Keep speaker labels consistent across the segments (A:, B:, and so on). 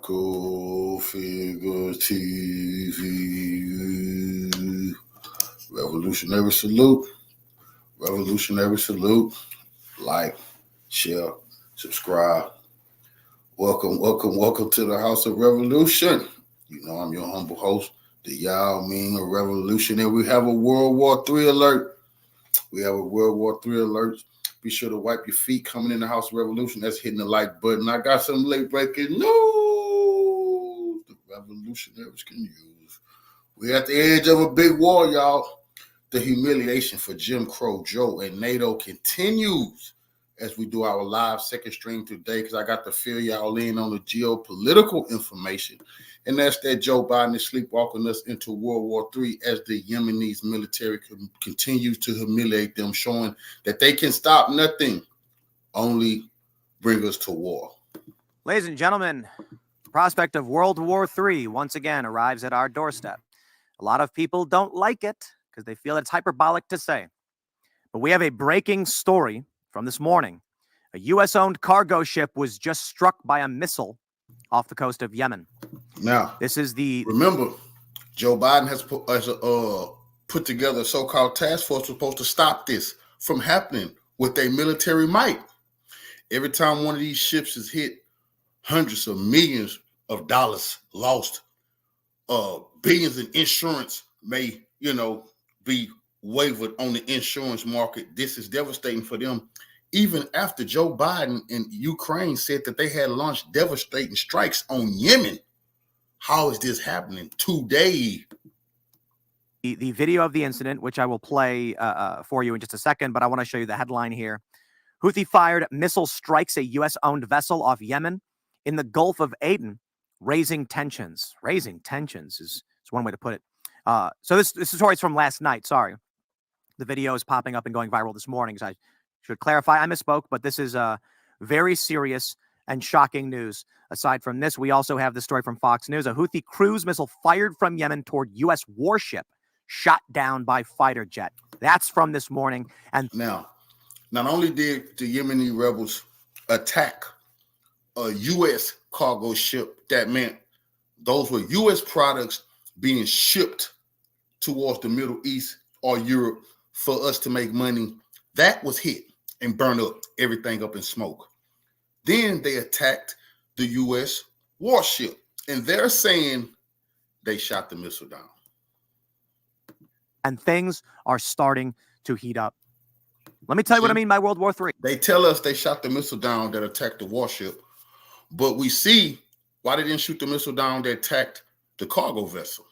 A: Go Figure TV. Revolutionary salute. Revolutionary salute. Like, share, subscribe. Welcome to the House of Revolution. You know I'm your humble host, the Yao Ming of Revolution, and we have a World War III alert. Be sure to wipe your feet coming in the House of Revolution. That's hitting the like button. I got some late breaking news the revolutionaries can use. We're at the edge of a big war, y'all. The humiliation for Jim Crow Joe and NATO continues as we do our live second stream today, because I got to fill y'all in on the geopolitical information. And that's that Joe Biden is sleepwalking us into World War III as the Yemenis military continues to humiliate them, showing that they can stop nothing, only bring us to war.
B: Ladies and gentlemen, the prospect of World War III once again arrives at our doorstep. A lot of people don't like it because they feel it's hyperbolic to say. But we have a breaking story from this morning. A U.S.-owned cargo ship was just struck by a missile off the coast of Yemen.
A: Now, remember, Joe Biden has put together a so-called task force supposed to stop this from happening with their military might. Every time one of these ships is hit, hundreds of millions of dollars lost. Billions in insurance may, be wavered on the insurance market. This is devastating for them. Even after Joe Biden and Ukraine said that they had launched devastating strikes on Yemen. How is this happening today?
B: The video of the incident, which I will play for you in just a second, but I want to show you the headline here. Houthi-fired missile strikes a U.S.-owned vessel off Yemen in the Gulf of Aden, raising tensions. Raising tensions is one way to put it. So this story is from last night. Sorry. The video is popping up and going viral this morning. So I should clarify, I misspoke, but this is very serious and shocking news. Aside from this, we also have the story from Fox News. A Houthi cruise missile fired from Yemen toward U.S. warship, shot down by fighter jet. That's from this morning. And
A: now, not only did the Yemeni rebels attack a U.S. cargo ship, that meant those were U.S. products being shipped towards the Middle East or Europe for us to make money. That was hit and burned up, everything up in smoke. Then they attacked the U.S. warship, and they're saying they shot the missile down.
B: And things are starting to heat up. Let me tell you what I mean by World War III.
A: They tell us they shot the missile down that attacked the warship, but we see why they didn't shoot the missile down that attacked the cargo vessel.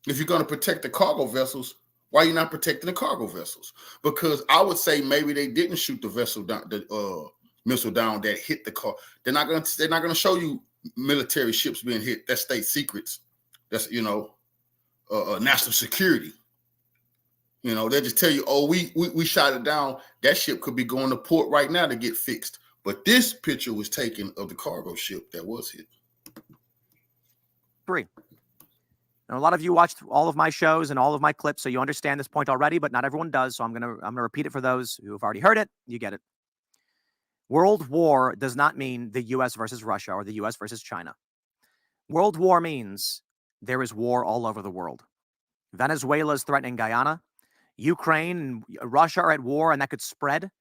A: If you're going to protect the cargo vessels, why are you not protecting the cargo vessels? Because I would say maybe they didn't shoot the vessel down, the missile down that hit the car. They're not going to show you military ships being hit. That's state secrets. That's national security. They'll just tell you, oh, we shot it down. That ship could be going to port right now to get fixed. But this picture was taken of the cargo ship that was hit.
B: 3. Now, a lot of you watched all of my shows and all of my clips, so you understand this point already, but not everyone does. So I'm gonna repeat it for those who have already heard it. You get it. World war does not mean the U.S. versus Russia or the U.S. versus China. World war means there is war all over the world. Venezuela is threatening Guyana. Ukraine and Russia are at war, and that could spread.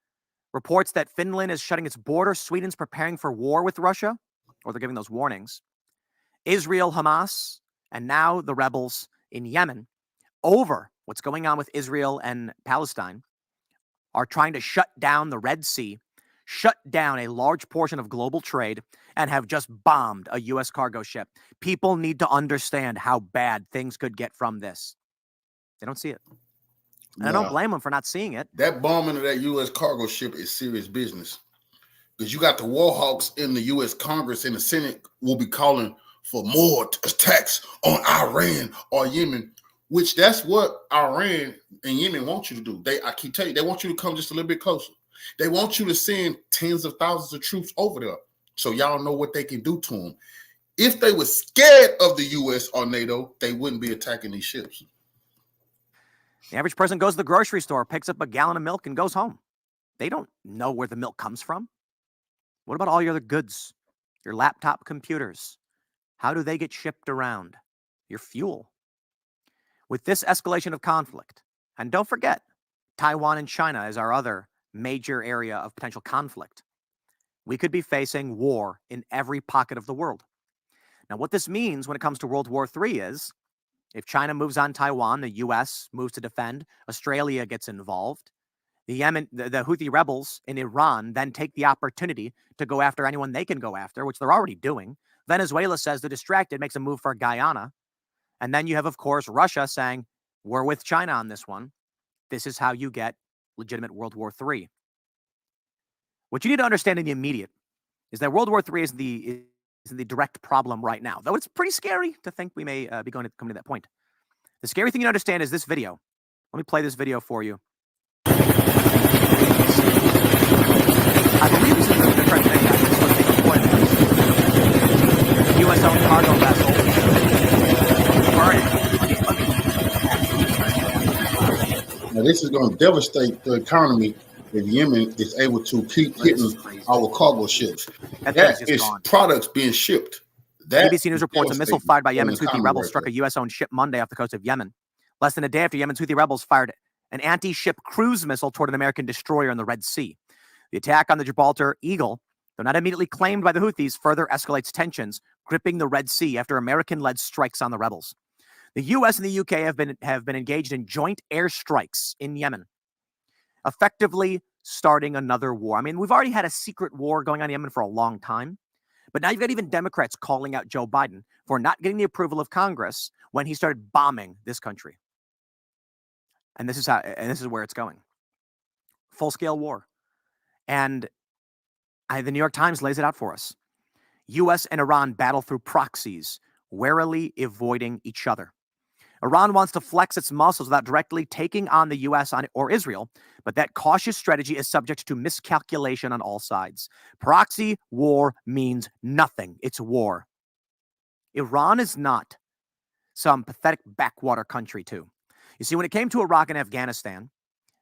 B: Reports that Finland is shutting its border. Sweden's preparing for war with Russia, or they're giving those warnings. Israel, Hamas, and now the rebels in Yemen, over what's going on with Israel and Palestine, are trying to shut down the Red Sea, shut down a large portion of global trade, and have just bombed a U.S. cargo ship. People need to understand how bad things could get from this. They don't see it. And I don't blame them for not seeing it.
A: That bombing of that U.S. cargo ship is serious business. Because you got the war hawks in the U.S. Congress and the Senate will be calling for more attacks on Iran or Yemen, which that's what Iran and Yemen want you to do. I keep telling you, they want you to come just a little bit closer. They want you to send tens of thousands of troops over there so y'all know what they can do to them. If they were scared of the U.S. or NATO, they wouldn't be attacking these ships.
B: The average person goes to the grocery store, picks up a gallon of milk, and goes home. They don't know where the milk comes from. What about all your other goods? Your laptop computers, How do they get shipped around? Your fuel. With this escalation of conflict, and don't forget, Taiwan and China is our other major area of potential conflict. We could be facing war in every pocket of the world. Now, what this means when it comes to World War III is if China moves on Taiwan, the U.S. moves to defend, Australia gets involved, the Houthi rebels in Iran then take the opportunity to go after anyone they can go after, which they're already doing. Venezuela says they're distracted, makes a move for Guyana. And then you have, of course, Russia saying, we're with China on this one. This is how you get legitimate World War III. What you need to understand in the immediate is that World War III is the direct problem right now, though it's pretty scary to think we may be coming to that point. The scary thing you understand is this video. Let me play this video for you. I believe this is the correct video. This was being recorded. U.S.-owned cargo vessel burning.
A: Now, this is going to devastate the economy if Yemen is able to keep hitting our cargo ships. That is products being shipped.
B: ABC News reports a missile fired by Yemen's Houthi rebels struck a U.S.-owned ship Monday off the coast of Yemen. Less than a day after Yemen's Houthi rebels fired an anti-ship cruise missile toward an American destroyer in the Red Sea. The attack on the Gibraltar Eagle, though not immediately claimed by the Houthis, further escalates tensions gripping the Red Sea after American-led strikes on the rebels. The U.S. and the U.K. have been engaged in joint airstrikes in Yemen, effectively starting another war. I mean, we've already had a secret war going on in Yemen for a long time, but now you've got even Democrats calling out Joe Biden for not getting the approval of Congress when he started bombing this country. And this is where it's going. Full-scale war. And the New York Times lays it out for us. U.S. and Iran battle through proxies, warily avoiding each other. Iran wants to flex its muscles without directly taking on the U.S. or Israel, but that cautious strategy is subject to miscalculation on all sides. Proxy war means nothing. It's war. Iran is not some pathetic backwater country, too. You see, when it came to Iraq and Afghanistan,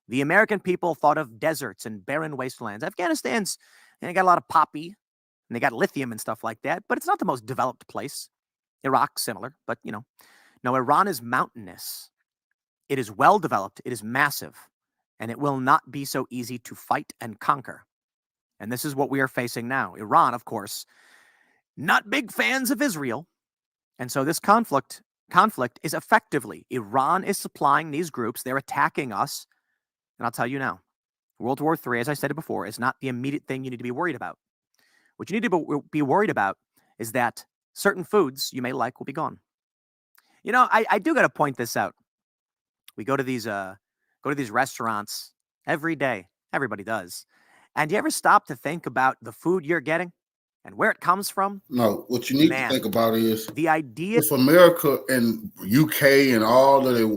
B: the American people thought of deserts and barren wastelands. Afghanistan's, they got a lot of poppy, and they got lithium and stuff like that, but it's not the most developed place. Iraq, similar, but, no, Iran is mountainous. It is well developed. It is massive, and it will not be so easy to fight and conquer. And this is what we are facing now. Iran, of course, not big fans of Israel. And so this conflict is effectively, Iran is supplying these groups. They're attacking us. And I'll tell you now, World War III, as I said before, is not the immediate thing you need to be worried about. What you need to be worried about is that certain foods you may like will be gone. I do got to point this out. We go to these restaurants every day. Everybody does. And do you ever stop to think about the food you're getting and where it comes from?
A: No, what you need to think about is
B: the idea.
A: If America and UK and all of the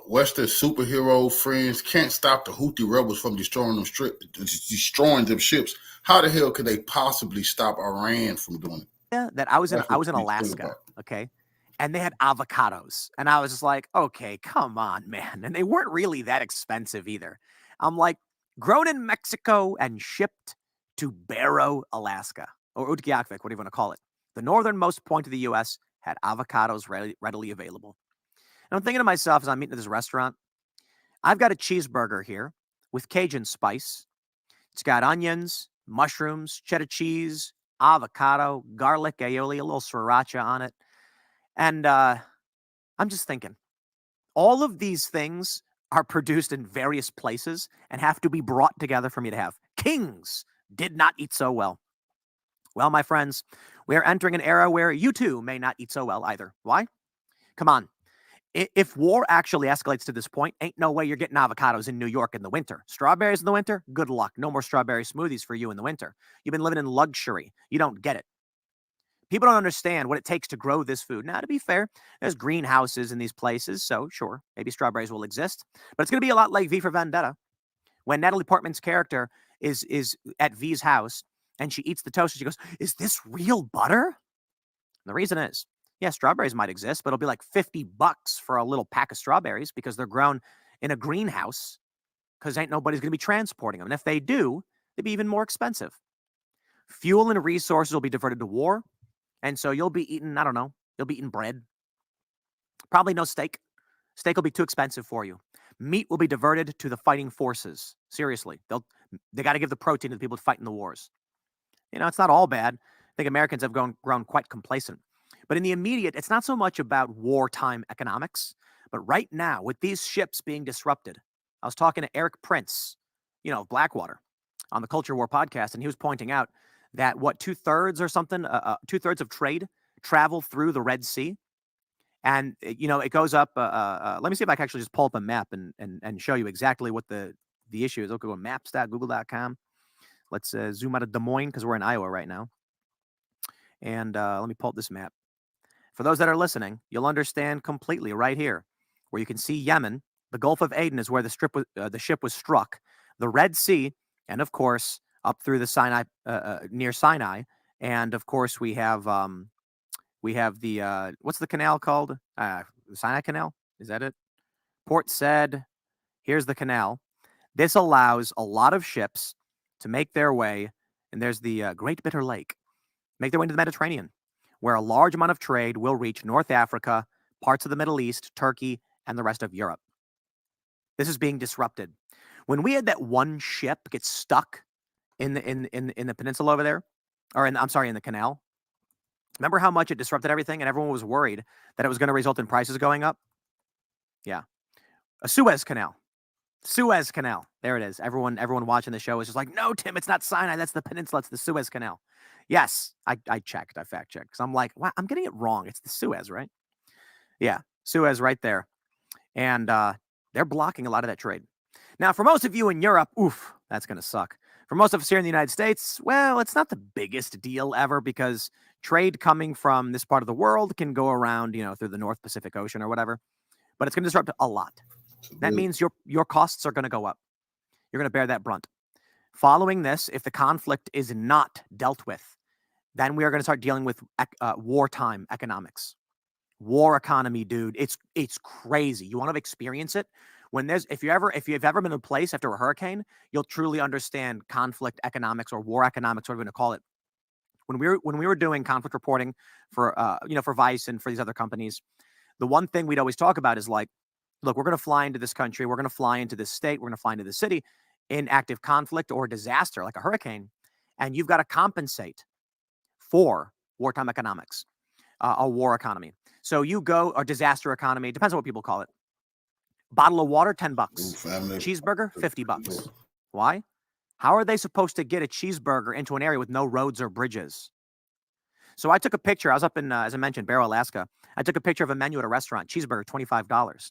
A: Western superhero friends can't stop the Houthi rebels from destroying them ships, how the hell could they possibly stop Iran from doing it?
B: Yeah, that I was in Alaska, okay? And they had avocados. And I was just like, okay, come on, man. And they weren't really that expensive either. I'm like, grown in Mexico and shipped to Barrow, Alaska, or Utqiagvik, whatever you want to call it. The northernmost point of the U.S. had avocados readily available. And I'm thinking to myself as I'm eating at this restaurant, I've got a cheeseburger here with Cajun spice. It's got onions, mushrooms, cheddar cheese, avocado, garlic, aioli, a little sriracha on it. And I'm just thinking, all of these things are produced in various places and have to be brought together for me to have. Kings did not eat so well. Well, my friends, we are entering an era where you too may not eat so well either. Why? Come on. If war actually escalates to this point, ain't no way you're getting avocados in New York in the winter. Strawberries in the winter? Good luck. No more strawberry smoothies for you in the winter. You've been living in luxury. You don't get it. People don't understand what it takes to grow this food. Now, to be fair, there's greenhouses in these places, so sure, maybe strawberries will exist. But it's going to be a lot like V for Vendetta. When Natalie Portman's character is at V's house, and she eats the toast, and she goes, "Is this real butter?" And the reason is, yeah, strawberries might exist, but it'll be like $50 for a little pack of strawberries because they're grown in a greenhouse because ain't nobody's going to be transporting them. And if they do, they'd be even more expensive. Fuel and resources will be diverted to war, And so you'll be eating, I don't know, you'll be eating bread. Probably no steak. Steak will be too expensive for you. Meat will be diverted to the fighting forces. Seriously, they got to give the protein to the people fighting the wars. It's not all bad. I think Americans have grown quite complacent. But in the immediate, it's not so much about wartime economics. But right now, with these ships being disrupted, I was talking to Eric Prince, of Blackwater, on the Culture War podcast, and he was pointing out that two-thirds or something, two-thirds of trade travel through the Red Sea. And, it goes up. Let me see if I can actually just pull up a map and show you exactly what the issue is. I'll go to maps.google.com. Let's zoom out of Des Moines because we're in Iowa right now. And let me pull up this map. For those that are listening, you'll understand completely right here, where you can see Yemen. The Gulf of Aden is where the ship was struck. The Red Sea, and of course, up through the Sinai, near Sinai. And of course, we have the, what's the canal called? The Sinai Canal? Is that it? Port Said, here's the canal. This allows a lot of ships to make their way, and there's the Great Bitter Lake, make their way into the Mediterranean, where a large amount of trade will reach North Africa, parts of the Middle East, Turkey, and the rest of Europe. This is being disrupted. When we had that one ship get stuck in the peninsula over there, or in the canal, remember how much it disrupted everything and everyone was worried that it was going to result in prices going up? Yeah. A Suez Canal. Suez Canal. There it is. Everyone watching the show is just like, no, Tim, it's not Sinai. That's the peninsula. It's the Suez Canal. Yes, I checked. I fact checked because I'm like, wow, I'm getting it wrong. It's the Suez, right? Yeah, Suez right there. And they're blocking a lot of that trade. Now, for most of you in Europe, oof, that's going to suck. For most of us here in the United States, well, it's not the biggest deal ever because trade coming from this part of the world can go around, through the North Pacific Ocean or whatever. But it's going to disrupt a lot. That means your costs are going to go up. You're going to bear that brunt. Following this, if the conflict is not dealt with, then we are going to start dealing with wartime economics. War economy, dude. It's crazy. You want to experience it? If you've ever been in a place after a hurricane, you'll truly understand conflict economics or war economics, whatever we're going to call it. When we were doing conflict reporting for for Vice and for these other companies, the one thing we'd always talk about is like, look, we're going to fly into this country, we're going to fly into this state, we're going to fly into this city in active conflict or disaster like a hurricane, and you've got to compensate for wartime economics, a war economy. So you go a disaster economy, depends on what people call it. Bottle of water, $10. Cheeseburger, $50. Why? How are they supposed to get a cheeseburger into an area with no roads or bridges? So I took a picture. I was up in, as I mentioned, Barrow, Alaska. I took a picture of a menu at a restaurant. Cheeseburger, $25.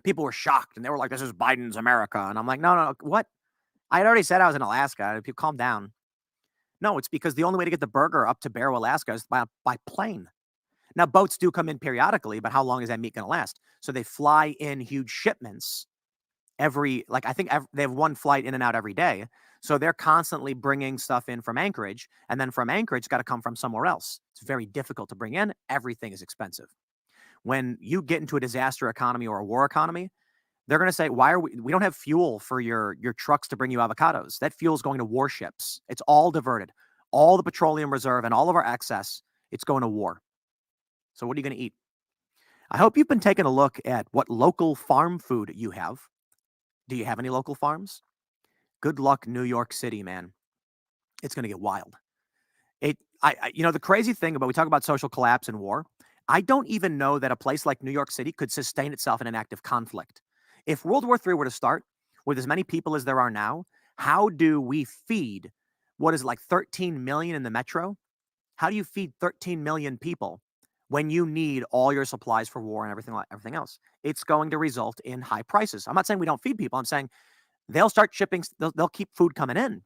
B: People were shocked, and they were like, this is Biden's America. And I'm like, no, what? I had already said I was in Alaska. People, calm down. No, it's because the only way to get the burger up to Barrow, Alaska is by plane. Now, boats do come in periodically, but how long is that meat going to last? So they fly in huge shipments I think they have one flight in and out every day. So they're constantly bringing stuff in from Anchorage. And then from Anchorage, it's got to come from somewhere else. It's very difficult to bring in. Everything is expensive. When you get into a disaster economy or a war economy, they're going to say, we don't have fuel for your trucks to bring you avocados. That fuel is going to warships. It's all diverted. All the petroleum reserve and all of our excess, it's going to war. So what are you going to eat? I hope you've been taking a look at what local farm food you have. Do you have any local farms? Good luck, New York City, man. It's going to get wild. The crazy thing we talk about social collapse and war. I don't even know that a place like New York City could sustain itself in an active conflict. If World War III were to start with as many people as there are now, how do we feed what is like 13 million in the metro? How do you feed 13 million people when you need all your supplies for war and everything else? It's going to result in high prices. I'm not saying we don't feed people. I'm saying they'll start shipping. They'll keep food coming in,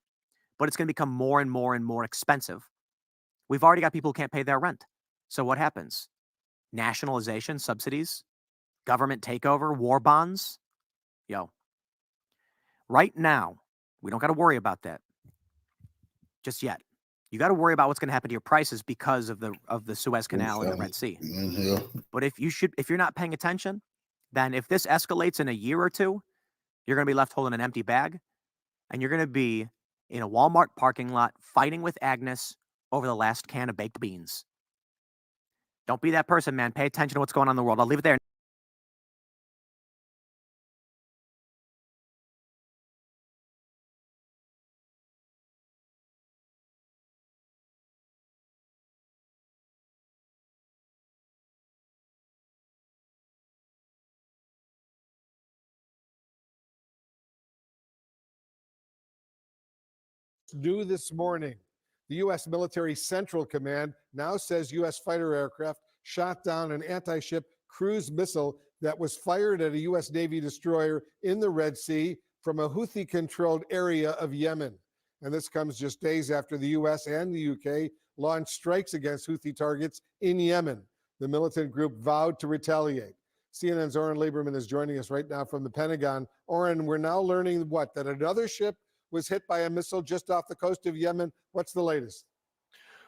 B: but it's going to become more and more and more expensive. We've already got people who can't pay their rent. So what happens? Nationalization, subsidies, government takeover, war bonds. Right now, we don't got to worry about that just yet. You got to worry about what's going to happen to your prices because of the Suez Canal and the Red Sea. But if you're not paying attention, then if this escalates in a year or two, you're going to be left holding an empty bag, and you're going to be in a Walmart parking lot fighting with Agnes over the last can of baked beans. Don't be that person, man. Pay attention to what's going on in the world. I'll leave it there.
C: New this morning, the U.S. Military Central Command now says U.S. fighter aircraft shot down an anti-ship cruise missile that was fired at a U.S. Navy destroyer in the Red Sea from a Houthi-controlled area of Yemen. And this comes just days after the U.S. and the U.K. launched strikes against Houthi targets in Yemen. The militant group vowed to retaliate. CNN's Oren Lieberman is joining us right now from the Pentagon. Oren, we're now learning what? That another ship was hit by a missile just off the coast of Yemen. What's the latest?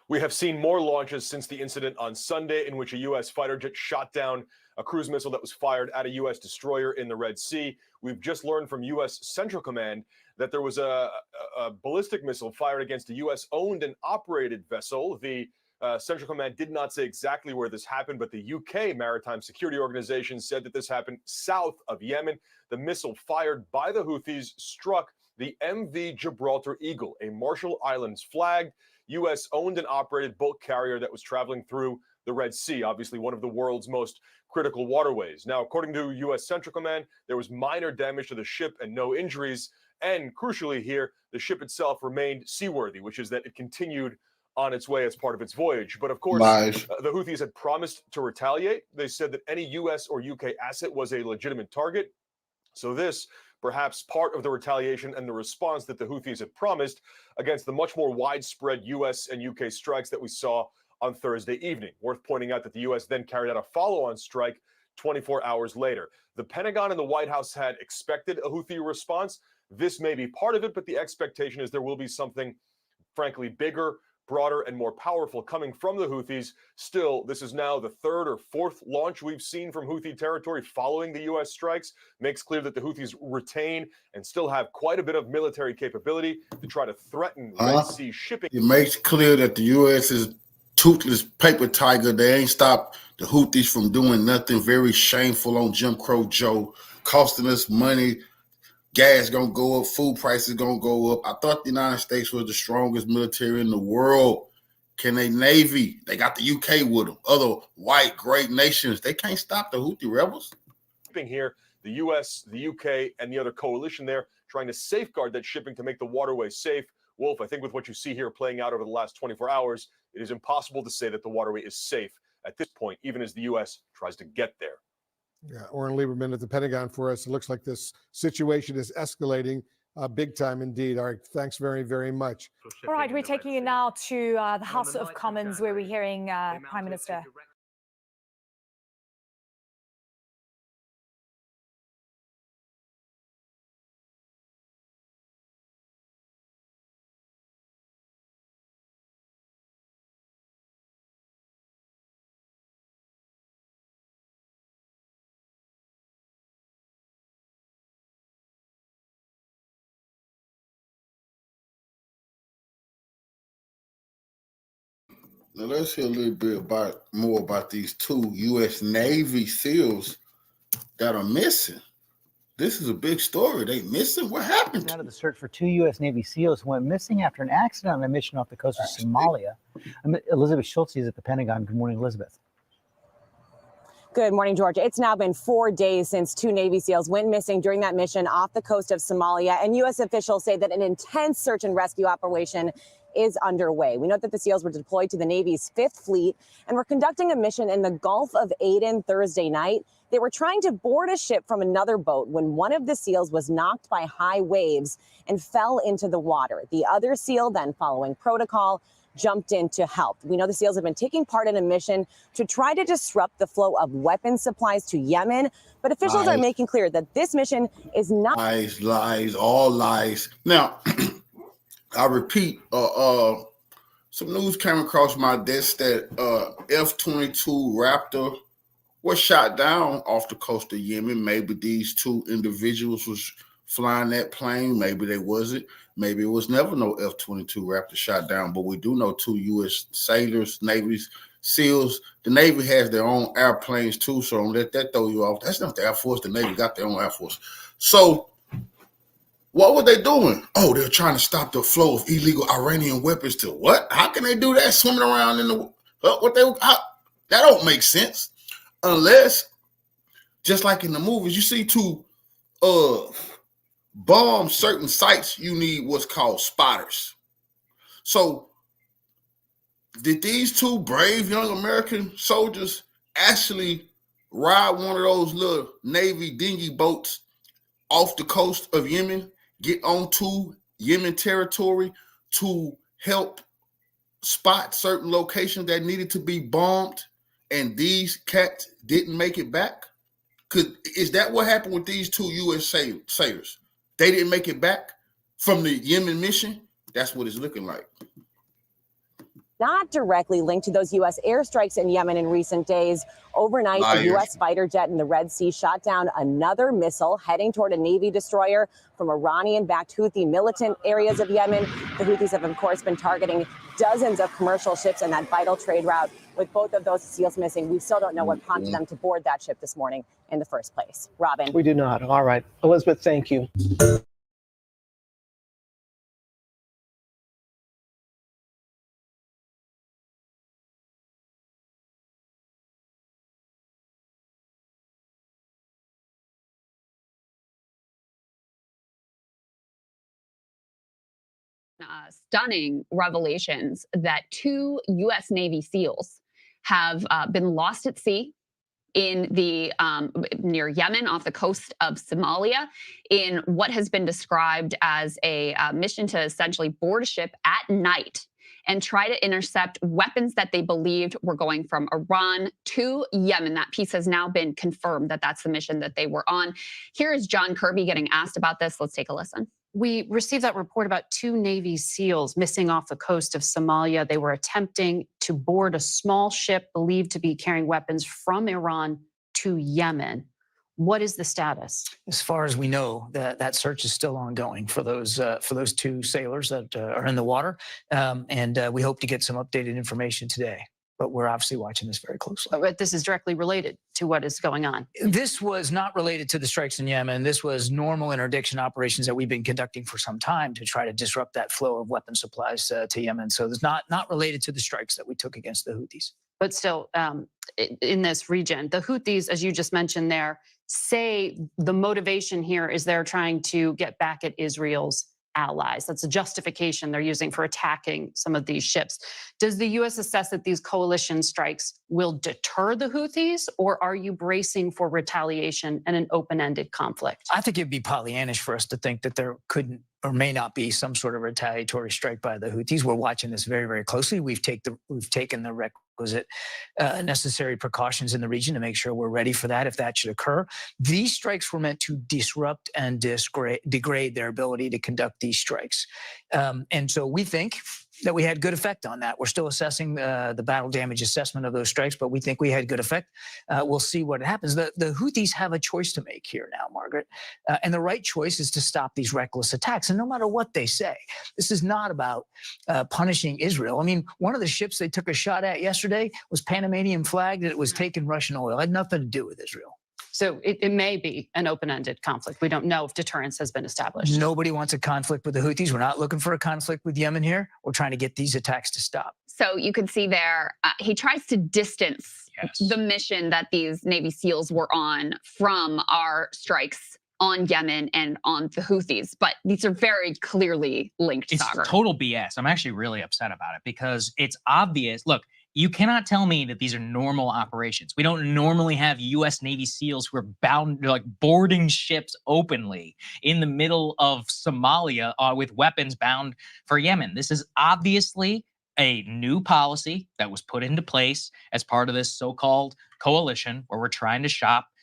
D: We have seen more launches since the incident on Sunday in which a U.S. fighter jet shot down a cruise missile that was fired at a U.S. destroyer in the Red Sea. We've just learned from U.S. Central Command that there was a ballistic missile fired against a U.S.-owned and operated vessel. The Central Command did not say exactly where this happened, but the UK Maritime Security Organization said that this happened south of Yemen. The missile fired by the Houthis struck the MV Gibraltar Eagle, a Marshall Islands flagged, U.S.-owned and operated bulk carrier that was traveling through the Red Sea, obviously one of the world's most critical waterways. Now, according to U.S. Central Command, there was minor damage to the ship and no injuries. And crucially here, the ship itself remained seaworthy, which is that it continued on its way as part of its voyage. But of course, the Houthis had promised to retaliate. They said that any U.S. or U.K. asset was a legitimate target. So this, perhaps part of the retaliation and the response that the Houthis had promised against the much more widespread U.S. and U.K. strikes that we saw on Thursday evening. Worth pointing out that the U.S. then carried out a follow-on strike 24 hours later. The Pentagon and the White House had expected a Houthi response. This may be part of it, but the expectation is there will be something, frankly, bigger, broader, and more powerful coming from the Houthis. Still, this is now the third or fourth launch we've seen from Houthi territory following the U.S. strikes. Makes clear that the Houthis retain and still have quite a bit of military capability to try to threaten Red Sea shipping.
A: It makes clear that the U.S. is toothless paper tiger. They ain't stopped the Houthis from doing nothing. Very shameful on Jim Crow Joe, costing us money. Gas gonna go up, food prices gonna go up. I thought the United States was the strongest military in the world. Can they Navy? They got the UK with them. Other white great nations, they can't stop the Houthi rebels.
D: Here, the US, the UK, and the other coalition there trying to safeguard that shipping to make the waterway safe. Wolf, I think with what you see here playing out over the last 24 hours, it is impossible to say that the waterway is safe at this point, even as the US tries to get there.
C: Yeah, Oren Lieberman at the Pentagon for us. It looks like this situation is escalating big time indeed. All right, thanks very, very much.
E: All right, we're taking you now to the House of Commons, where we're hearing Prime Minister
A: Now let's hear a little bit more about these two U.S. Navy SEALs that are missing. This is a big story. They missing? What happened?
F: Out of the search for two U.S. Navy SEALs who went missing after an accident on a mission off the coast of Somalia. Elizabeth Schultz is at the Pentagon. Good morning, Elizabeth.
G: Good morning, George. It's now been 4 days since two Navy SEALs went missing during that mission off the coast of Somalia, and U.S. officials say that an intense search and rescue operation is underway. We know that the SEALs were deployed to the Navy's 5th Fleet and were conducting a mission in the Gulf of Aden Thursday night. They were trying to board a ship from another boat when one of the SEALs was knocked by high waves and fell into the water. The other SEAL, then following protocol, jumped in to help. We know the SEALs have been taking part in a mission to try to disrupt the flow of weapons supplies to Yemen, but officials are making clear that this mission is not—
A: Lies, all lies. Now, I repeat, some news came across my desk that F-22 Raptor was shot down off the coast of Yemen. Maybe these two individuals was flying that plane. Maybe they wasn't. Maybe it was never no F-22 Raptor shot down. But we do know two U.S. sailors, Navy SEALs, the Navy has their own airplanes too, so don't let that throw you off. That's not the Air Force. The Navy got their own Air Force. So what were they doing? Oh, they're trying to stop the flow of illegal Iranian weapons to what? How can they do that? Swimming around in the that don't make sense. Unless, just like in the movies, you see to bomb certain sites, you need what's called spotters. So did these two brave young American soldiers actually ride one of those little Navy dinghy boats off the coast of Yemen, get onto Yemen territory to help spot certain locations that needed to be bombed, and these cats didn't make it back? Is that what happened with these two U.S. sailors? They didn't make it back from the Yemen mission? That's what it's looking like.
G: Not directly linked to those U.S. airstrikes in Yemen in recent days. Overnight, a U.S. fighter jet in the Red Sea shot down another missile heading toward a Navy destroyer from Iranian-backed Houthi militant areas of Yemen. The Houthis have, of course, been targeting dozens of commercial ships in that vital trade route. With both of those SEALs missing, we still don't know what prompted them to board that ship this morning in the first place. Robin.
H: We do not. All right. Elizabeth, thank you.
I: Stunning revelations that 2 U.S. Navy SEALs have been lost at sea in the near Yemen off the coast of Somalia in what has been described as a mission to essentially board a ship at night and try to intercept weapons that they believed were going from Iran to Yemen. That piece has now been confirmed that that's the mission that they were on. Here is John Kirby getting asked about this. Let's take a listen.
J: We received that report about 2 Navy SEALs missing off the coast of Somalia. They were attempting to board a small ship believed to be carrying weapons from Iran to Yemen. What is the status?
K: As far as we know, that search is still ongoing for those 2 sailors that are in the water, and we hope to get some updated information today. But we're obviously watching this very closely.
J: But this is directly related to what is going on.
K: This was not related to the strikes in Yemen. This was normal interdiction operations that we've been conducting for some time to try to disrupt that flow of weapon supplies to Yemen. So it's not related to the strikes that we took against the Houthis.
J: But still, in this region, the Houthis, as you just mentioned there, say the motivation here is they're trying to get back at Israel's allies. That's a justification they're using for attacking some of these ships. Does the U.S. assess that these coalition strikes will deter the Houthis, or are you bracing for retaliation and an open-ended conflict?
K: I think it'd be Pollyannish for us to think that there couldn't or may not be some sort of retaliatory strike by the Houthis. We're watching this very, very closely. We've taken the requisite necessary precautions in the region to make sure we're ready for that if that should occur. These strikes were meant to disrupt and degrade their ability to conduct these strikes. And so we think that we had good effect on that. We're still assessing the battle damage assessment of those strikes, but we think we had good effect. We'll see what happens. The Houthis have a choice to make here now, Margaret, and the right choice is to stop these reckless attacks. And no matter what they say, this is not about punishing Israel. I mean, one of the ships they took a shot at yesterday was Panamanian flagged, and it was taking Russian oil. It had nothing to do with Israel.
J: So it may be an open-ended conflict. We don't know if deterrence has been established.
K: Nobody wants a conflict with the Houthis. We're not looking for a conflict with Yemen here. We're trying to get these attacks to stop.
I: So you can see there, he tries to distance the mission that these Navy SEALs were on from our strikes on Yemen and on the Houthis. But these are very clearly linked,
L: It's
I: Sagar.
L: total BS. I'm actually really upset about it because it's obvious. Look, you cannot tell me that these are normal operations. We don't normally have U.S. Navy SEALs who are bound, like boarding ships openly in the middle of Somalia with weapons bound for Yemen. This is obviously a new policy that was put into place as part of this so-called coalition where we're trying to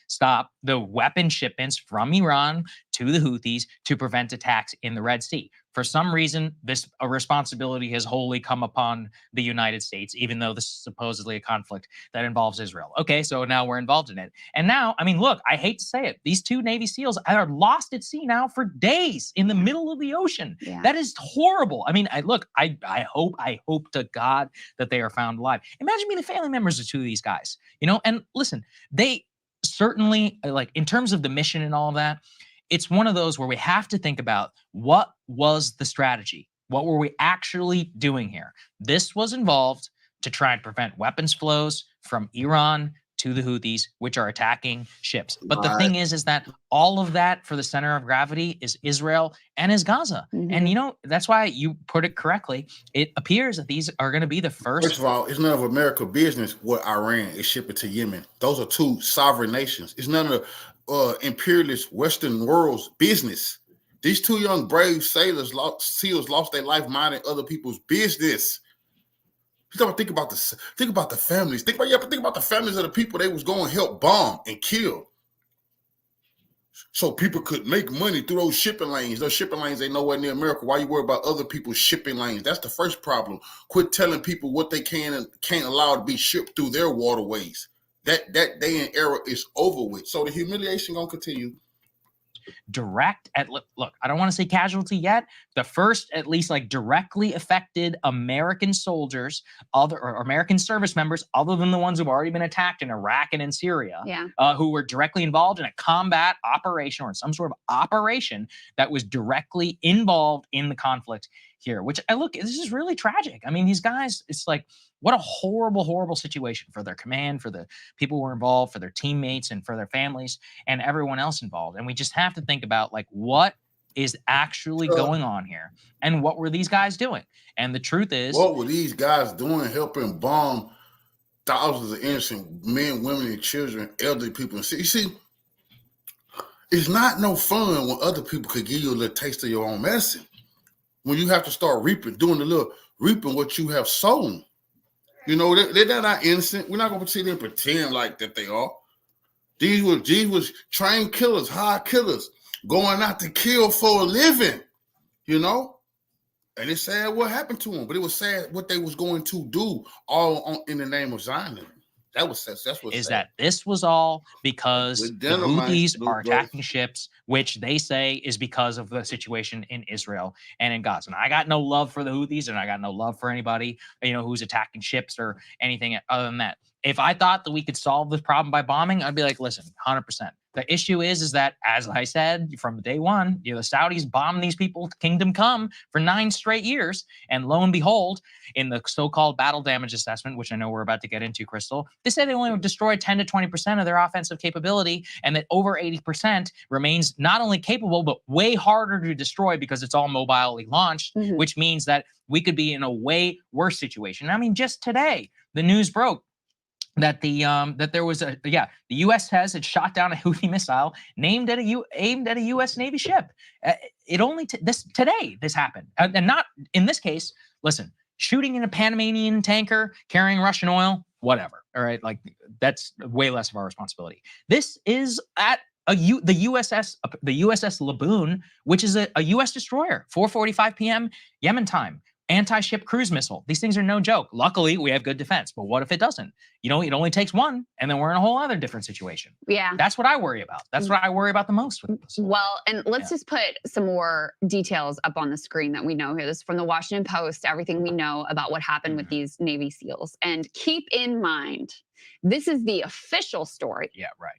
L: stop the weapon shipments from Iran to the Houthis to prevent attacks in the Red Sea. For some reason, this responsibility has wholly come upon the United States, even though this is supposedly a conflict that involves Israel. Okay, so now we're involved in it. And now, I mean, look, I hate to say it, these 2 Navy SEALs are lost at sea now for days in the middle of the ocean.
I: Yeah.
L: That is horrible. I mean, I hope to God that they are found alive. Imagine being the family members of 2 of these guys, you know? And listen, they certainly, like, in terms of the mission and all of that, it's one of those where we have to think about what was the strategy? What were we actually doing here? This was involved to try and prevent weapons flows from Iran to the Houthis, which are attacking ships. But the thing is that all of that for the center of gravity is Israel and is Gaza. And, you know, that's why you put it correctly. It appears that these are going to be the first.
A: First of all, it's none of America business what Iran is shipping to Yemen. Those are 2 sovereign nations. It's none of imperialist Western world's business. These 2 young brave SEALs lost their life minding other people's business. Think about the families. Think about the families of the people they was going to help bomb and kill, so people could make money through those shipping lanes. Those shipping lanes ain't nowhere near America. Why you worry about other people's shipping lanes? That's the first problem. Quit telling people what they can and can't allow to be shipped through their waterways. That day and era is over with. So the humiliation gonna continue.
L: Direct at look, I don't want to say casualty yet. The first, at least, like, directly affected American soldiers, or American service members, other than the ones who've already been attacked in Iraq and in Syria, who were directly involved in a combat operation or some sort of operation that was directly involved in the conflict here. Which this is really tragic. I mean, these guys, it's like, what a horrible, horrible situation for their command, for the people who were involved, for their teammates, and for their families, and everyone else involved. And we just have to think about, like, what is actually going on here, and what were these guys doing? And the truth is,
A: what were these guys doing, helping bomb thousands of innocent men, women, and children, elderly people? You see, it's not no fun when other people could give you a little taste of your own medicine. When you have to start reaping what you have sown. You know, they're not innocent. We're not going to sit there and pretend like that they are. These was trained killers, hard killers, going out to kill for a living, you know? And it's sad what happened to them, but it was sad what they was going to do, all in the name of Zionism. That was sad. That's what
L: is sad. That this was all because the Houthis are attacking ships, which they say is because of the situation in Israel and in Gaza. And I got no love for the Houthis, and I got no love for anybody, you know, who's attacking ships or anything other than that. If I thought that we could solve this problem by bombing, I'd be like, listen, 100%. The issue is that, as I said from day one, you know, the Saudis bombed these people to Kingdom Come for 9 straight years. And lo and behold, in the so-called battle damage assessment, which I know we're about to get into, Crystal, they said they only destroyed 10 to 20% of their offensive capability, and that over 80% remains not only capable, but way harder to destroy because it's all mobilely launched, which means that we could be in a way worse situation. I mean, just today, the news broke that there was the U.S. has shot down a Houthi missile aimed at a U.S. Navy ship. Today this happened, and not in this case. Listen, shooting in a Panamanian tanker carrying Russian oil, whatever. All right, like, that's way less of our responsibility. This is at the USS Laboon, which is a U.S. destroyer, 4:45 p.m. Yemen time. Anti-ship cruise missile. These things are no joke. Luckily, we have good defense. But what if it doesn't? You know, it only takes one, and then we're in a whole other different situation.
I: Yeah.
L: That's what I worry about. That's what I worry about the most with this.
I: Well, and let's just put some more details up on the screen that we know here. This is from the Washington Post, everything we know about what happened with these Navy SEALs. And keep in mind, this is the official story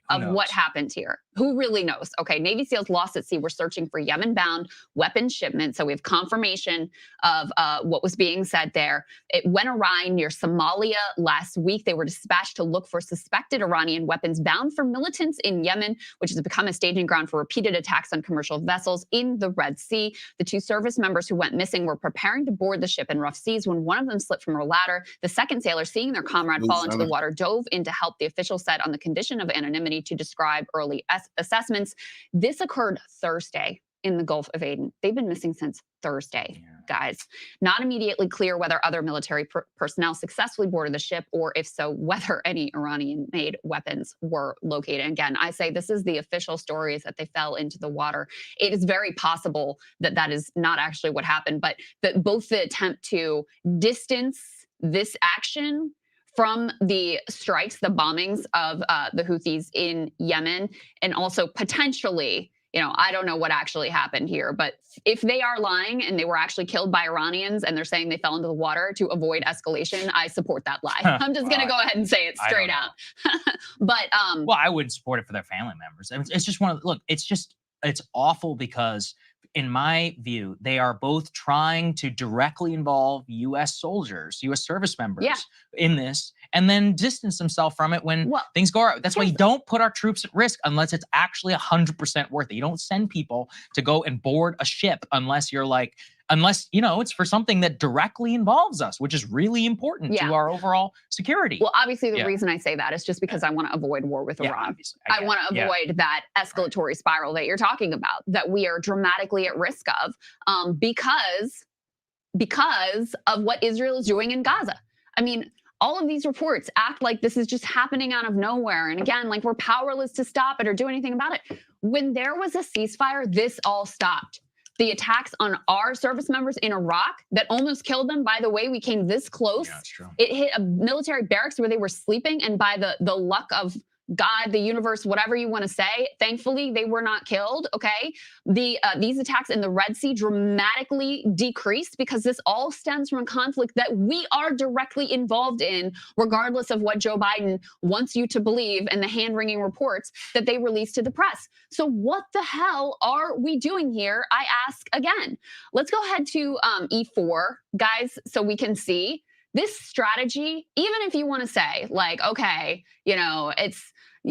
I: of what happened here. Who really knows? Okay, Navy SEALs lost at sea were searching for Yemen-bound weapons shipments. So we have confirmation of what was being said there. It went awry near Somalia last week. They were dispatched to look for suspected Iranian weapons bound for militants in Yemen, which has become a staging ground for repeated attacks on commercial vessels in the Red Sea. The 2 service members who went missing were preparing to board the ship in rough seas when one of them slipped from her ladder. The second sailor, seeing their comrade fall into the water, dove in to help. The official said on the condition of anonymity to describe early assessments. This occurred Thursday. in the Gulf of Aden. They've been missing since Thursday, guys. Not immediately clear whether other military personnel successfully boarded the ship, or if so, whether any Iranian-made weapons were located. Again, I say this is the official story, is that they fell into the water. It is very possible that that is not actually what happened, but that both the attempt to distance this action from the strikes, the bombings of the Houthis in Yemen, and also potentially, I don't know what actually happened here, but if they are lying and they were actually killed by Iranians and they're saying they fell into the water to avoid escalation, I support that lie. I'm just going to go ahead and say it straight out. But
L: well, I wouldn't support it for their family members. It's just it's awful because, in my view, they are both trying to directly involve U.S. soldiers, U.S. service members in this, and then distance themselves from it when things go out. That's why you don't put our troops at risk unless it's actually 100% worth it. You don't send people to go and board a ship unless you're like, it's for something that directly involves us, which is really important to our overall security.
I: Well, obviously, the reason I say that is just because I want to avoid war with Iran. I want to avoid that escalatory spiral that you're talking about, that we are dramatically at risk of because of what Israel is doing in Gaza. I mean, all of these reports act like this is just happening out of nowhere. And again, like we're powerless to stop it or do anything about it. When there was a ceasefire, this all stopped. The attacks on our service members in Iraq that almost killed them. By the way, we came this close. Yeah, that's true. It hit a military barracks where they were sleeping, and by the luck of God, the universe, whatever you want to say, thankfully they were not killed. Okay, these attacks in the Red Sea dramatically decreased because this all stems from a conflict that we are directly involved in, regardless of what Joe Biden wants you to believe and the hand-wringing reports that they released to the press. So what the hell are we doing here? I ask again. Let's go ahead to E4, guys, so we can see this strategy. Even if you want to say, like, okay,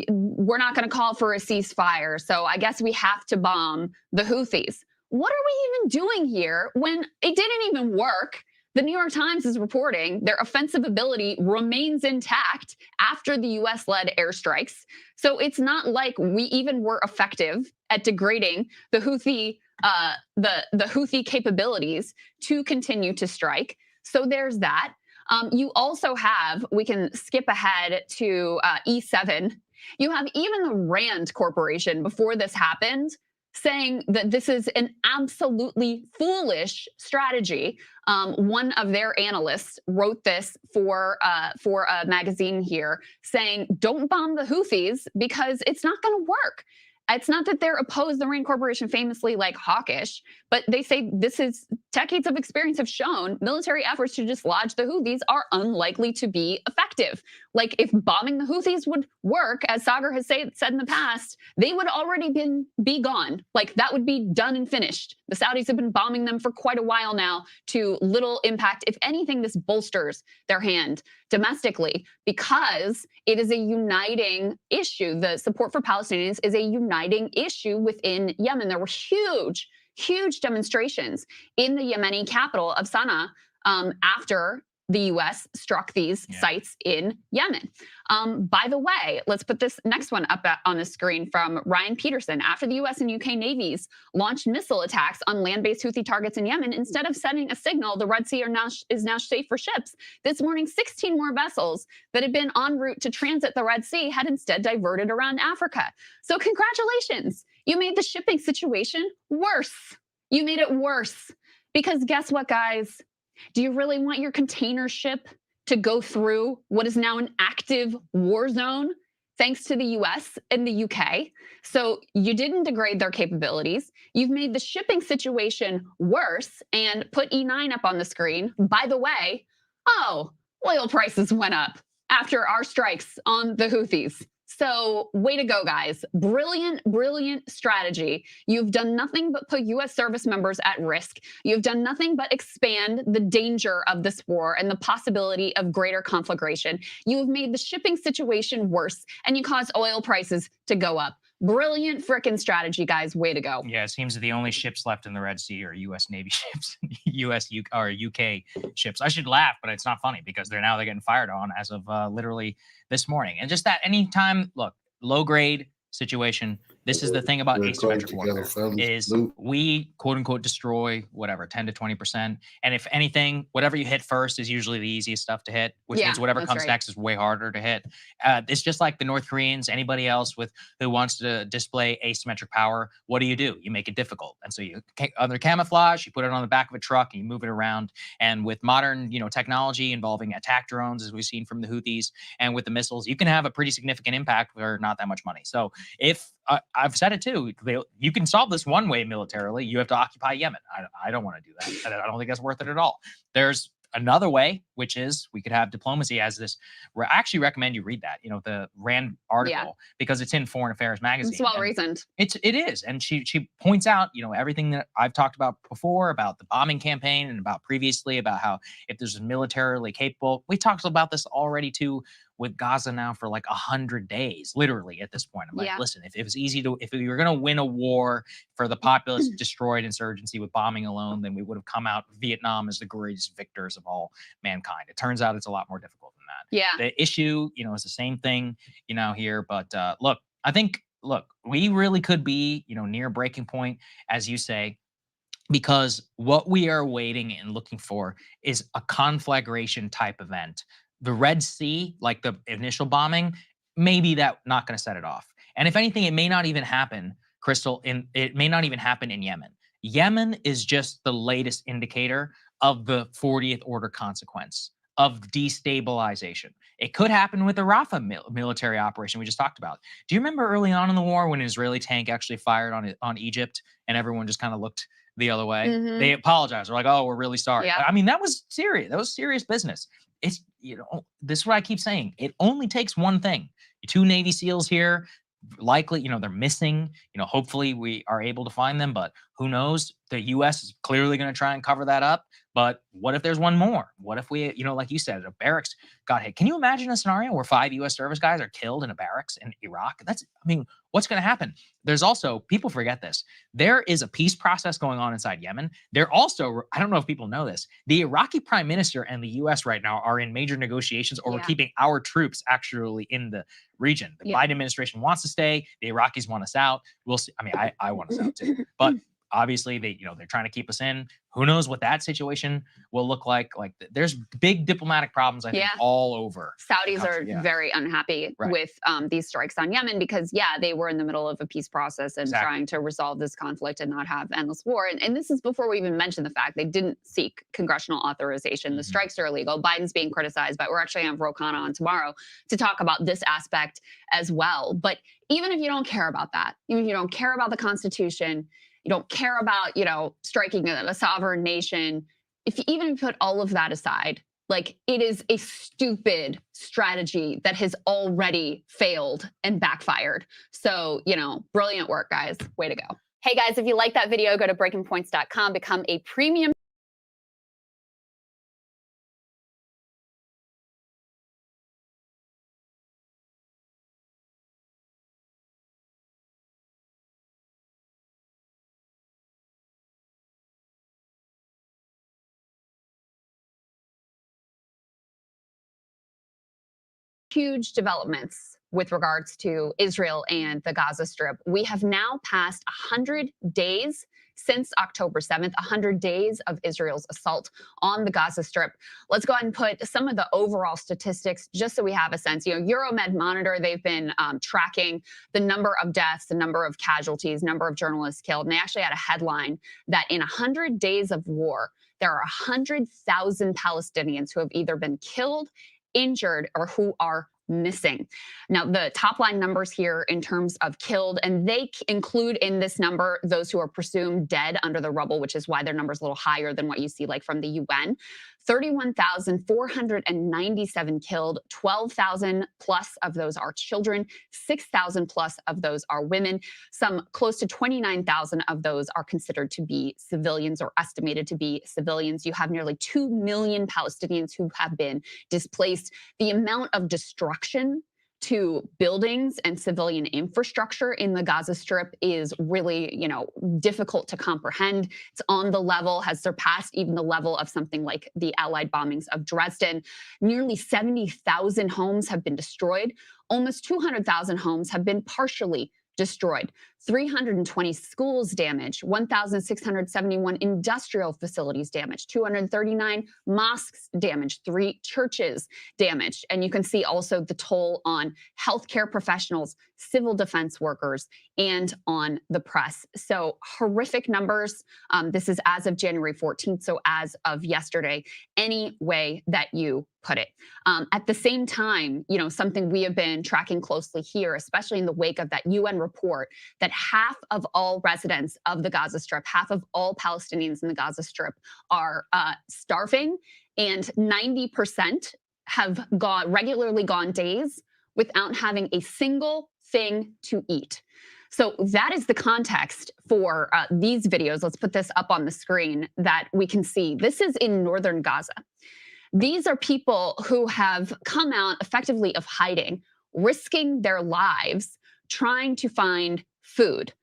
I: we're not going to call for a ceasefire, so I guess we have to bomb the Houthis. What are we even doing here when it didn't even work? The New York Times is reporting their offensive ability remains intact after the U.S.-led airstrikes. So it's not like we even were effective at degrading the Houthi, the Houthi capabilities to continue to strike. So there's that. You also have, we can skip ahead to E7. You have even the Rand Corporation before this happened saying that this is an absolutely foolish strategy. One of their analysts wrote this for a magazine here saying, don't bomb the Houthis because it's not going to work. It's not that they're opposed, the Rand Corporation famously like hawkish, but they say this is decades of experience have shown military efforts to dislodge the Houthis are unlikely to be effective. Like if bombing the Houthis would work, as Sagar has said in the past, they would already be gone. Like that would be done and finished. The Saudis have been bombing them for quite a while now to little impact. If anything, this bolsters their hand domestically because it is a uniting issue. The support for Palestinians is a uniting issue within Yemen. There were huge demonstrations in the Yemeni capital of Sana'a after the U.S. struck these sites in Yemen. By the way, let's put this next one up on the screen from Ryan Peterson. After the U.S. and UK navies launched missile attacks on land-based Houthi targets in Yemen, instead of sending a signal the Red Sea is now safe for ships, this morning 16 more vessels that had been en route to transit the Red Sea had instead diverted around Africa. So congratulations. You made the shipping situation worse. You made it worse. Because guess what, guys? Do you really want your container ship to go through what is now an active war zone thanks to the US and the UK? So you didn't degrade their capabilities. You've made the shipping situation worse and put E9 up on the screen. By the way, oil prices went up after our strikes on the Houthis. So way to go, guys. Brilliant strategy. You've done nothing but put U.S. service members at risk. You've done nothing but expand the danger of this war and the possibility of greater conflagration. You have made the shipping situation worse, and you caused oil prices to go up. Brilliant frickin' strategy, guys. Way to go.
L: Yeah, it seems that the only ships left in the Red Sea are U.S. Navy ships, UK ships. I should laugh, but it's not funny because they're getting fired on as of literally this morning. And just that anytime, look, low grade situation, This is the thing about
A: Very close
L: asymmetric
A: together,
L: warfare
A: fellas.
L: is
A: Salute.
L: we quote unquote destroy whatever 10 to 20%. And if anything, whatever you hit first is usually the easiest stuff to hit, which
I: Yeah,
L: means whatever
I: that's
L: comes
I: right.
L: next is way harder to hit. It's just like the North Koreans, anybody else who wants to display asymmetric power. What do? You make it difficult. And so you under camouflage, you put it on the back of a truck and you move it around. And with modern, technology involving attack drones, as we've seen from the Houthis, and with the missiles, you can have a pretty significant impact for not that much money. So if I've said it too, you can solve this one way militarily. You have to occupy Yemen. I don't want to do that. I don't think that's worth it at all. There's another way, which is we could have diplomacy as this. I actually recommend you read that, the Rand article, because it's in Foreign Affairs magazine.
I: It's well reasoned.
L: It is. And she points out, everything that I've talked about before about the bombing campaign and about previously about how if there's a militarily capable, we talked about this already too with Gaza now for like 100 days, literally at this point. I'm like, listen, if it's easy if we were going to win a war for the populous destroyed insurgency with bombing alone, then we would have come out Vietnam as the greatest victors of all mankind. It turns out it's a lot more difficult than that.
I: Yeah.
L: The issue, is the same thing, here. But look, we really could be, near breaking point, as you say, because what we are waiting and looking for is a conflagration type event. The Red Sea, like the initial bombing, maybe that not going to set it off. And if anything, it may not even happen, Crystal, it may not even happen in Yemen. Yemen is just the latest indicator of the 40th order consequence of destabilization. It could happen with the Rafah military operation we just talked about. Do you remember early on in the war when an Israeli tank actually fired on Egypt and everyone just kind of looked the other way?
I: Mhm.
L: They apologized. They're like, oh, we're really sorry.
I: Yeah.
L: I mean, that was serious. That was serious business. It's, this is what I keep saying. It only takes one thing. 2 Navy SEALs here, likely, they're missing. Hopefully we are able to find them, but who knows? The U.S. is clearly going to try and cover that up. But what if there's one more? What if we, like you said, a barracks got hit? Can you imagine a scenario where 5 U.S. service guys are killed in a barracks in Iraq? What's going to happen? There's also, people forget this, there is a peace process going on inside Yemen. There also, I don't know if people know this, the Iraqi prime minister and the U.S. right now are in major negotiations over keeping our troops actually in the region. The Biden administration wants to stay. The Iraqis want us out. We'll see. I want us out too. But obviously, they're trying to keep us in. Who knows what that situation will look like? Like, there's big diplomatic problems, I think, all over.
I: Saudis are very unhappy with these strikes on Yemen because, they were in the middle of a peace process and trying to resolve this conflict and not have endless war. And this is before we even mention the fact they didn't seek congressional authorization. The strikes are illegal. Biden's being criticized, but we're actually going to have Rokana on tomorrow to talk about this aspect as well. But even if you don't care about that, even if you don't care about the Constitution, you don't care about, striking a sovereign nation. Even if you put all of that aside, like, it is a stupid strategy that has already failed and backfired. So, brilliant work, guys. Way to go. Hey, guys, if you like that video, go to breakingpoints.com, become a premium huge developments with regards to Israel and the Gaza Strip. We have now passed 100 days since October 7th, 100 days of Israel's assault on the Gaza Strip. Let's go ahead and put some of the overall statistics just so we have a sense. Euromed Monitor, they've been tracking the number of deaths, the number of casualties, number of journalists killed. And they actually had a headline that in 100 days of war, there are 100,000 Palestinians who have either been killed, injured, or who are missing. Now, the top line numbers here in terms of killed, and they include in this number those who are presumed dead under the rubble, which is why their number is a little higher than what you see like from the UN. 31,497 killed, 12,000 plus of those are children, 6,000 plus of those are women. Some close to 29,000 of those are considered to be civilians or estimated to be civilians. You have nearly 2 million Palestinians who have been displaced. The amount of destruction to buildings and civilian infrastructure in the Gaza Strip is really, difficult to comprehend. It's on the level, has surpassed even the level of something like the Allied bombings of Dresden. Nearly 70,000 homes have been destroyed. Almost 200,000 homes have been partially destroyed, 320 schools damaged, 1,671 industrial facilities damaged, 239 mosques damaged, 3 churches damaged. And you can see also the toll on healthcare professionals, civil defense workers, and on the press. So horrific numbers. This is as of January 14th, so as of yesterday, any way that you put it. At the same time, you know, something we have been tracking closely here, especially in the wake of that UN report, that half of all residents of the Gaza Strip, half of all Palestinians in the Gaza Strip are starving, and 90% have regularly gone days without having a single thing to eat. So that is the context for these videos. Let's put this up on the screen that we can see. This is in northern Gaza. These are people who have come out effectively of hiding, risking their lives, trying to find food,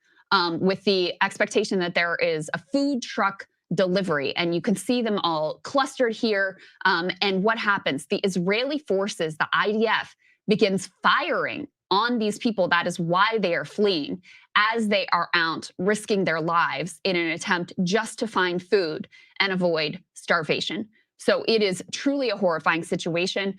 I: with the expectation that there is a food truck delivery. And you can see them all clustered here. And what happens? The Israeli forces, the IDF, begins firing on these people. That is why they are fleeing, as they are out risking their lives in an attempt just to find food and avoid starvation. So it is truly a horrifying situation.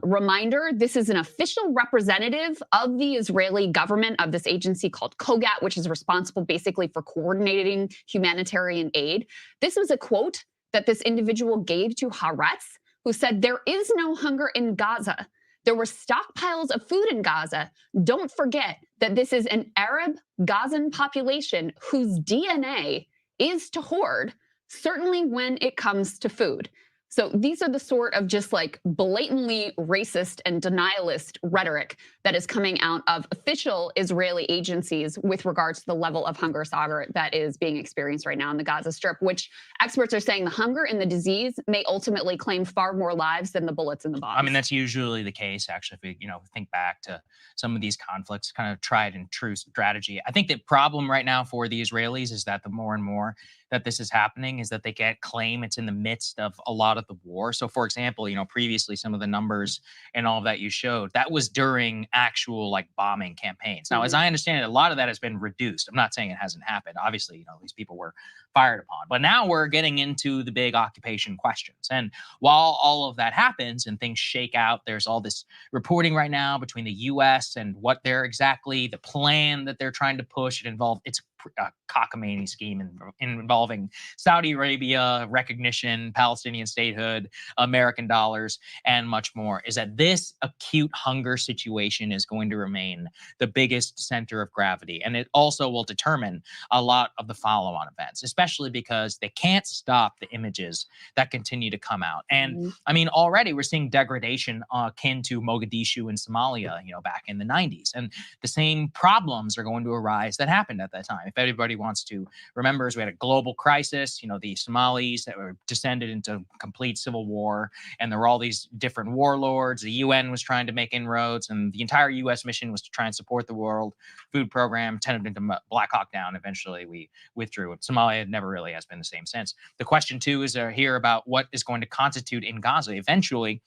I: Reminder, this is an official representative of the Israeli government, of this agency called COGAT, which is responsible basically for coordinating humanitarian aid. This was a quote that this individual gave to Haaretz, who said, "There is no hunger in Gaza. There were stockpiles of food in Gaza. Don't forget that this is an Arab Gazan population whose DNA is to hoard, certainly when it comes to food." So these are the sort of just like blatantly racist and denialist rhetoric that is coming out of official Israeli agencies with regards to the level of hunger saga that is being experienced right now in the Gaza Strip, which experts are saying the hunger and the disease may ultimately claim far more lives than the bullets in the bombs.
L: I mean, that's usually the case, actually, if we, think back to some of these conflicts, kind of tried and true strategy. I think the problem right now for the Israelis is that the more and more that this is happening is that they can't claim it's in the midst of a lot of the war. So, for example, previously some of the numbers and all of that you showed, that was during actual like bombing campaigns. Now, as I understand it, a lot of that has been reduced. I'm not saying it hasn't happened. Obviously, these people were fired upon. But now we're getting into the big occupation questions. And while all of that happens and things shake out, there's all this reporting right now between the U.S. and what they're exactly, the plan that they're trying to push. It's a cockamamie scheme involving Saudi Arabia, recognition, Palestinian statehood, American dollars, and much more, is that this acute hunger situation is going to remain the biggest center of gravity. And it also will determine a lot of the follow-on events, especially because they can't stop the images that continue to come out. And I mean, already we're seeing degradation akin to Mogadishu in Somalia, back in the 90s. And the same problems are going to arise that happened at that time. If everybody wants to remember, we had a global crisis, the Somalis that were descended into complete civil war, and there were all these different warlords. The UN was trying to make inroads, and the entire US mission was to try and support the World Food Program, tended into Black Hawk Down. Eventually we withdrew. Somalia never really has been the same since. The question too is here about what is going to constitute in Gaza. Eventually,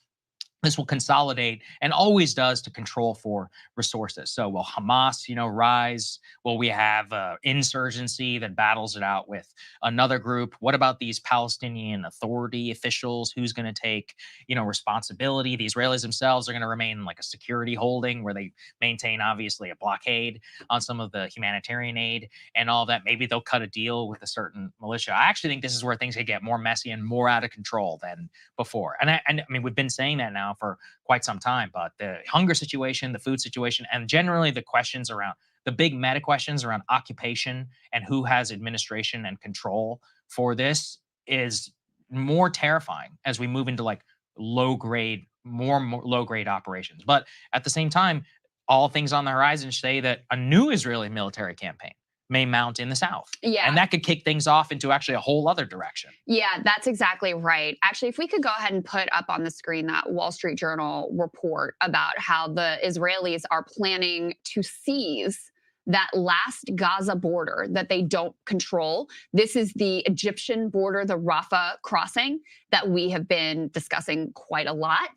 L: this will consolidate, and always does, to control for resources. So will Hamas, rise? Will we have insurgency that battles it out with another group? What about these Palestinian Authority officials? Who's going to take, responsibility? The Israelis themselves are going to remain like a security holding where they maintain, obviously, a blockade on some of the humanitarian aid and all that. Maybe they'll cut a deal with a certain militia. I actually think this is where things could get more messy and more out of control than before. And I mean, we've been saying that now for quite some time, but the hunger situation, the food situation, and generally the questions around the big meta questions around occupation and who has administration and control for this is more terrifying as we move into like more low-grade operations. But at the same time, all things on the horizon say that a new Israeli military campaign may mount in the south.
I: Yeah.
L: And that could kick things off into actually a whole other direction.
I: Yeah, that's exactly right. Actually, if we could go ahead and put up on the screen that Wall Street Journal report about how the Israelis are planning to seize that last Gaza border that they don't control. This is the Egyptian border, the Rafah crossing that we have been discussing quite a lot.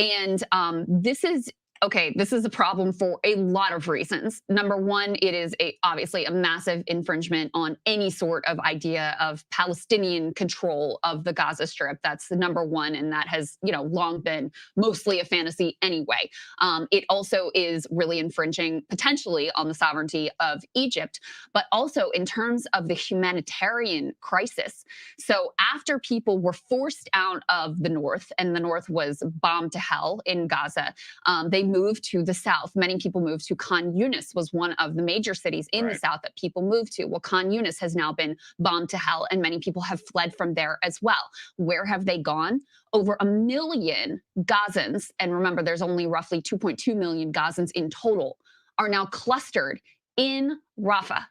I: And this is okay, this is a problem for a lot of reasons. Number one, it is obviously a massive infringement on any sort of idea of Palestinian control of the Gaza Strip. That's the number one, and that has, long been mostly a fantasy anyway. It also is really infringing potentially on the sovereignty of Egypt, but also in terms of the humanitarian crisis. So after people were forced out of the north, and the north was bombed to hell in Gaza, they moved to the south. Many people moved to Khan Yunis, was one of the major cities in the south that people moved to. Well, Khan Yunis has now been bombed to hell, and many people have fled from there as well. Where have they gone? Over 1 million Gazans, and remember, there's only roughly 2.2 million Gazans in total, are now clustered in Rafah,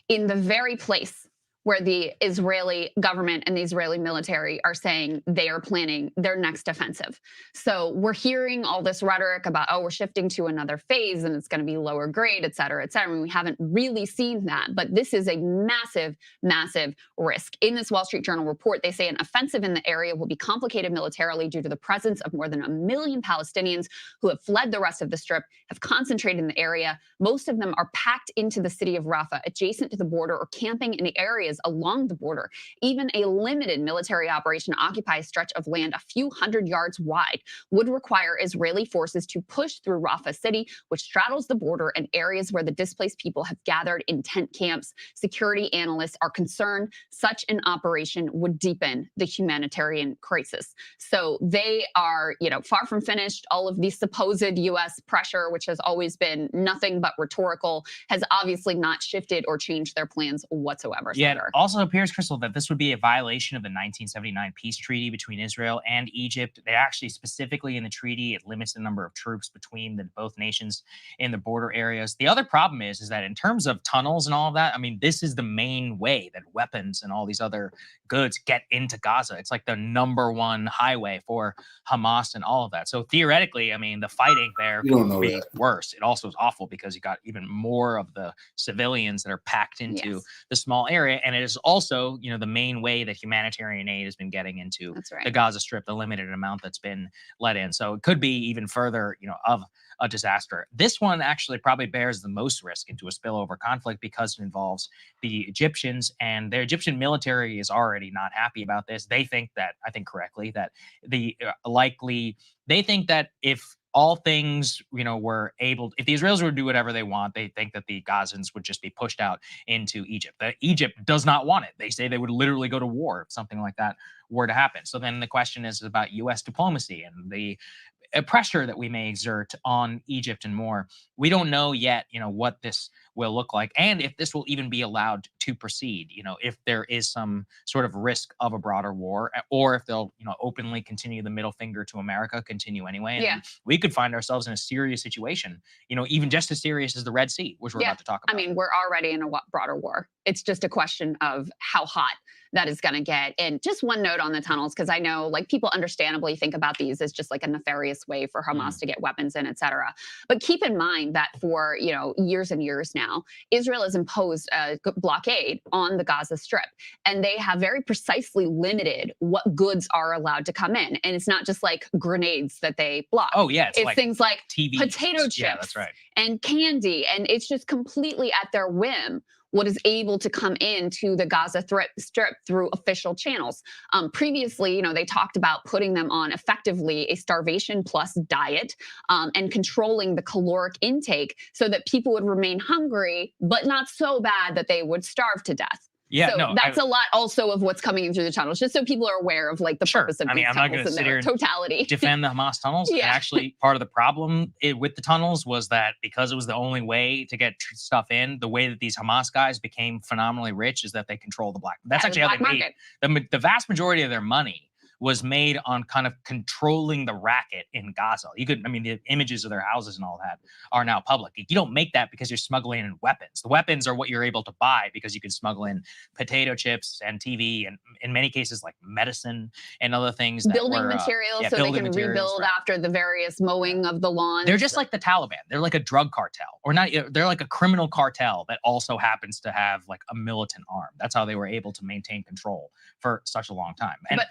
I: in the very place where the Israeli government and the Israeli military are saying they are planning their next offensive. So we're hearing all this rhetoric about, oh, we're shifting to another phase and it's going to be lower grade, et cetera, et cetera. And we haven't really seen that, but this is a massive, massive risk. In this Wall Street Journal report, they say an offensive in the area will be complicated militarily due to the presence of more than 1 million Palestinians who have fled the rest of the Strip, have concentrated in the area. Most of them are packed into the city of Rafah, adjacent to the border, or camping in areas along the border. Even a limited military operation to occupy a stretch of land a few hundred yards wide would require Israeli forces to push through Rafah city, which straddles the border and areas where the displaced people have gathered in tent camps. Security analysts are concerned such an operation would deepen the humanitarian crisis. So they are, far from finished. All of the supposed U.S. pressure, which has always been nothing but rhetorical, has obviously not shifted or changed their plans whatsoever.
L: Yeah, it also appears, Crystal, that this would be a violation of the 1979 peace treaty between Israel and Egypt. They actually, specifically in the treaty, it limits the number of troops between both nations in the border areas. The other problem is that in terms of tunnels and all of that, I mean, this is the main way that weapons and all these other goods get into Gaza. It's like the #1 highway for Hamas and all of that. So theoretically, I mean, the fighting there could be worse. It also is awful because you got even more of the civilians that are packed into the small area. And it is also, the main way that humanitarian aid has been getting into the Gaza Strip, the limited amount that's been let in. So it could be even further, of a disaster. This one actually probably bears the most risk into a spillover conflict because it involves the Egyptians, and their Egyptian military is already not happy about this. They think that, I think correctly, that they think that if all things, were able, if the Israelis would do whatever they want, they think that the Gazans would just be pushed out into Egypt. That Egypt does not want it. They say they would literally go to war if something like that were to happen. So then the question is about U.S. diplomacy and the pressure that we may exert on Egypt and more. We don't know yet, what this will look like, and if this will even be allowed to proceed. If there is some sort of risk of a broader war, or if they'll, openly continue the middle finger to America, continue anyway. And we could find ourselves in a serious situation. Even just as serious as the Red Sea, which we're about to talk about.
I: I mean, we're already in a broader war. It's just a question of how hot that is going to get. And just one note on the tunnels, because I know people understandably think about these as just like a nefarious way for Hamas to get weapons in, et cetera. But keep in mind that for, years and years now, Israel has imposed a blockade on the Gaza Strip, and they have very precisely limited what goods are allowed to come in. And it's not just like grenades that they block.
L: Oh yeah.
I: It's like things like
L: TVs,
I: potato chips
L: that's right,
I: and candy. And it's just completely at their whim what is able to come into the Gaza Strip through official channels. Previously, they talked about putting them on effectively a starvation plus diet and controlling the caloric intake so that people would remain hungry, but not so bad that they would starve to death.
L: Yeah,
I: so that's a lot also of what's coming in through the tunnels, just so people are aware of the purpose of these tunnels and their totality.
L: Defend the Hamas tunnels. And actually, part of the problem with the tunnels was that because it was the only way to get stuff in, the way that these Hamas guys became phenomenally rich is that they control the black. That's actually how they made the vast majority of their money was made on kind of controlling the racket in Gaza. The images of their houses and all that are now public. You don't make that because you're smuggling in weapons. The weapons are what you're able to buy because you can smuggle in potato chips and TV and in many cases like medicine and other things.
I: Building materials so they can rebuild after the various mowing of the lawns.
L: They're just like the Taliban. They're like a drug cartel, or not. They're like a criminal cartel that also happens to have like a militant arm. That's how they were able to maintain control for such a long time. And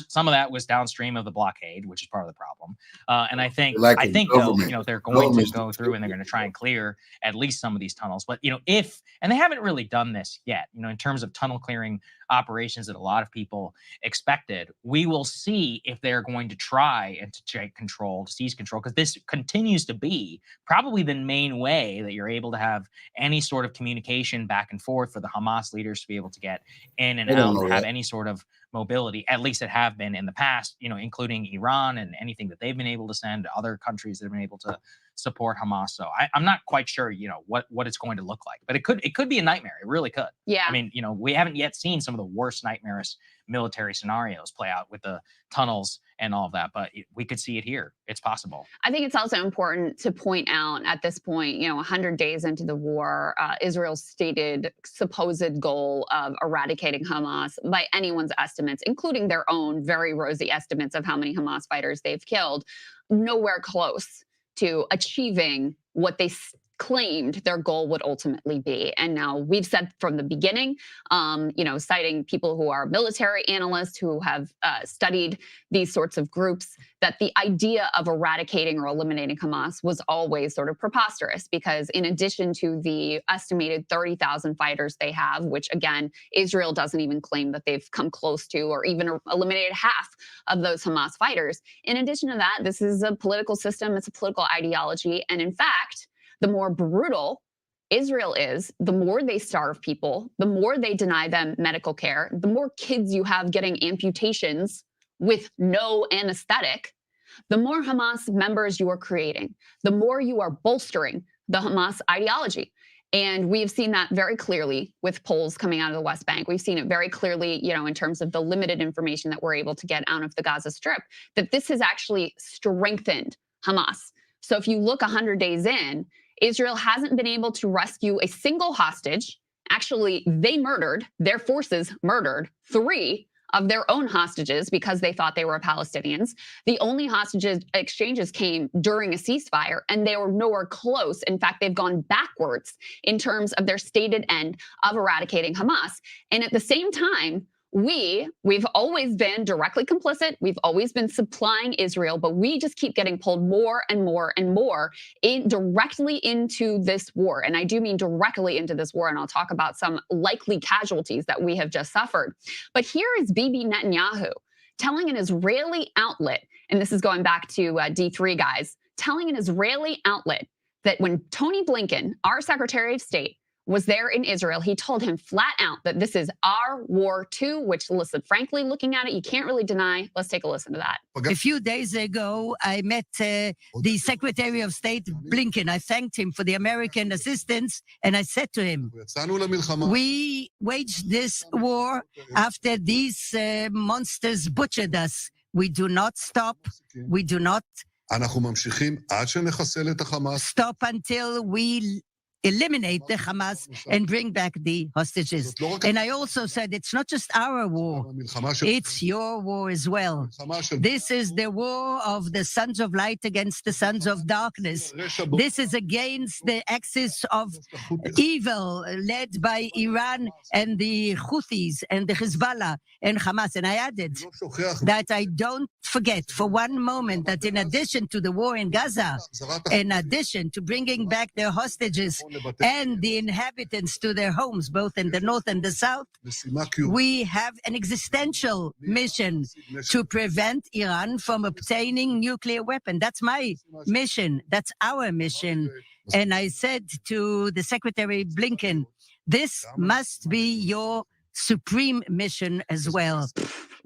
L: some of that was downstream of the blockade, which is part of the problem. And I think though, they're going to go through and they're going to try and clear at least some of these tunnels. But and they haven't really done this yet, in terms of tunnel clearing operations that a lot of people expected. We will see if they're going to try and to take control, to seize control, because this continues to be probably the main way that you're able to have any sort of communication back and forth for the Hamas leaders to be able to get in and out and have any sort of mobility. At least it have been in the past, including Iran and anything that they've been able to send to other countries that have been able to support Hamas. So I'm not quite sure, what it's going to look like, but it could be a nightmare. It really could.
I: Yeah.
L: I mean, we haven't yet seen some of the worst nightmarish military scenarios play out with the tunnels and all of that, but we could see it here. It's possible.
I: I think it's also important to point out at this point, 100 days into the war, Israel's stated supposed goal of eradicating Hamas, by anyone's estimates, including their own very rosy estimates of how many Hamas fighters they've killed, nowhere close to achieving what they claimed their goal would ultimately be. And now we've said from the beginning, citing people who are military analysts who have studied these sorts of groups, that the idea of eradicating or eliminating Hamas was always sort of preposterous, because in addition to the estimated 30,000 fighters they have, which again, Israel doesn't even claim that they've come close to or even eliminated half of those Hamas fighters. In addition to that, this is a political system, it's a political ideology. And in fact, the more brutal Israel is, the more they starve people, the more they deny them medical care, the more kids you have getting amputations with no anesthetic, the more Hamas members you are creating, the more you are bolstering the Hamas ideology. And we've seen that very clearly with polls coming out of the West Bank. We've seen it very clearly, in terms of the limited information that we're able to get out of the Gaza Strip, that this has actually strengthened Hamas. So if you look 100 days in, Israel hasn't been able to rescue a single hostage. Actually, their forces murdered 3 of their own hostages because they thought they were Palestinians. The only hostages exchanges came during a ceasefire, and they were nowhere close. In fact, they've gone backwards in terms of their stated end of eradicating Hamas. And at the same time, we've always been directly complicit. We've always been supplying Israel, but we just keep getting pulled more and more and more directly into this war. And I do mean directly into this war. And I'll talk about some likely casualties that we have just suffered. But here is Bibi Netanyahu telling an Israeli outlet, and this is going back to D3 guys, telling an Israeli outlet that when Tony Blinken, our Secretary of State, was there in Israel, he told him flat out that this is our war too, which, listen, frankly, looking at it, you can't really deny. Let's take a listen to that.
M: A few days ago, I met the Secretary of State Blinken. I thanked him for the American assistance, and I said to him, we waged this war after these monsters butchered us. We do not stop. We do not stop until we eliminate the Hamas and bring back the hostages. And I also said, it's not just our war, it's your war as well. This is the war of the sons of light against the sons of darkness. This is against the axis of evil led by Iran and the Houthis and the Hezbollah and Hamas. And I added that I don't forget for one moment that in addition to the war in Gaza, in addition to bringing back their hostages and the inhabitants to their homes, both in the north and the south, we have an existential mission to prevent Iran from obtaining nuclear weapons. That's my mission. That's our mission. And I said to the Secretary Blinken, this must be your supreme mission as well.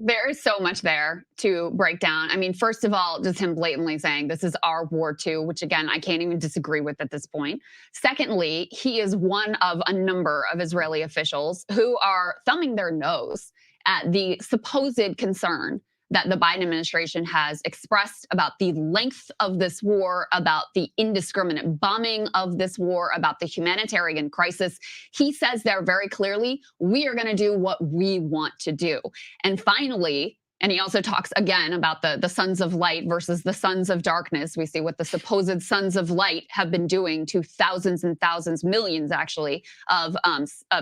I: There is so much there to break down. I mean, first of all, just him blatantly saying this is our war too, which again, I can't even disagree with at this point. Secondly, he is one of a number of Israeli officials who are thumbing their nose at the supposed concern that the Biden administration has expressed about the length of this war, about the indiscriminate bombing of this war, about the humanitarian crisis. He says there very clearly, we are going to do what we want to do. And finally, and he also talks again about the sons of light versus the sons of darkness. We see what the supposed sons of light have been doing to thousands and thousands, millions actually, of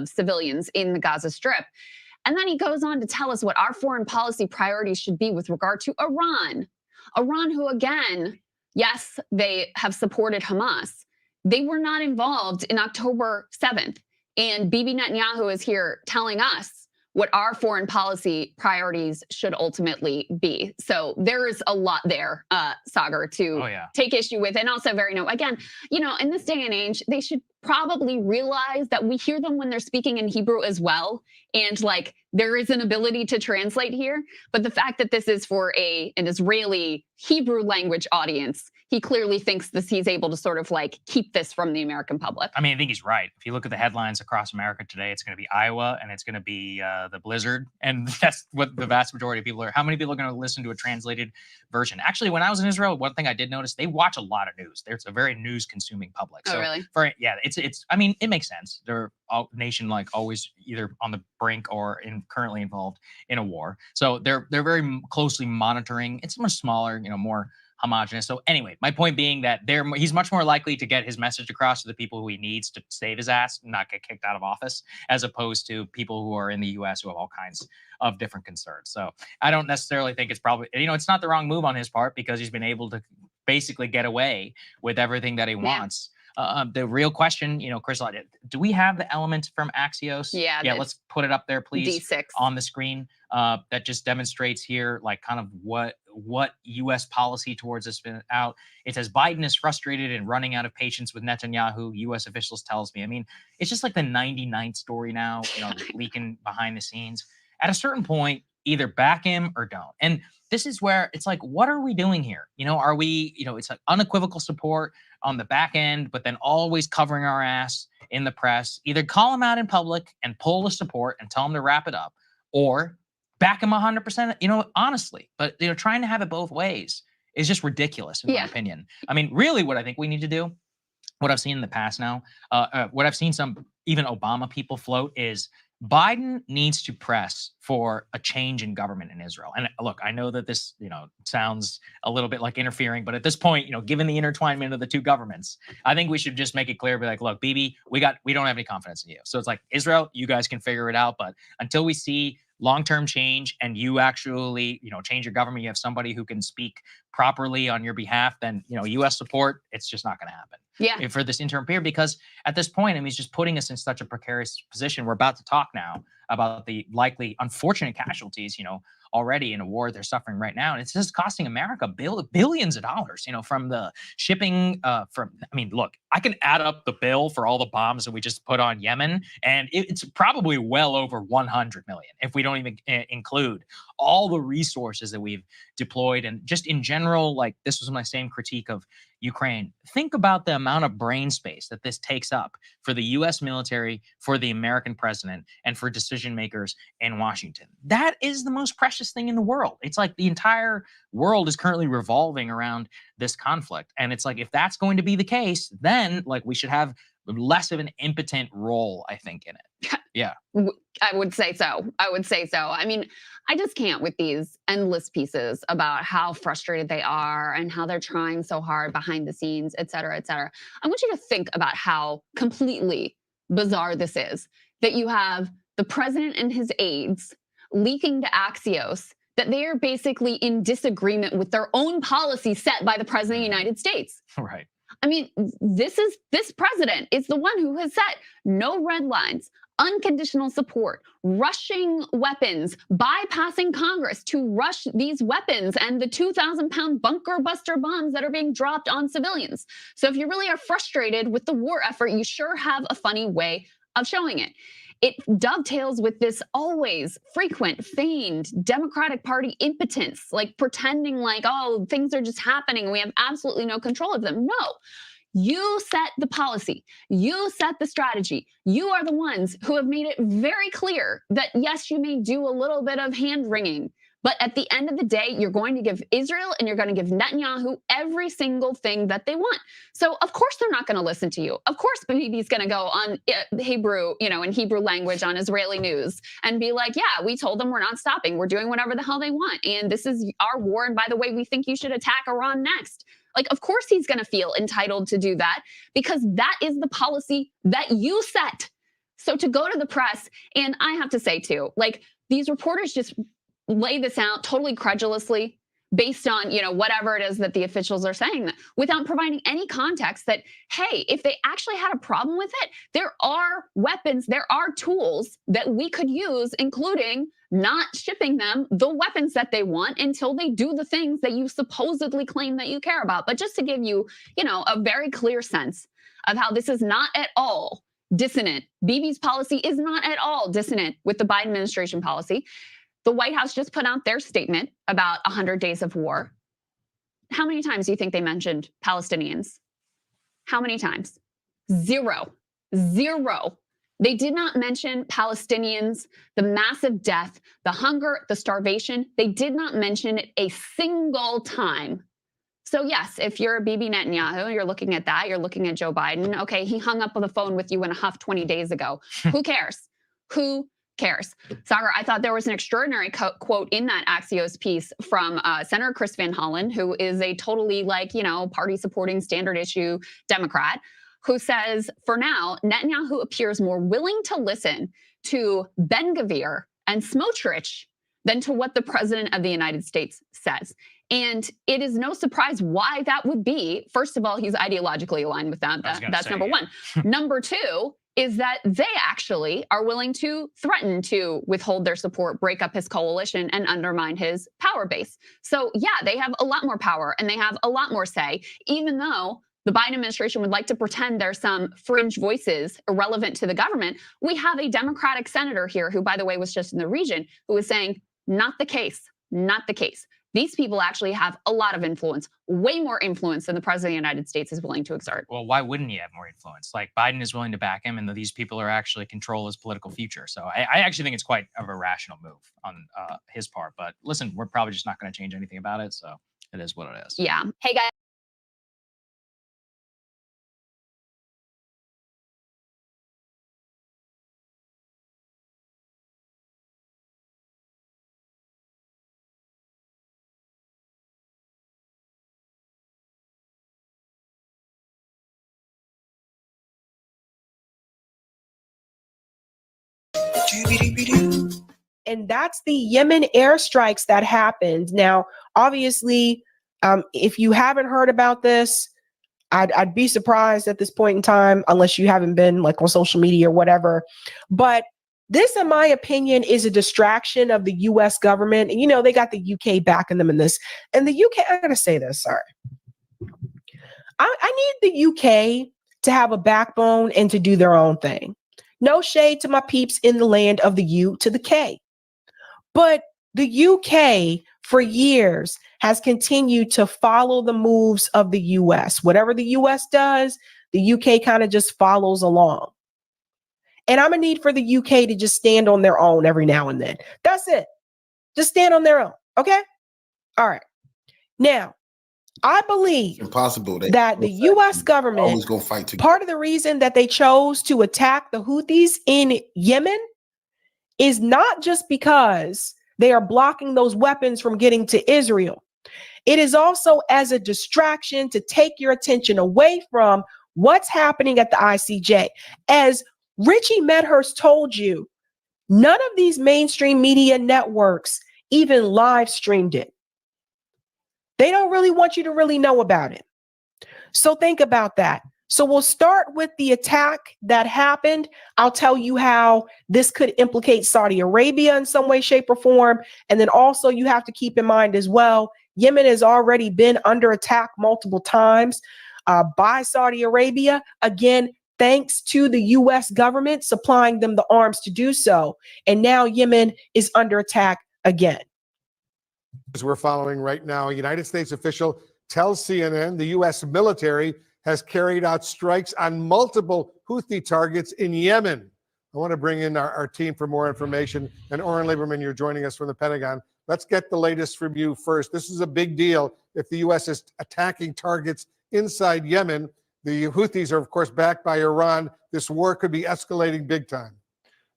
I: civilians in the Gaza Strip. And then he goes on to tell us what our foreign policy priorities should be with regard to Iran. Iran, who again, yes, they have supported Hamas. They were not involved in October 7th. And Bibi Netanyahu is here telling us what our foreign policy priorities should ultimately be. So there is a lot there, Sagar, to take issue with. And also again, in this day and age, they should probably realize that we hear them when they're speaking in Hebrew as well. And like, there is an ability to translate here. But the fact that this is for an Israeli Hebrew language audience, he clearly thinks he's able to sort of like keep this from the American public.
L: I mean, I think he's right. If you look at the headlines across America today, it's going to be Iowa and it's going to be the blizzard. And that's what the vast majority of people are. How many people are going to listen to a translated version? Actually, when I was in Israel, one thing I did notice, they watch a lot of news. It's a very news consuming public.
I: Oh,
L: so
I: really?
L: I mean, it makes sense. They're a nation like always either on the brink or currently involved in a war. So they're very closely monitoring. It's much smaller, more homogenous. So anyway, my point being that he's much more likely to get his message across to the people who he needs to save his ass, not get kicked out of office, as opposed to people who are in the U.S. who have all kinds of different concerns. So I don't necessarily think it's probably, it's not the wrong move on his part because he's been able to basically get away with everything that he wants. The real question, Crystal, do we have the element from Axios? Yeah, let's put it up there, please.
I: D6
L: on the screen. That just demonstrates here, like, kind of what U.S. policy towards this been out. It says Biden is frustrated and running out of patience with Netanyahu. U.S. officials tells me. I mean, it's just like the 99th story now, leaking behind the scenes. At a certain point, either back him or don't. And this is where it's like, what are we doing here? Are we, it's like unequivocal support on the back end, but then always covering our ass in the press. Either call him out in public and pull the support and tell him to wrap it up, or back him 100%, honestly. But, trying to have it both ways is just ridiculous, in my opinion. I mean, really what I think we need to do, what I've seen in the past now, what I've seen some even Obama people float is Biden needs to press for a change in government in Israel. And look, I know that this, sounds a little bit like interfering, but at this point, given the intertwinement of the two governments, I think we should just make it clear, be like, look, Bibi, we don't have any confidence in you. So it's like, Israel, you guys can figure it out. But until we see long-term change and you actually, change your government, you have somebody who can speak properly on your behalf, then, U.S. support, it's just not going to happen.
I: Yeah.
L: For this interim period, because at this point, I mean, he's just putting us in such a precarious position. We're about to talk now about the likely unfortunate casualties, already in a war they're suffering right now. And it's just costing America billions of dollars, from the shipping, look, I can add up the bill for all the bombs that we just put on Yemen, and it's probably well over 100 million if we don't even include all the resources that we've deployed. And just in general, like, this was my same critique of Ukraine. Think about the amount of brain space that this takes up for the U.S. military, for the American president, and for decision makers in Washington. That is the most precious thing in the world. It's like the entire world is currently revolving around this conflict. And it's like, if that's going to be the case, then like we should have less of an impotent role, I think, in it. Yeah.
I: I would say so. I mean, I just can't with these endless pieces about how frustrated they are and how they're trying so hard behind the scenes, et cetera, et cetera. I want you to think about how completely bizarre this is, that you have the president and his aides leaking to Axios that they are basically in disagreement with their own policy set by the president of the United States.
L: Right.
I: I mean, this president is the one who has set no red lines, unconditional support, rushing weapons, bypassing Congress to rush these weapons and the 2,000-pound bunker buster bombs that are being dropped on civilians. So if you really are frustrated with the war effort, you sure have a funny way of showing it. It dovetails with this always frequent, feigned Democratic Party impotence, like pretending like, oh, things are just happening and we have absolutely no control of them. No, you set the policy. You set the strategy. You are the ones who have made it very clear that, yes, you may do a little bit of hand-wringing, but at the end of the day, you're going to give Israel and you're going to give Netanyahu every single thing that they want. So, of course, they're not going to listen to you. Of course, Bibi's going to go on Hebrew, in Hebrew language on Israeli news and be like, yeah, we told them we're not stopping. We're doing whatever the hell they want. And this is our war. And by the way, we think you should attack Iran next. Like, of course, he's going to feel entitled to do that because that is the policy that you set. So to go to the press, and I have to say too, like these reporters just lay this out totally credulously based on, whatever it is that the officials are saying, without providing any context that, hey, if they actually had a problem with it, there are weapons, there are tools that we could use, including not shipping them the weapons that they want until they do the things that you supposedly claim that you care about. But just to give you, a very clear sense of how this is not at all dissonant. Bibi's policy is not at all dissonant with the Biden administration policy. The White House just put out their statement about 100 days of war. How many times do you think they mentioned Palestinians? How many times? Zero. They did not mention Palestinians, the massive death, the hunger, the starvation. They did not mention it a single time. So yes, if you're Bibi Netanyahu, you're looking at that, you're looking at Joe Biden. Okay, he hung up on the phone with you in a huff 20 days ago. Who cares? Who cares? Sagar, I thought there was an extraordinary quote in that Axios piece from Senator Chris Van Hollen, who is a totally party supporting standard issue Democrat, who says, for now, Netanyahu appears more willing to listen to Ben-Gvir and Smotrich than to what the president of the United States says. And it is no surprise why that would be. First of all, he's ideologically aligned with them. That's number one. Number two is that they actually are willing to threaten to withhold their support, break up his coalition, and undermine his power base. So yeah, they have a lot more power and they have a lot more say, even though the Biden administration would like to pretend there's some fringe voices irrelevant to the government. We have a Democratic senator here who, by the way, was just in the region, who was saying, not the case, not the case. These people actually have a lot of influence, way more influence than the president of the United States is willing to exert.
L: Well, why wouldn't he have more influence? Like Biden is willing to back him, and these people are actually control his political future. So I actually think it's quite of a rational move on his part. But listen, we're probably just not going to change anything about it. So it is what it is.
I: Yeah. Hey, guys.
N: And that's the Yemen airstrikes that happened. Now, obviously, if you haven't heard about this, I'd be surprised at this point in time, unless you haven't been like on social media or whatever. But this, in my opinion, is a distraction of the U.S. government. And, they got the UK backing them in this. And the UK, I got to say this, sorry. I need the UK to have a backbone and to do their own thing. No shade to my peeps in the land of the U to the K. But the UK for years has continued to follow the moves of the US. Whatever the US does, the UK kind of just follows along. And I'm gonna need for the UK to just stand on their own every now and then. That's it. Just stand on their own. Okay? All right. Now, I believe
A: impossible
N: that the U.S. government,
A: always gonna fight together.
N: Part of the reason that they chose to attack the Houthis in Yemen is not just because they are blocking those weapons from getting to Israel. It is also as a distraction to take your attention away from what's happening at the ICJ. As Richie Medhurst told you, none of these mainstream media networks even live streamed it. They don't really want you to really know about it. So think about that. So we'll start with the attack that happened. I'll tell you how this could implicate Saudi Arabia in some way, shape, or form. And then also you have to keep in mind as well, Yemen has already been under attack multiple times by Saudi Arabia. Again, thanks to the U.S. government supplying them the arms to do so. And now Yemen is under attack again.
C: As we're following right now, a United States official tells CNN the U.S. military has carried out strikes on multiple Houthi targets in Yemen. I want to bring in our team for more information. And Oren Lieberman, you're joining us from the Pentagon. Let's get the latest from you first. This is a big deal if the U.S. is attacking targets inside Yemen. The Houthis are, of course, backed by Iran. This war could be escalating big time.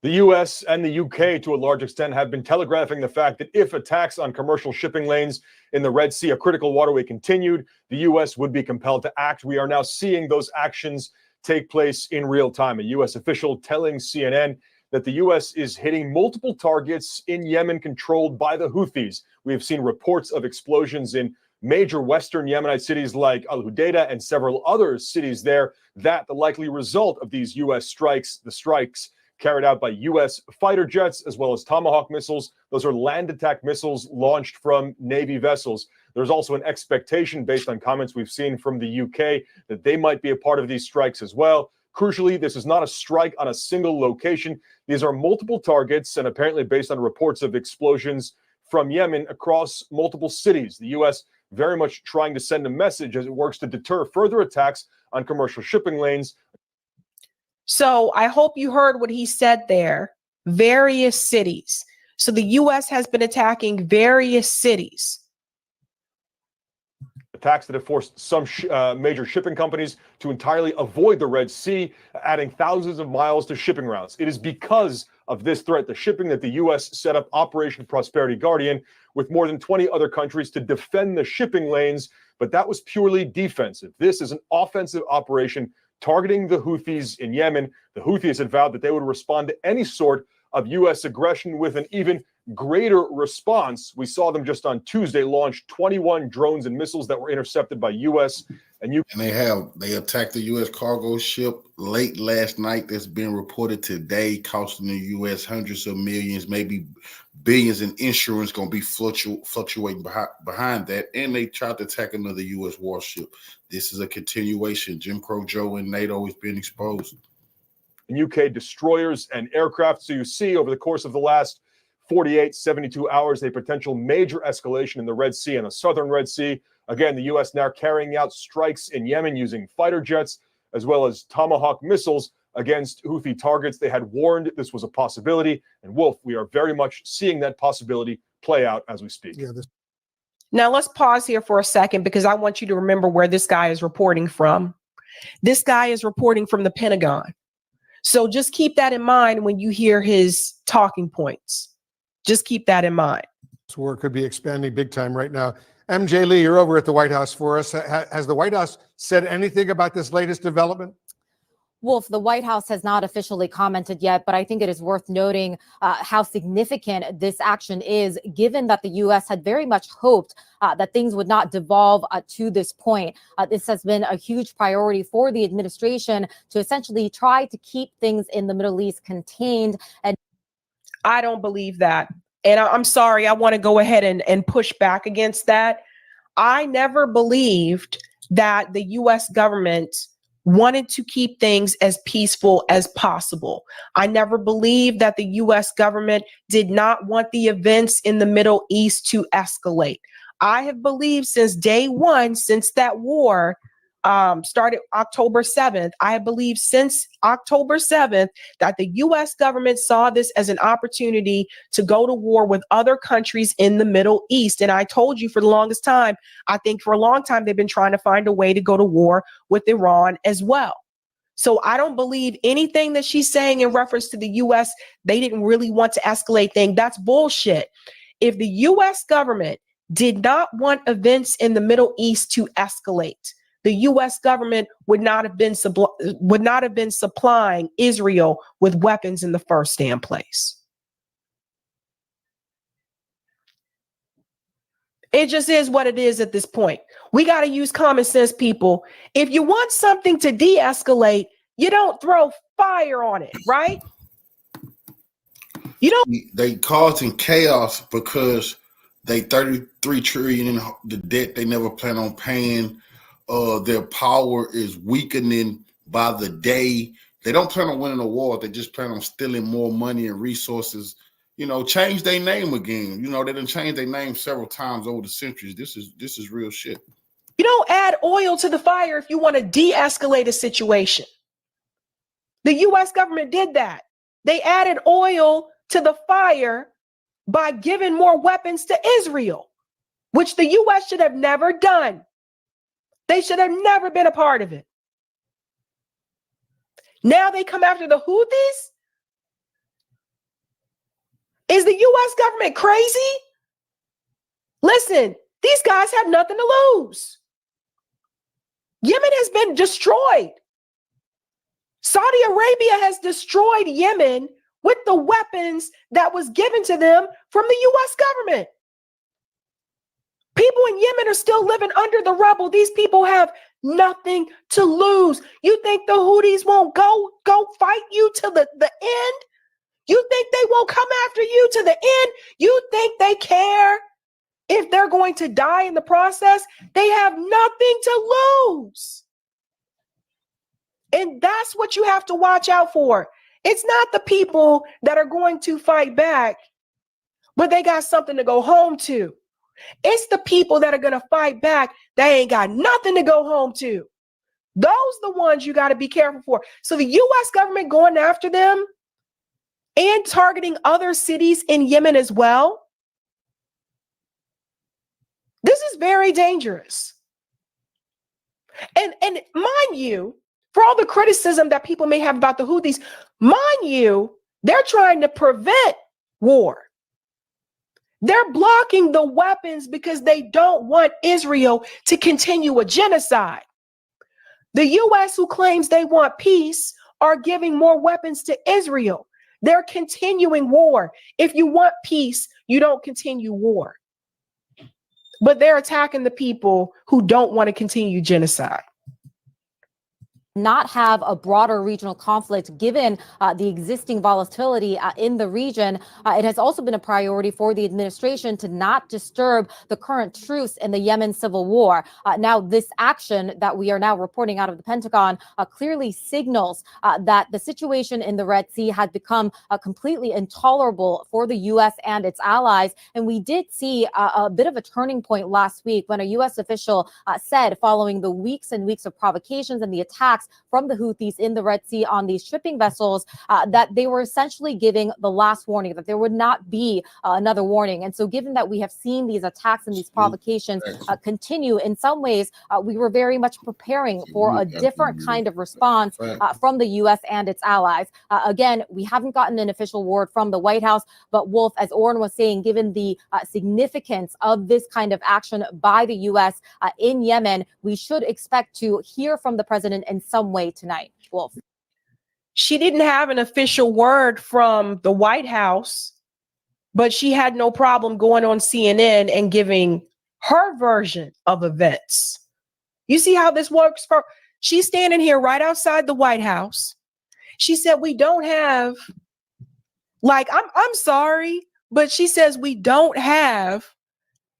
D: The U.S. and the UK, to a large extent, have been telegraphing the fact that if attacks on commercial shipping lanes in the Red Sea, a critical waterway, continued, the U.S. would be compelled to act. We are now seeing those actions take place in real time. A U.S. official telling CNN that the U.S. is hitting multiple targets in Yemen controlled by the Houthis. We have seen reports of explosions in major Western Yemenite cities like Al Hudaydah and several other cities there. That the likely result of these U.S. strikes, the strikes carried out by U.S. fighter jets, as well as Tomahawk missiles. Those are land attack missiles launched from Navy vessels. There's also an expectation, based on comments we've seen from the UK, that they might be a part of these strikes as well. Crucially, this is not a strike on a single location. These are multiple targets, and apparently based on reports of explosions from Yemen across multiple cities. The U.S. very much trying to send a message as it works to deter further attacks on commercial shipping lanes.
N: So I hope you heard what he said there. Various cities. So the U.S. has been attacking various cities.
D: Attacks that have forced some major shipping companies to entirely avoid the Red Sea, adding thousands of miles to shipping routes. It is because of this threat, the shipping, that the U.S. set up Operation Prosperity Guardian with more than 20 other countries to defend the shipping lanes, but that was purely defensive. This is an offensive operation targeting the Houthis in Yemen. The Houthis had vowed that they would respond to any sort of U.S. aggression with an even greater response. We saw them just on Tuesday launch 21 drones and missiles that were intercepted by U.S. and UK.
A: And they attacked the U.S. cargo ship late last night. That's been reported today, costing the U.S. hundreds of millions, maybe billions in insurance going to be fluctuating behind that. And they tried to attack another U.S. warship. This is a continuation. Jim Crow Joe and NATO is being exposed.
D: And UK destroyers and aircraft. So you see over the course of the last 48, 72 hours, a potential major escalation in the Red Sea and the southern Red Sea. Again, the U.S. now carrying out strikes in Yemen using fighter jets as well as Tomahawk missiles against Houthi targets. They had warned this was a possibility. And Wolf, we are very much seeing that possibility play out as we speak.
C: Yeah,
N: Now let's pause here for a second, because I want you to remember where this guy is reporting from. This guy is reporting from the Pentagon. So just keep that in mind when you hear his talking points. Just keep that in mind.
C: This war could be expanding big time right now. MJ Lee, you're over at the White House for us. Has the White House said anything about this latest development?
O: Wolf, the White House has not officially commented yet, but I think it is worth noting how significant this action is, given that the U.S. had very much hoped that things would not devolve to this point. This has been a huge priority for the administration to essentially try to keep things in the Middle East contained. And
N: I don't believe that. And I'm sorry, I want to go ahead and push back against that. I never believed that the U.S. government wanted to keep things as peaceful as possible. I never believed that the U.S. government did not want the events in the Middle East to escalate. I have believed since day one, since that war started October 7th, I have believed since October 7th that the U.S. government saw this as an opportunity to go to war with other countries in the Middle East. And I told you for the longest time, I think for a long time, they've been trying to find a way to go to war with Iran as well. So I don't believe anything that she's saying in reference to the U.S. They didn't really want to escalate things. That's bullshit. If the U.S. government did not want events in the Middle East to escalate, the U.S. government would not have been supplying Israel with weapons in the first damn place. It just is what it is at this point. We got to use common sense, people. If you want something to de-escalate, you don't throw fire on it, right? You don't.
A: They causing chaos because they $33 trillion in the debt they never plan on paying. Their power is weakening by the day. They don't plan on winning a war. They just plan on stealing more money and resources. You know, change their name again. You know, they done changed their name several times over the centuries. This is real shit.
N: You don't add oil to the fire if you want to de-escalate a situation. The U.S. government did that. They added oil to the fire by giving more weapons to Israel, which the U.S. should have never done. They should have never been a part of it. Now they come after the Houthis? Is the U.S. government crazy? Listen, these guys have nothing to lose. Yemen has been destroyed. Saudi Arabia has destroyed Yemen with the weapons that was given to them from the U.S. government. People in Yemen are still living under the rubble. These people have nothing to lose. You think the Houthis won't go fight you to the end? You think they won't come after you to the end? You think they care if they're going to die in the process? They have nothing to lose. And that's what you have to watch out for. It's not the people that are going to fight back, but they got something to go home to. It's the people that are going to fight back. They ain't got nothing to go home to. Those are the ones you got to be careful for. So the U.S. government going after them and targeting other cities in Yemen as well. This is very dangerous. And mind you, for all the criticism that people may have about the Houthis, mind you, they're trying to prevent war. They're blocking the weapons because they don't want Israel to continue a genocide. The U.S., who claims they want peace, are giving more weapons to Israel. They're continuing war. If you want peace, you don't continue war. But they're attacking the people who don't want to continue genocide.
O: Not have a broader regional conflict given the existing volatility in the region. It has also been a priority for the administration to not disturb the current truce in the Yemen civil war. Now, this action that we are now reporting out of the Pentagon clearly signals that the situation in the Red Sea had become completely intolerable for the U.S. and its allies. And we did see a bit of a turning point last week when a U.S. official said, following the weeks and weeks of provocations and the attacks from the Houthis in the Red Sea on these shipping vessels, that they were essentially giving the last warning, that there would not be another warning. And so given that we have seen these attacks and these provocations continue, in some ways, we were very much preparing for a different kind of response from the U.S. and its allies. Again, we haven't gotten an official word from the White House, but Wolf, as Oren was saying, given the significance of this kind of action by the U.S. In Yemen, we should expect to hear from the president in some way tonight. Wolf.
N: She didn't have an official word from the White House, but she had no problem going on CNN and giving her version of events. You see how this works? She's standing here right outside the White House. She said, we don't have, I'm sorry, but she says we don't have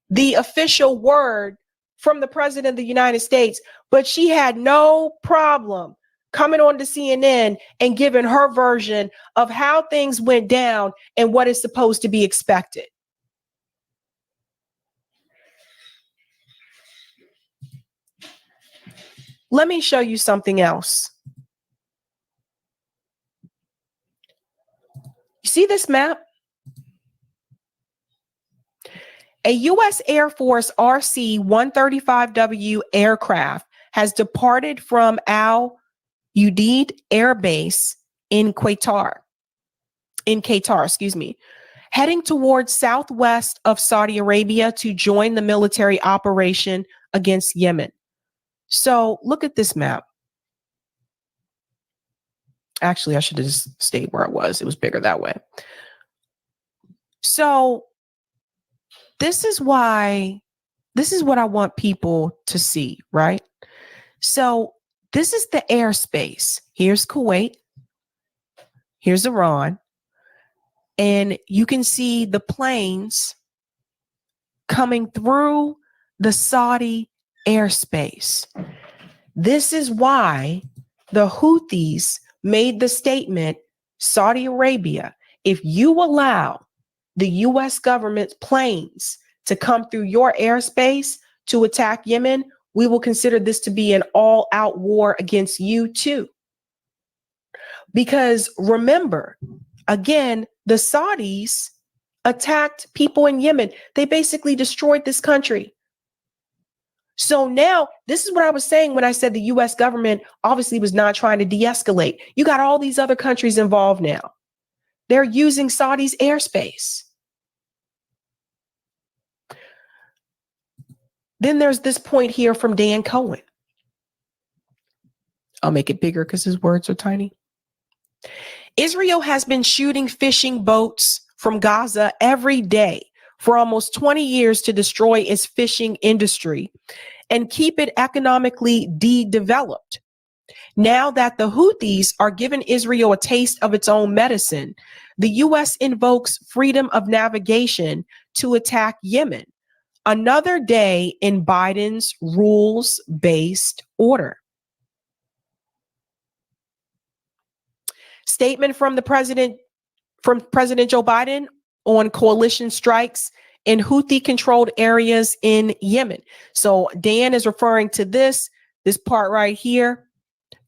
N: the official word from the president of the United States, but she had no problem coming on to CNN and giving her version of how things went down and what is supposed to be expected. Let me show you something else. You see this map? A U.S. Air Force RC-135W aircraft has departed from Al Udeid Air Base in Qatar, heading towards southwest of Saudi Arabia to join the military operation against Yemen. So look at this map. Actually, I should have just stayed where I was. It was bigger that way. So this is what I want people to see, right? So this is the airspace. Here's Kuwait. Here's Iran. And you can see the planes coming through the Saudi airspace. This is why the Houthis made the statement, Saudi Arabia, if you allow the U.S. government's planes to come through your airspace to attack Yemen, we will consider this to be an all-out war against you too. Because remember, again, the Saudis attacked people in Yemen. They basically destroyed this country. So now, this is what I was saying when I said the U.S. government obviously was not trying to de-escalate. You got all these other countries involved now. They're using Saudi's airspace. Then there's this point here from Dan Cohen. I'll make it bigger because his words are tiny. Israel has been shooting fishing boats from Gaza every day for almost 20 years to destroy its fishing industry and keep it economically developed. Now that the Houthis are giving Israel a taste of its own medicine, the U.S. invokes freedom of navigation to attack Yemen. Another day in Biden's rules-based order. Statement from President Joe Biden on coalition strikes in Houthi-controlled areas in Yemen. So Dan is referring to this part right here.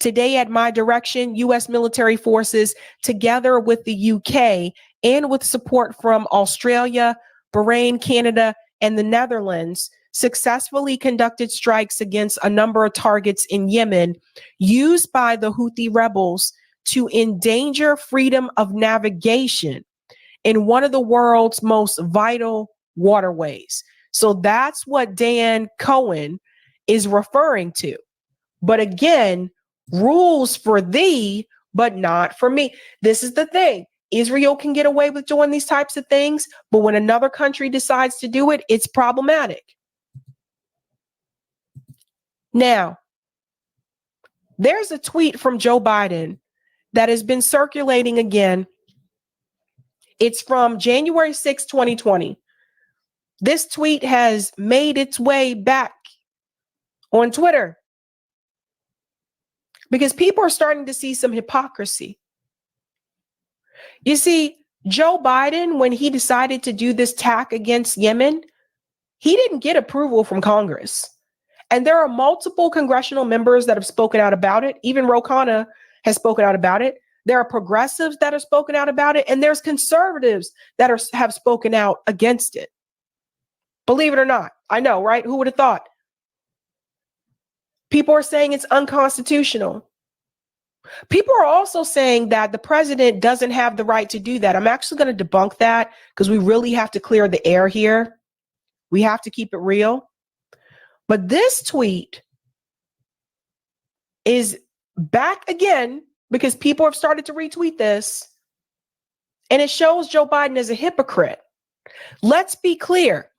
N: Today, at my direction, U.S. military forces, together with the UK and with support from Australia, Bahrain, Canada, and the Netherlands, successfully conducted strikes against a number of targets in Yemen used by the Houthi rebels to endanger freedom of navigation in one of the world's most vital waterways. So that's what Dan Cohen is referring to. But again, rules for thee, but not for me. This is the thing. Israel can get away with doing these types of things, but when another country decides to do it, it's problematic. Now, there's a tweet from Joe Biden that has been circulating again. It's from January 6, 2020. This tweet has made its way back on Twitter because people are starting to see some hypocrisy. You see, Joe Biden, when he decided to do this attack against Yemen, he didn't get approval from Congress. And there are multiple congressional members that have spoken out about it. Even Ro Khanna has spoken out about it. There are progressives that have spoken out about it. And there's conservatives that have spoken out against it. Believe it or not. I know, right? Who would have thought? People are saying it's unconstitutional. People are also saying that the president doesn't have the right to do that. I'm actually going to debunk that because we really have to clear the air here. We have to keep it real. But this tweet is back again because people have started to retweet this. And it shows Joe Biden as a hypocrite. Let's be clear.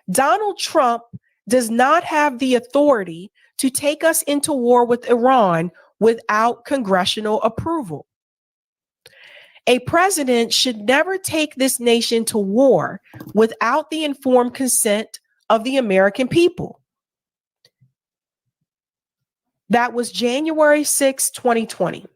N: Donald Trump does not have the authority to take us into war with Iran without congressional approval. A president should never take this nation to war without the informed consent of the American people. That was January 6, 2020.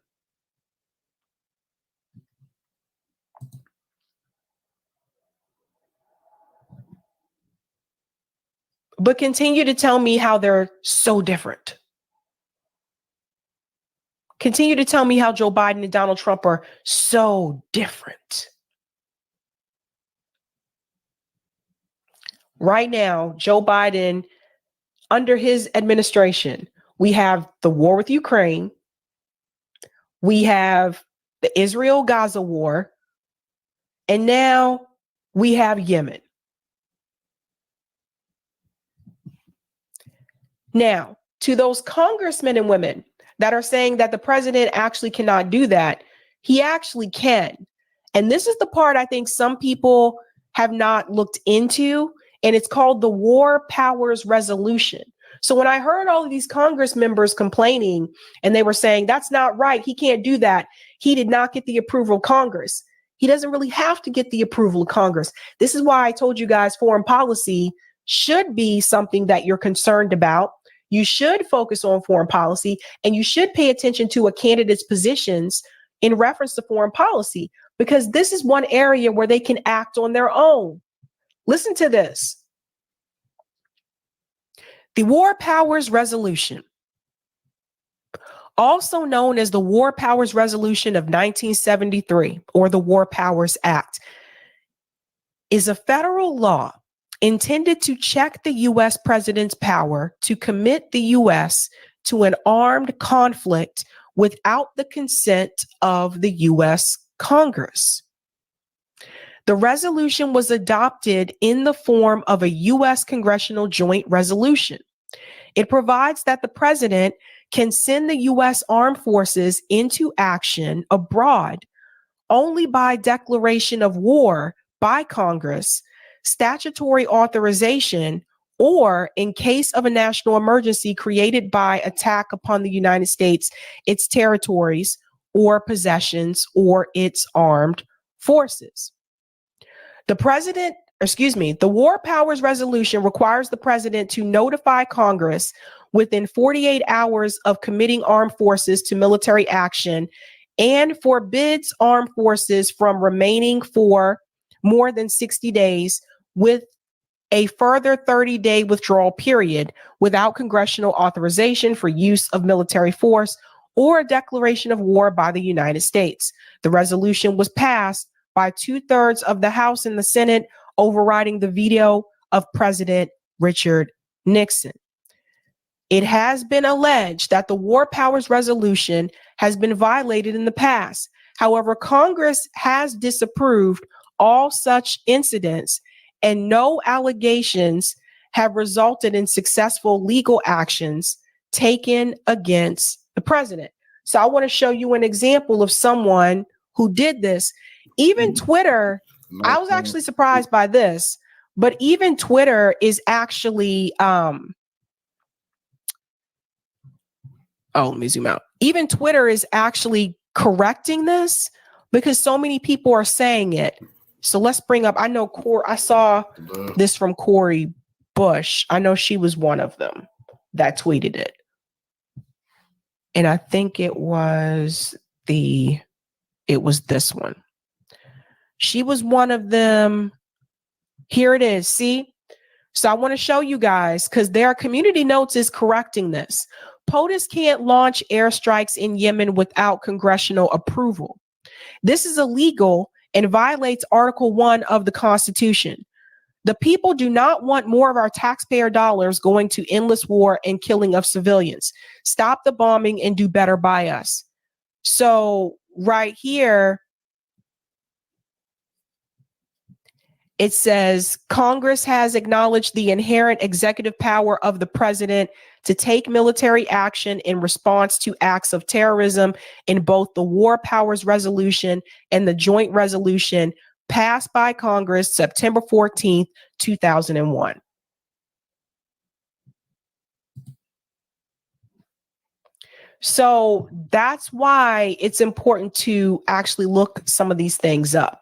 N: But continue to tell me how they're so different. Continue to tell me how Joe Biden and Donald Trump are so different. Right now, Joe Biden, under his administration, we have the war with Ukraine. We have the Israel-Gaza war. And now we have Yemen. Now, to those congressmen and women that are saying that the president actually cannot do that, he actually can. And this is the part I think some people have not looked into, and it's called the War Powers Resolution. So when I heard all of these Congress members complaining and they were saying, that's not right, he can't do that, he did not get the approval of Congress. He doesn't really have to get the approval of Congress. This is why I told you guys foreign policy should be something that you're concerned about. You should focus on foreign policy, and you should pay attention to a candidate's positions in reference to foreign policy, because this is one area where they can act on their own. Listen to this. The War Powers Resolution, also known as the War Powers Resolution of 1973, or the War Powers Act, is a federal law intended to check the U.S. president's power to commit the U.S. to an armed conflict without the consent of the U.S. Congress. The resolution was adopted in the form of a U.S. congressional joint resolution. It provides that the president can send the U.S. armed forces into action abroad only by declaration of war by Congress, statutory authorization, or in case of a national emergency created by attack upon the United States, its territories, or possessions, or its armed forces. The War Powers Resolution requires the president to notify Congress within 48 hours of committing armed forces to military action and forbids armed forces from remaining for more than 60 days with a further 30-day withdrawal period without congressional authorization for use of military force or a declaration of war by the United States. The resolution was passed by 2/3 of the House and the Senate, overriding the veto of President Richard Nixon. It has been alleged that the War Powers Resolution has been violated in the past. However, Congress has disapproved all such incidents, and no allegations have resulted in successful legal actions taken against the president. So I want to show you an example of someone who did this. Even Twitter, I was actually surprised by this, but even Twitter is actually, let me zoom out. Even Twitter is actually correcting this because so many people are saying it. So let's bring up, I saw this from Cori Bush. I know she was one of them that tweeted it. And I think it was this one. She was one of them. Here it is. See? So I want to show you guys because their community notes is correcting this. POTUS can't launch airstrikes in Yemen without congressional approval. This is illegal and violates Article 1 of the Constitution. The people do not want more of our taxpayer dollars going to endless war and killing of civilians. Stop the bombing and do better by us. So right here, it says Congress has acknowledged the inherent executive power of the president to take military action in response to acts of terrorism in both the War Powers Resolution and the Joint Resolution passed by Congress September 14th, 2001. So that's why it's important to actually look some of these things up.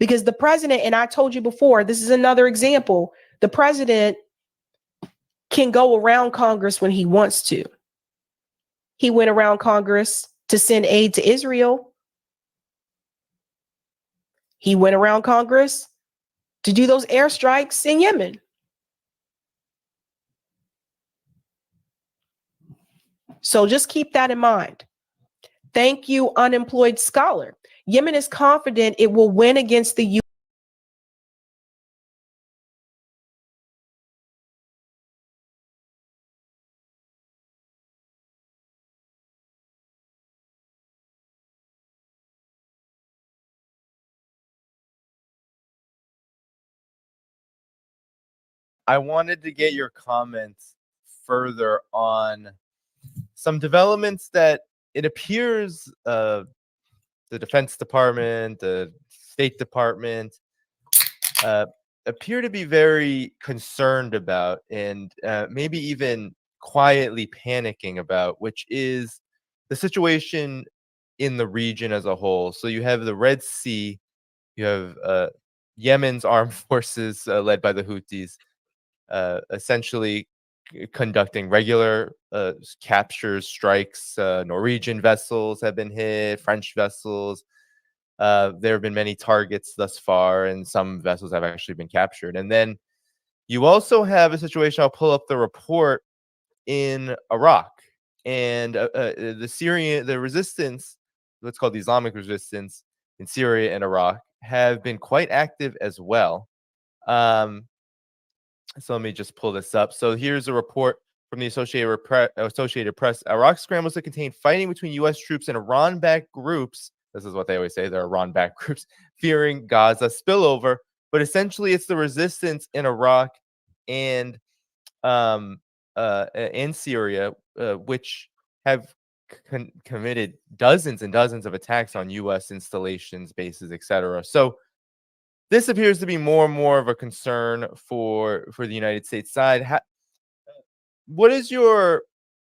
N: Because the president, and I told you before, this is another example, the president can go around Congress when he wants to. He went around Congress to send aid to Israel. He went around Congress to do those airstrikes in Yemen. So just keep that in mind. Thank you, Unemployed Scholar. Yemen is confident it will win against the U.S.
P: I wanted to get your comments further on some developments that it appears the Defense Department, the State Department appear to be very concerned about and maybe even quietly panicking about, which is the situation in the region as a whole. So you have the Red Sea, you have Yemen's armed forces led by the Houthis, essentially conducting regular captures, strikes. Norwegian vessels have been hit, French vessels. There have been many targets thus far, and some vessels have actually been captured. And then you also have a situation, I'll pull up the report, in Iraq. And the resistance, what's called the Islamic resistance in Syria and Iraq, have been quite active as well. So let me just pull this up. So here's a report from the Associated Press. Iraq scrambles to contain fighting between U.S. troops and Iran-backed groups. This is what they always say. They're Iran-backed groups fearing Gaza spillover. But essentially, it's the resistance in Iraq and in Syria, which have committed dozens and dozens of attacks on U.S. installations, bases, etc. So this appears to be more and more of a concern for the United States side. What is your,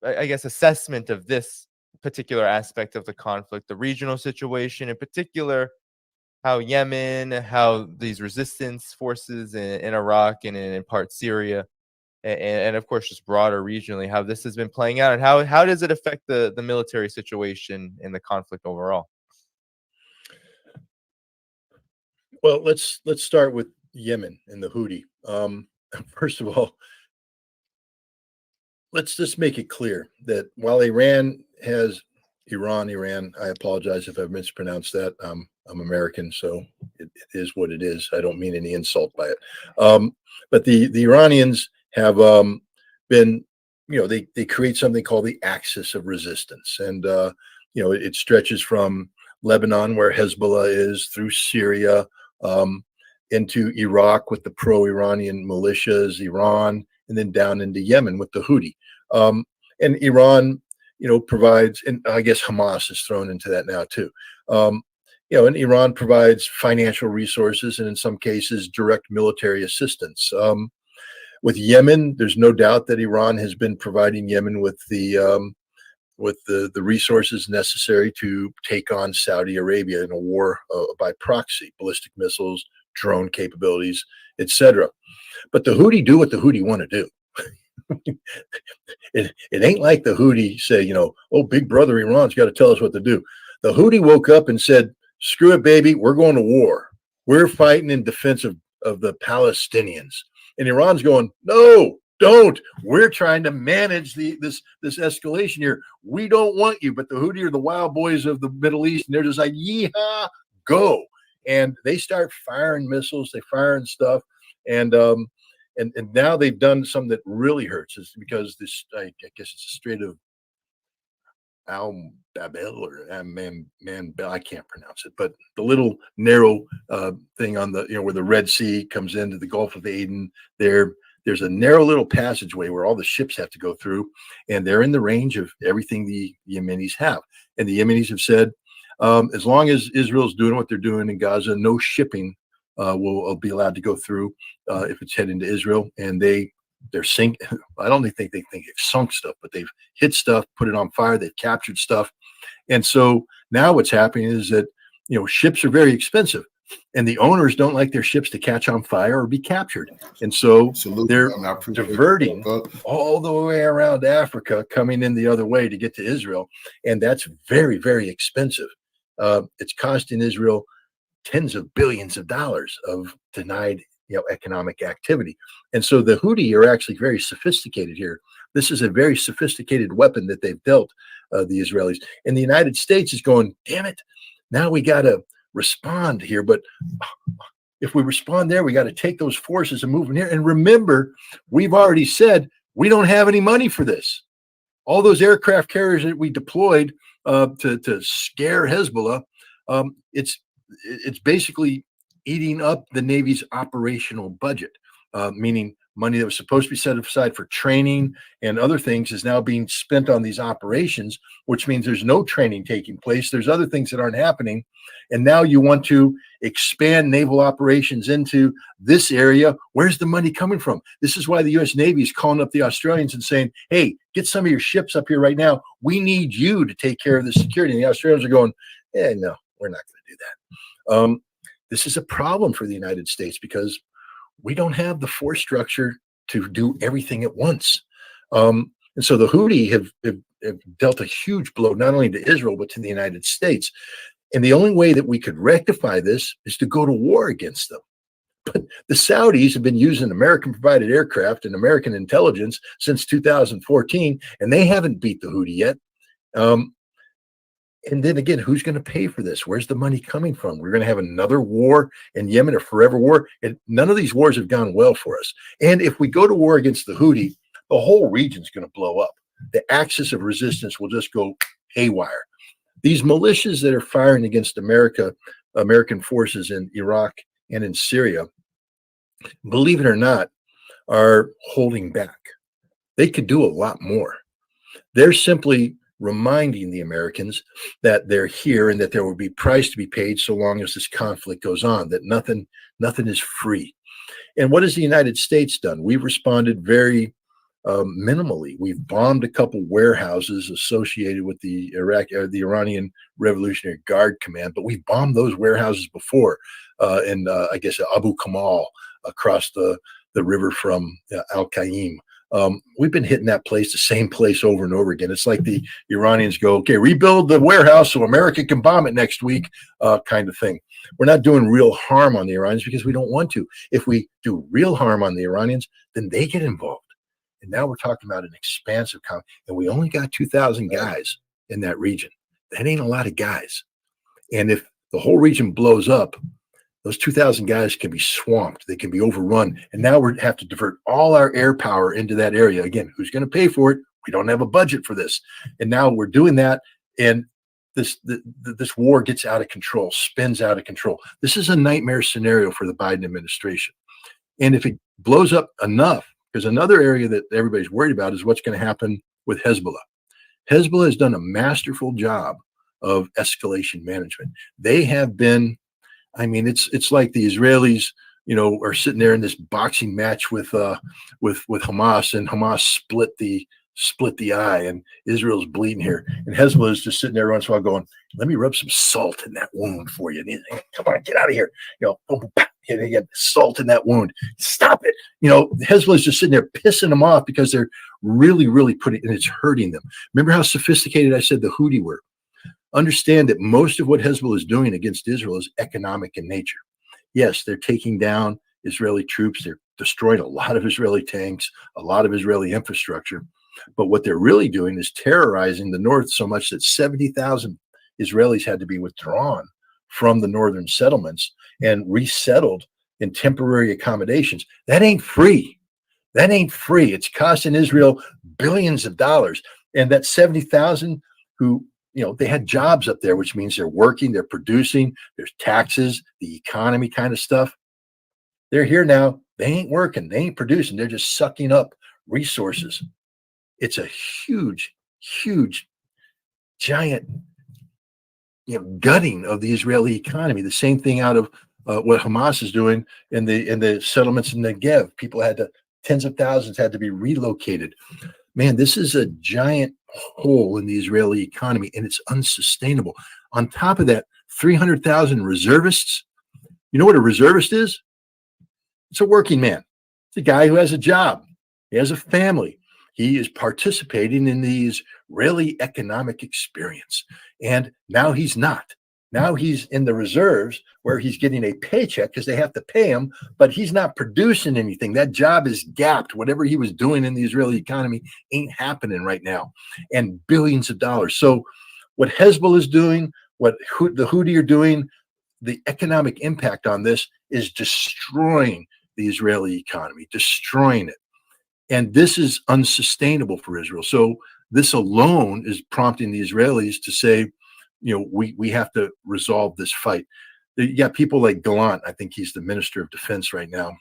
P: I guess, assessment of this particular aspect of the conflict, the regional situation in particular, how Yemen, how these resistance forces in Iraq and in part Syria, and of course just broader regionally, how this has been playing out, and how does it affect the military situation in the conflict overall?
Q: Well, let's start with Yemen and the Houthi. First of all, let's just make it clear that while Iran, I apologize if I've mispronounced that. I'm American, so it is what it is. I don't mean any insult by it. But the Iranians have been, they create something called the axis of resistance. And, it stretches from Lebanon, where Hezbollah is, through Syria, into Iraq with the pro-Iranian militias, Iran, and then down into Yemen with the Houthi. And Iran, provides, and I guess Hamas is thrown into that now too. And Iran provides financial resources and in some cases direct military assistance. With Yemen, there's no doubt that Iran has been providing Yemen with the resources necessary to take on Saudi Arabia in a war by proxy, ballistic missiles, drone capabilities, etc. But the Houthi do what the Houthi want to do. It ain't like the Houthi say, oh, big brother Iran's got to tell us what to do. The Houthi woke up and said, screw it, baby, we're going to war. We're fighting in defense of the Palestinians. And Iran's going, no, don't. We're trying to manage this escalation here. We don't want you. But the Houthi are the wild boys of the Middle East, and they're just like, yeehaw, go. And they start firing missiles, they firing stuff. And now they've done something that really hurts, is because this, I guess it's a Strait of Al Babel or I can't pronounce it, but the little narrow thing on the, where the Red Sea comes into the Gulf of Aden, there's a narrow little passageway where all the ships have to go through, and they're in the range of everything the Yemenis have. And the Yemenis have said, as long as Israel's doing what they're doing in Gaza, no shipping will be allowed to go through if it's heading to Israel. And they're sink. I don't think they think they've sunk stuff, but they've hit stuff, put it on fire, they've captured stuff. And so now what's happening is that, ships are very expensive, and the owners don't like their ships to catch on fire or be captured. And so they're diverting all the way around Africa, coming in the other way to get to Israel. And that's very, very expensive. It's costing Israel tens of billions of dollars of denied economic activity. And so the Houthi are actually very sophisticated here. This is a very sophisticated weapon that they've dealt the Israelis. And the United States is going, damn it, now we got to respond here. But if we respond there, we got to take those forces and move them here. And remember, we've already said we don't have any money for this. All those aircraft carriers that we deployed to scare Hezbollah, it's basically eating up the Navy's operational budget, meaning money that was supposed to be set aside for training and other things is now being spent on these operations, which means there's no training taking place. There's other things that aren't happening. And now you want to expand naval operations into this area. Where's the money coming from? This is why the U.S. Navy is calling up the Australians and saying, hey, get some of your ships up here right now. We need you to take care of the security. And the Australians are going, no, we're not going to do that. This is a problem for the United States because we don't have the force structure to do everything at once. And so the Houthi have dealt a huge blow, not only to Israel, but to the United States. And the only way that we could rectify this is to go to war against them. But the Saudis have been using American-provided aircraft and American intelligence since 2014, and they haven't beat the Houthi yet. And then again, who's going to pay for this? Where's the money coming from? We're going to have another war in Yemen, a forever war. And none of these wars have gone well for us. And if we go to war against the Houthi, the whole region's going to blow up. The axis of resistance will just go haywire. These militias that are firing against American forces in Iraq and in Syria, believe it or not, are holding back. They could do a lot more. They're simply reminding the Americans that they're here and that there will be price to be paid so long as this conflict goes on, that nothing is free. And what has the United States done? We've responded very minimally. We've bombed a couple warehouses associated with the Iranian Revolutionary Guard Command, but we've bombed those warehouses before in I guess Abu Kamal across the river from Al-Qaim. We've been hitting that place, the same place over and over again. It's like the Iranians go, okay, rebuild the warehouse so America can bomb it next week, kind of thing. We're not doing real harm on the Iranians because we don't want to. If we do real harm on the Iranians, then they get involved. And now we're talking about an expansive conflict, and we only got 2,000 guys in that region. That ain't a lot of guys. And if the whole region blows up, those 2,000 guys can be swamped. They can be overrun. And now we have to divert all our air power into that area. Again, who's going to pay for it? We don't have a budget for this. And now we're doing that. And this war gets out of control, spins out of control. This is a nightmare scenario for the Biden administration. And if it blows up enough, because another area that everybody's worried about is what's going to happen with Hezbollah. Hezbollah has done a masterful job of escalation management. They have been, I mean, it's like the Israelis, you know, are sitting there in this boxing match with Hamas, and Hamas split the eye, and Israel's bleeding here, and Hezbollah is just sitting there once in a while going, "Let me rub some salt in that wound for you. Come on, get out of here." You know, you get salt in that wound. Stop it. You know, Hezbollah is just sitting there pissing them off because they're really, really putting, and it's hurting them. Remember how sophisticated I said the Houthi were? Understand that most of what Hezbollah is doing against Israel is economic in nature. Yes, they're taking down Israeli troops. They're destroying a lot of Israeli tanks, a lot of Israeli infrastructure. But what they're really doing is terrorizing the north so much that 70,000 Israelis had to be withdrawn from the northern settlements and resettled in temporary accommodations. That ain't free. That ain't free. It's costing Israel billions of dollars. And that 70,000 who, you know, they had jobs up there, which means they're working, they're producing, there's taxes, the economy kind of stuff. They're here now. They ain't working. They ain't producing. They're just sucking up resources. It's a huge, huge, giant, you know, gutting of the Israeli economy. The same thing out of what Hamas is doing in the settlements in Negev. People had to, tens of thousands had to be relocated. Man, this is a giant hole in the Israeli economy, and it's unsustainable. On top of that, 300,000 reservists. You know what a reservist is? It's a working man. It's a guy who has a job. He has a family. He is participating in the Israeli economic experience. And now he's not. Now he's in the reserves where he's getting a paycheck because they have to pay him, but he's not producing anything. That job is gapped. Whatever he was doing in the Israeli economy ain't happening right now. And billions of dollars. So what Hezbollah is doing, what the Houthi are doing, the economic impact on this is destroying the Israeli economy, destroying it. And this is unsustainable for Israel. So this alone is prompting the Israelis to say, you know, we have to resolve this fight. You got people like Gallant. I think he's the Minister of Defense right now.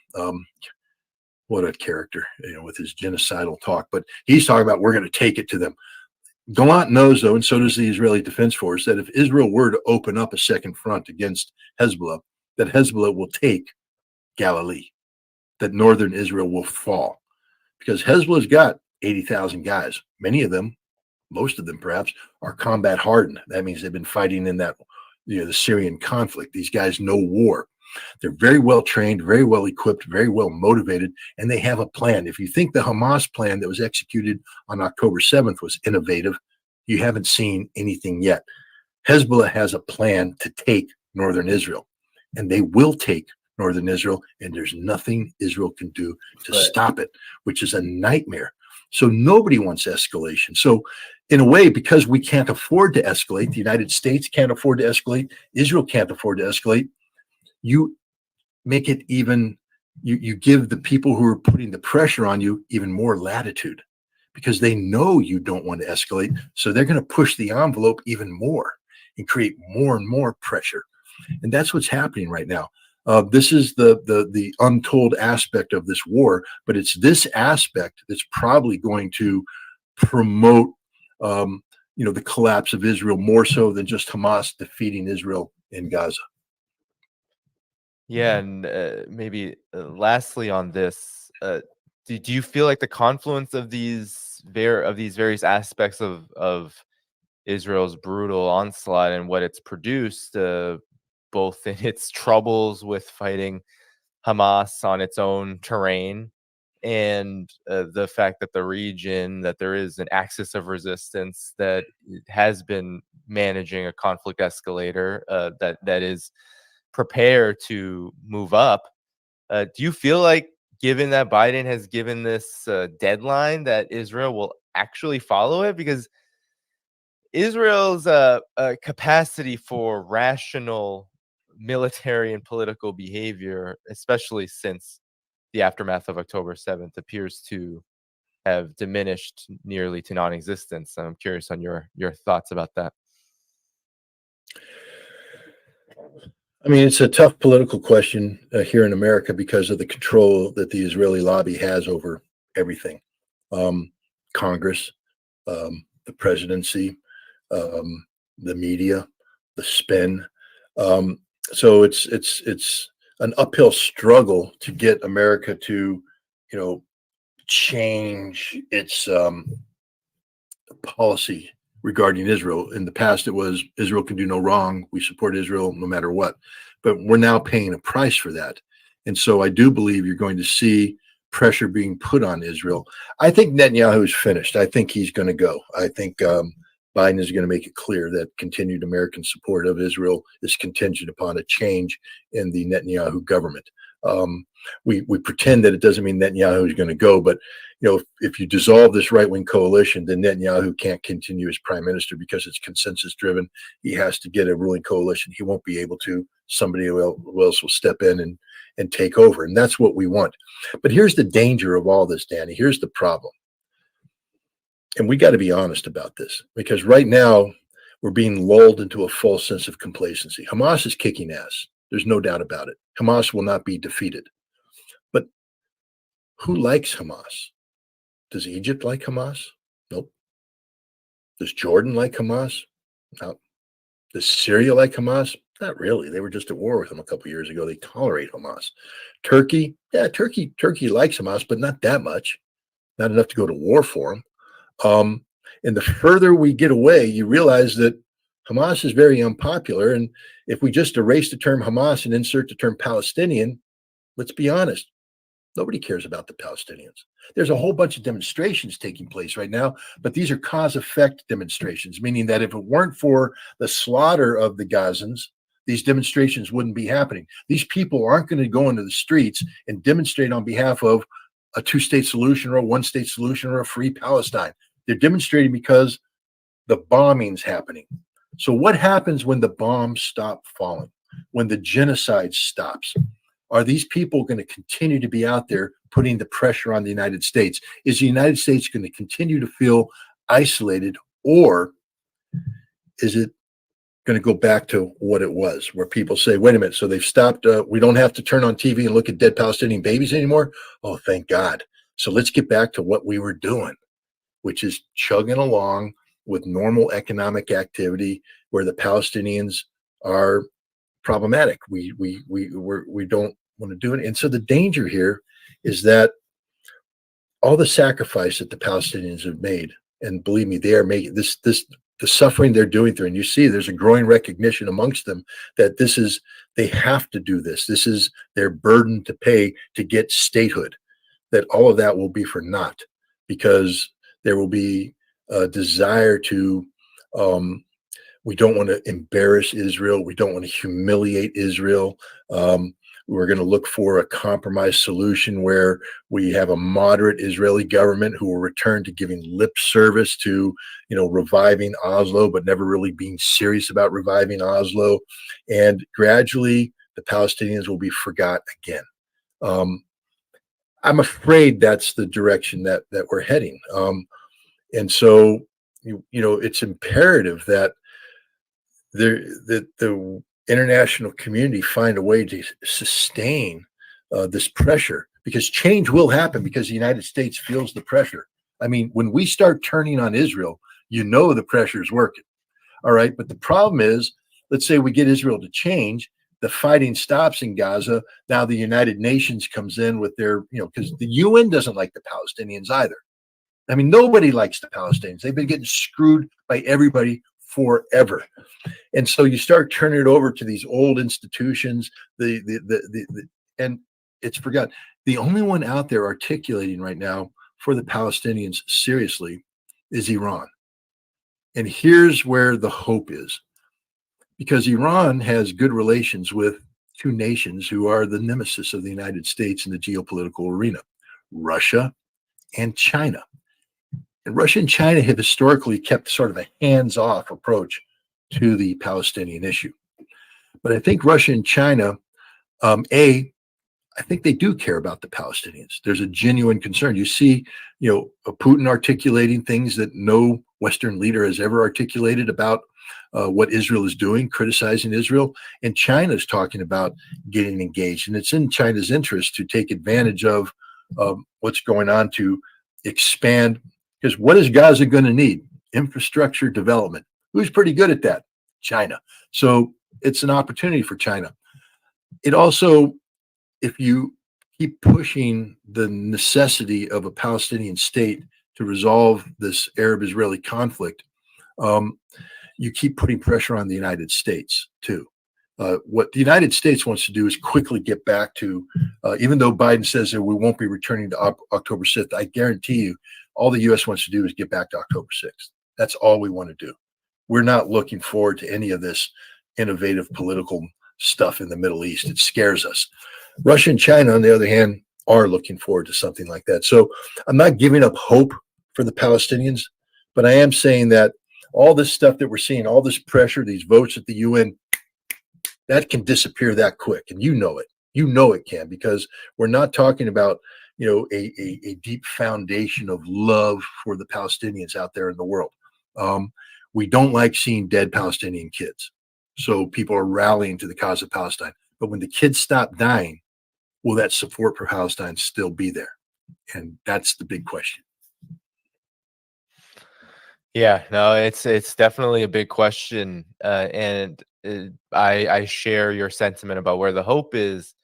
Q: What a character, you know, with his genocidal talk. But he's talking about we're going to take it to them. Gallant knows, though, and so does the Israeli Defense Force, that if Israel were to open up a second front against Hezbollah, that Hezbollah will take Galilee, that northern Israel will fall. Because Hezbollah's got 80,000 guys. Many of them, most of them perhaps, are combat hardened. That means they've been fighting in that, you know, the Syrian conflict. These guys know war. They're very well trained, very well equipped, very well motivated, and they have a plan. If you think the Hamas plan that was executed on October 7th was innovative, you haven't seen anything yet. Hezbollah has a plan to take northern Israel, and they will take northern Israel, and there's nothing Israel can do to stop it, which is a nightmare. So nobody wants escalation. So in a way, because we can't afford to escalate, the United States can't afford to escalate, Israel can't afford to escalate, you make it even, you give the people who are putting the pressure on you even more latitude because they know you don't want to escalate. So they're going to push the envelope even more and create more and more pressure. And that's what's happening right now. This is the untold aspect of this war, but it's this aspect that's probably going to promote the collapse of Israel more so than just Hamas defeating Israel in Gaza.
P: Yeah, and maybe lastly on this, do you feel like the confluence of these various aspects of Israel's brutal onslaught and what it's produced, both in its troubles with fighting Hamas on its own terrain, and the fact that that there is an axis of resistance that has been managing a conflict escalator that is prepared to move up. Do you feel like, given that Biden has given this deadline, that Israel will actually follow it? Because Israel's capacity for rational military and political behavior, especially since the aftermath of October 7th, appears to have diminished nearly to non-existence. I'm curious on your thoughts about that.
Q: I mean, it's a tough political question here in America because of the control that the Israeli lobby has over everything. Congress, the presidency, the media, the spin. So it's an uphill struggle to get America to, change its policy regarding Israel. In the past, it was Israel can do no wrong. We support Israel no matter what. But we're now paying a price for that. And so I do believe you're going to see pressure being put on Israel. I think Netanyahu is finished. I think he's going to go. I think Biden is going to make it clear that continued American support of Israel is contingent upon a change in the Netanyahu government. We pretend that it doesn't mean Netanyahu is going to go, but if you dissolve this right-wing coalition, then Netanyahu can't continue as prime minister because it's consensus-driven. He has to get a ruling coalition. He won't be able to. Somebody else will step in and take over, and that's what we want. But here's the danger of all this, Danny. Here's the problem. And we got to be honest about this, because right now we're being lulled into a false sense of complacency. Hamas is kicking ass. There's no doubt about it. Hamas will not be defeated. But who likes Hamas? Does Egypt like Hamas? Nope. Does Jordan like Hamas? No. Does Syria like Hamas? Not really. They were just at war with them a couple of years ago. They tolerate Hamas. Turkey? Yeah, Turkey likes Hamas, but not that much. Not enough to go to war for them. And the further we get away, you realize that Hamas is very unpopular. And if we just erase the term Hamas and insert the term Palestinian, let's be honest, nobody cares about the Palestinians. There's a whole bunch of demonstrations taking place right now, but these are cause-effect demonstrations, meaning that if it weren't for the slaughter of the Gazans, these demonstrations wouldn't be happening. These people aren't going to go into the streets and demonstrate on behalf of a two-state solution or a one-state solution or a free Palestine. They're demonstrating because the bombing's happening. So what happens when the bombs stop falling, when the genocide stops? Are these people going to continue to be out there putting the pressure on the United States? Is the United States going to continue to feel isolated, or is it going to go back to what it was, where people say, wait a minute, so they've stopped, we don't have to turn on TV and look at dead Palestinian babies anymore? Oh, thank God. So let's get back to what we were doing, which is chugging along with normal economic activity where the Palestinians are problematic. We don't want to do it. And so the danger here is that all the sacrifice that the Palestinians have made, and believe me, they are making the suffering they're doing through, and you see there's a growing recognition amongst them that they have to do this. This is their burden to pay to get statehood, that all of that will be for naught, because there will be a desire to, we don't want to embarrass Israel. We don't want to humiliate Israel. We're going to look for a compromise solution where we have a moderate Israeli government who will return to giving lip service to, reviving Oslo, but never really being serious about reviving Oslo. And gradually the Palestinians will be forgot again. I'm afraid that's the direction that we're heading. And so, it's imperative that international community find a way to sustain this pressure, because change will happen because the United States feels the pressure. I mean, when we start turning on Israel, you know the pressure is working. All right. But the problem is, let's say we get Israel to change, the fighting stops in Gaza. Now the United Nations comes in with their, because the UN doesn't like the Palestinians either. I mean, nobody likes the Palestinians. They've been getting screwed by everybody forever. And so you start turning it over to these old institutions, and it's forgotten. The only one out there articulating right now for the Palestinians seriously is Iran. And here's where the hope is, because Iran has good relations with two nations who are the nemesis of the United States in the geopolitical arena, Russia and China. And Russia and China have historically kept sort of a hands-off approach to the Palestinian issue. But I think Russia and China, I think they do care about the Palestinians. There's a genuine concern. You see, Putin articulating things that no Western leader has ever articulated about what Israel is doing, criticizing Israel. And China's talking about getting engaged. And it's in China's interest to take advantage of what's going on to expand. Because what is Gaza going to need? Infrastructure development. Who's pretty good at that? China. So it's an opportunity for China. It also, if you keep pushing the necessity of a Palestinian state to resolve this Arab-Israeli conflict, you keep putting pressure on the United States too. What the United States wants to do is quickly get back to, even though Biden says that we won't be returning to October 6th, I guarantee you all the U.S. wants to do is get back to October 6th. That's all we want to do. We're not looking forward to any of this innovative political stuff in the Middle East. It scares us. Russia and China, on the other hand, are looking forward to something like that. So I'm not giving up hope for the Palestinians, but I am saying that all this stuff that we're seeing, all this pressure, these votes at the UN, that can disappear that quick. And you know it. You know it can, because we're not talking about, a deep foundation of love for the Palestinians out there in the world. We don't like seeing dead Palestinian kids. So people are rallying to the cause of Palestine. But when the kids stop dying, will that support for Palestine still be there? And that's the big question.
P: Yeah, no, it's definitely a big question, and I share your sentiment about where the hope is,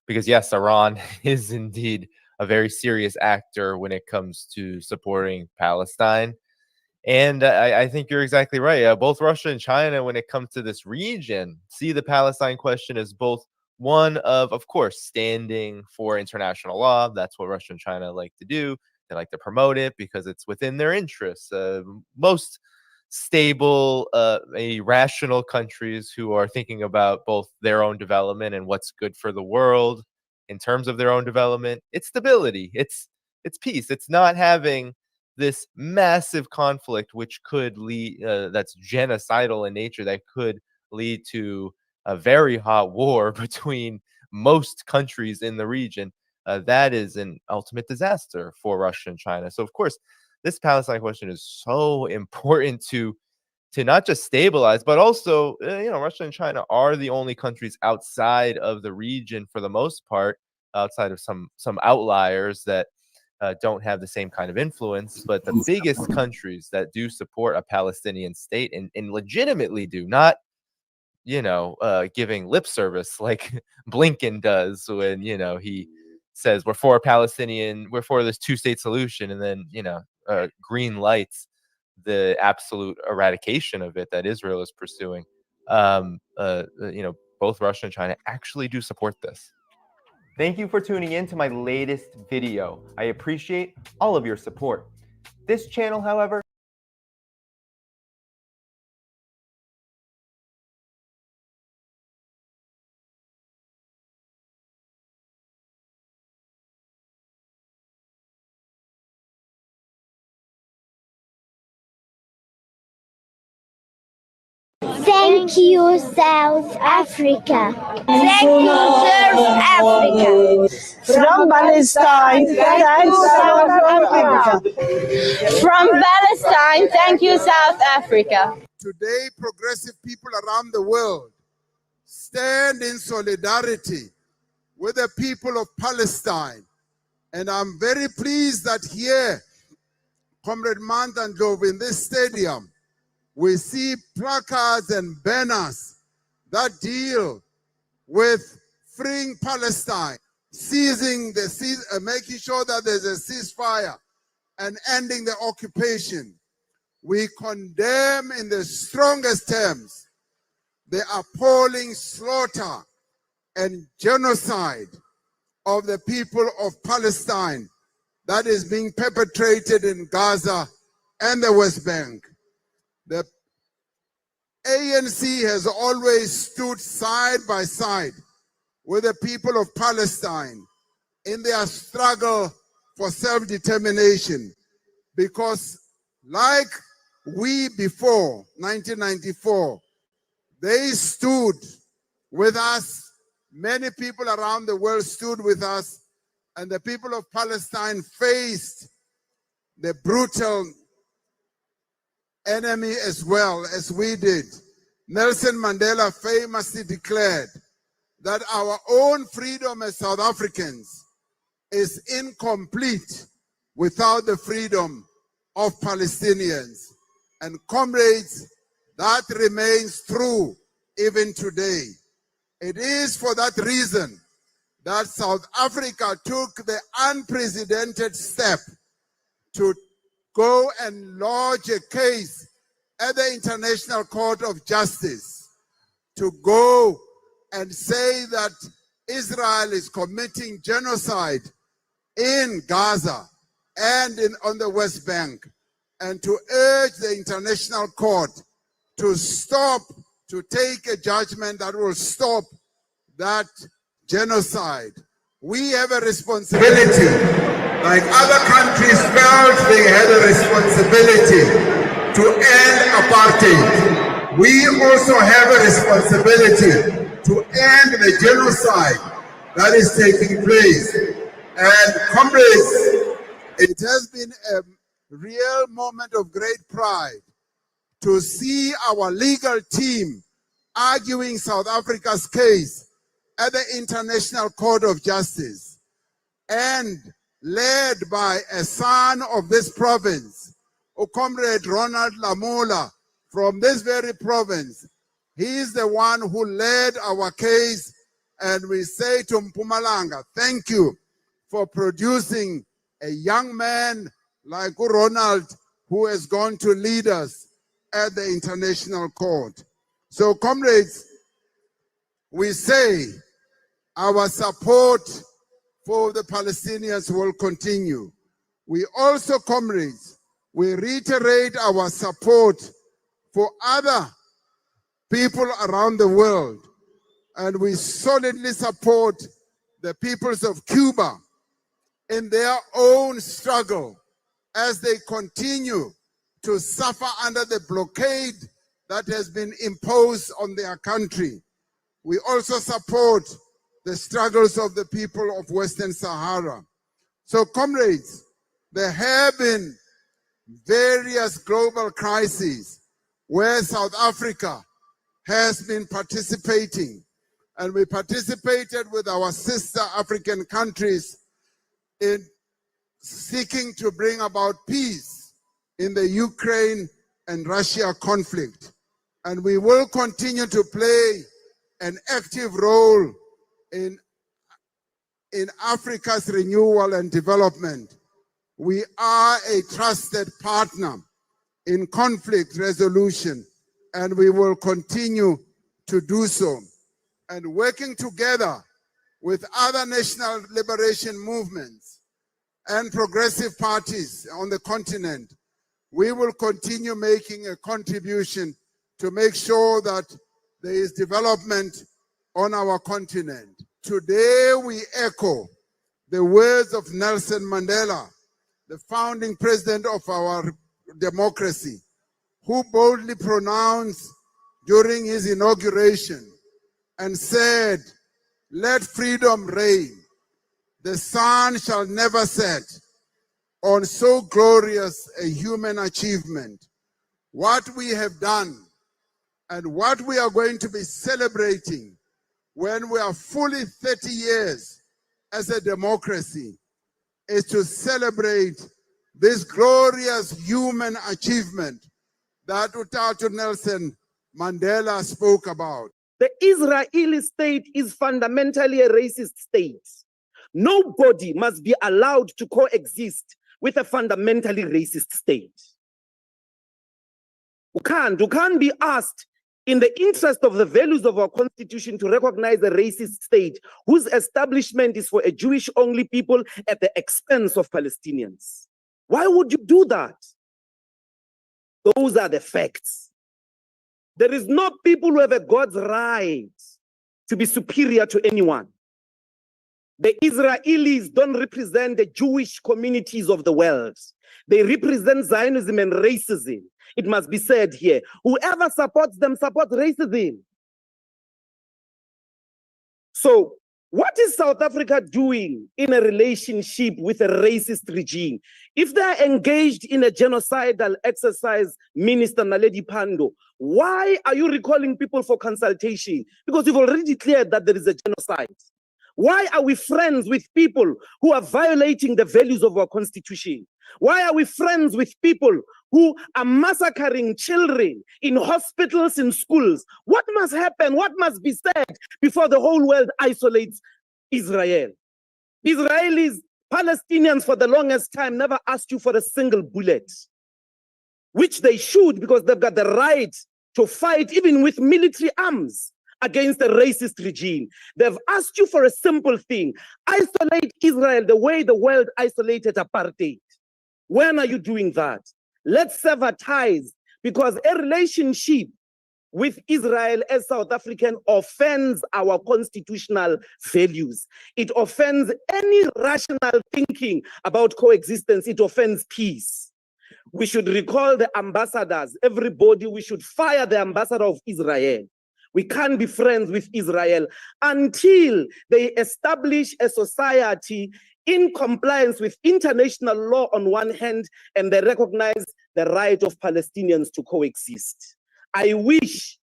P: because yes, Iran is indeed a very serious actor when it comes to supporting Palestine, and I think you're exactly right. Both Russia and China, when it comes to this region, see the Palestine question as both one of course, standing for international law. That's what Russia and China like to do. They like to promote it because it's within their interests. Most stable, rational countries who are thinking about both their own development and what's good for the world in terms of their own development, it's stability, it's peace. It's not having this massive conflict which could lead, that's genocidal in nature, that could lead to a very hot war between most countries in the region. That is an ultimate disaster for Russia and China. So, of course, this Palestine question is so important to not just stabilize, but also, Russia and China are the only countries outside of the region, for the most part, outside of some outliers that don't have the same kind of influence. But the biggest countries that do support a Palestinian state and legitimately do, not giving lip service like Blinken does when he says we're for this two-state solution, and then green lights the absolute eradication of it that Israel is pursuing. Both Russia and China actually do support this. Thank you for tuning in to my latest video. I appreciate all of your support. This channel, however,
R: Thank you, South Africa. Thank you, South Africa.
S: From Palestine, thank you, South Africa.
R: From Palestine, thank you, South Africa.
T: Today, progressive people around the world stand in solidarity with the people of Palestine. And I'm very pleased that here, Comrade Mandandlov, in this stadium, we see placards and banners that deal with freeing Palestine, making sure that there's a ceasefire and ending the occupation. We condemn in the strongest terms the appalling slaughter and genocide of the people of Palestine that is being perpetrated in Gaza and the West Bank. The ANC has always stood side by side with the people of Palestine in their struggle for self-determination, because like we before 1994, they stood with us. Many people around the world stood with us, and the people of Palestine faced the brutal enemy as well as we did. Nelson Mandela famously declared that our own freedom as South Africans is incomplete without the freedom of Palestinians. And comrades, that remains true even today. It is for that reason that South Africa took the unprecedented step to go and lodge a case at the International Court of Justice, to go and say that Israel is committing genocide in Gaza and on the West Bank, and to urge the International Court to stop, to take a judgment that will stop that genocide. We have a responsibility, like other countries felt they had a responsibility to end apartheid. We also have a responsibility to end the genocide that is taking place. And comrades, it has been a real moment of great pride to see our legal team arguing South Africa's case at the International Court of Justice, and led by a son of this province, Comrade Ronald Lamola, from this very province. He is the one who led our case, and we say to Mpumalanga, thank you for producing a young man like Ronald, who has gone to lead us at the International Court. So, comrades, we say our support for the Palestinians will continue. We also, comrades, we reiterate our support for other people around the world, and we solidly support the peoples of Cuba in their own struggle as they continue to suffer under the blockade that has been imposed on their country. We also support the struggles of the people of Western Sahara. So, comrades, there have been various global crises where South Africa has been participating, and we participated with our sister African countries in seeking to bring about peace in the Ukraine and Russia conflict. And we will continue to play an active role in Africa's renewal and development. We are a trusted partner in conflict resolution, and we will continue to do so. And working together with other national liberation movements and progressive parties on the continent, we will continue making a contribution to make sure that there is development on our continent. Today we echo the words of Nelson Mandela, the founding president of our democracy, who boldly pronounced during his inauguration and said, "Let freedom reign. The sun shall never set on so glorious a human achievement." What we have done and what we are going to be celebrating when we are fully 30 years as a democracy, is to celebrate this glorious human achievement that Utatu Nelson Mandela spoke about.
U: The Israeli state is fundamentally a racist state. Nobody must be allowed to coexist with a fundamentally racist state. You can't be asked in the interest of the values of our constitution to recognize a racist state whose establishment is for a Jewish-only people at the expense of Palestinians. Why would you do that? Those are the facts. There is no people who have a God's right to be superior to anyone. The Israelis don't represent the Jewish communities of the world. They represent Zionism and racism. It must be said here. Whoever supports them supports racism. So, what is South Africa doing in a relationship with a racist regime? If they are engaged in a genocidal exercise, Minister Naledi Pandor, why are you recalling people for consultation? Because you've already declared that there is a genocide. Why are we friends with people who are violating the values of our constitution? Why are we friends with people who are massacring children in hospitals, in schools? What must happen? What must be said before the whole world isolates Israel? Israelis, Palestinians for the longest time never asked you for a single bullet, which they should, because they've got the right to fight even with military arms against a racist regime. They've asked you for a simple thing: isolate Israel the way the world isolated apartheid. When are you doing that? Let's sever ties, because a relationship with Israel as South African offends our constitutional values. It offends any rational thinking about coexistence. It offends peace. We should recall the ambassadors. Everybody, we should fire the ambassador of Israel. We can't be friends with Israel until they establish a society in compliance with international law on one hand, and they recognize the right of Palestinians to coexist. I wish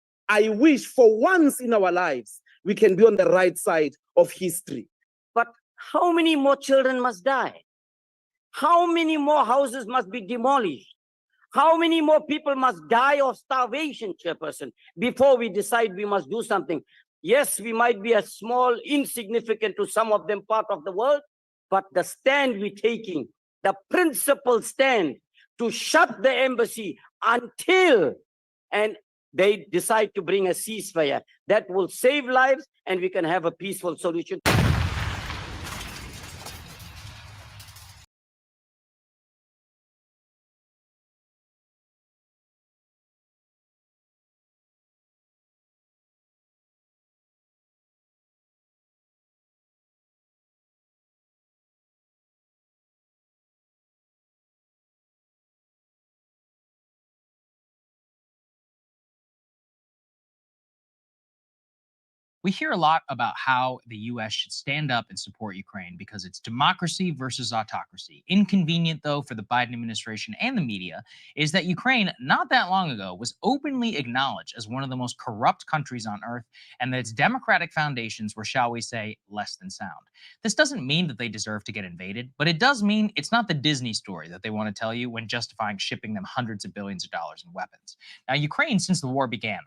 U: for once in our lives, we can be on the right side of history.
V: But how many more children must die? How many more houses must be demolished? How many more people must die of starvation, Chairperson, before we decide we must do something? Yes, we might be a small, insignificant to some of them part of the world, but the stand we're taking, the principled stand to shut the embassy until and they decide to bring a ceasefire, that will save lives and we can have a peaceful solution.
L: We hear a lot about how the US should stand up and support Ukraine because it's democracy versus autocracy. Inconvenient, though, for the Biden administration and the media is that Ukraine, not that long ago, was openly acknowledged as one of the most corrupt countries on earth, and that its democratic foundations were, shall we say, less than sound. This doesn't mean that they deserve to get invaded, but it does mean it's not the Disney story that they want to tell you when justifying shipping them hundreds of billions of dollars in weapons. Now, Ukraine, since the war began,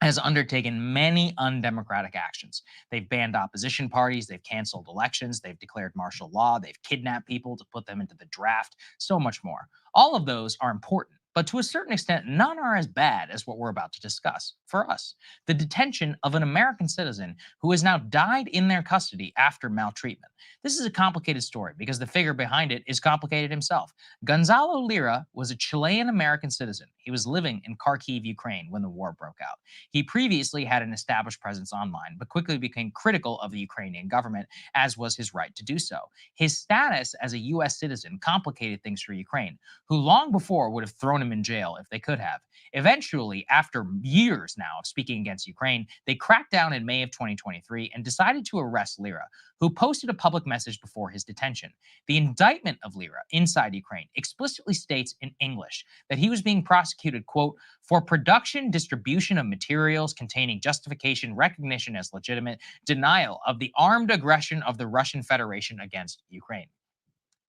L: has undertaken many undemocratic actions. They've banned opposition parties, they've canceled elections, they've declared martial law, they've kidnapped people to put them into the draft, so much more. All of those are important, but to a certain extent, none are as bad as what we're about to discuss. For us, the detention of an American citizen who has now died in their custody after maltreatment. This is a complicated story because the figure behind it is complicated himself. Gonzalo Lira was a Chilean-American citizen. He was living in Kharkiv, Ukraine when the war broke out. He previously had an established presence online, but quickly became critical of the Ukrainian government, as was his right to do so. His status as a U.S. citizen complicated things for Ukraine, who long before would have thrown him in jail if they could have. Eventually, after years now of speaking against Ukraine, they cracked down in May of 2023 and decided to arrest Lira, who posted a public message before his detention. The indictment of Lira inside Ukraine explicitly states in English that he was being prosecuted prosecuted, quote, for production, distribution of materials containing justification, recognition as legitimate, denial of the armed aggression of the Russian Federation against Ukraine.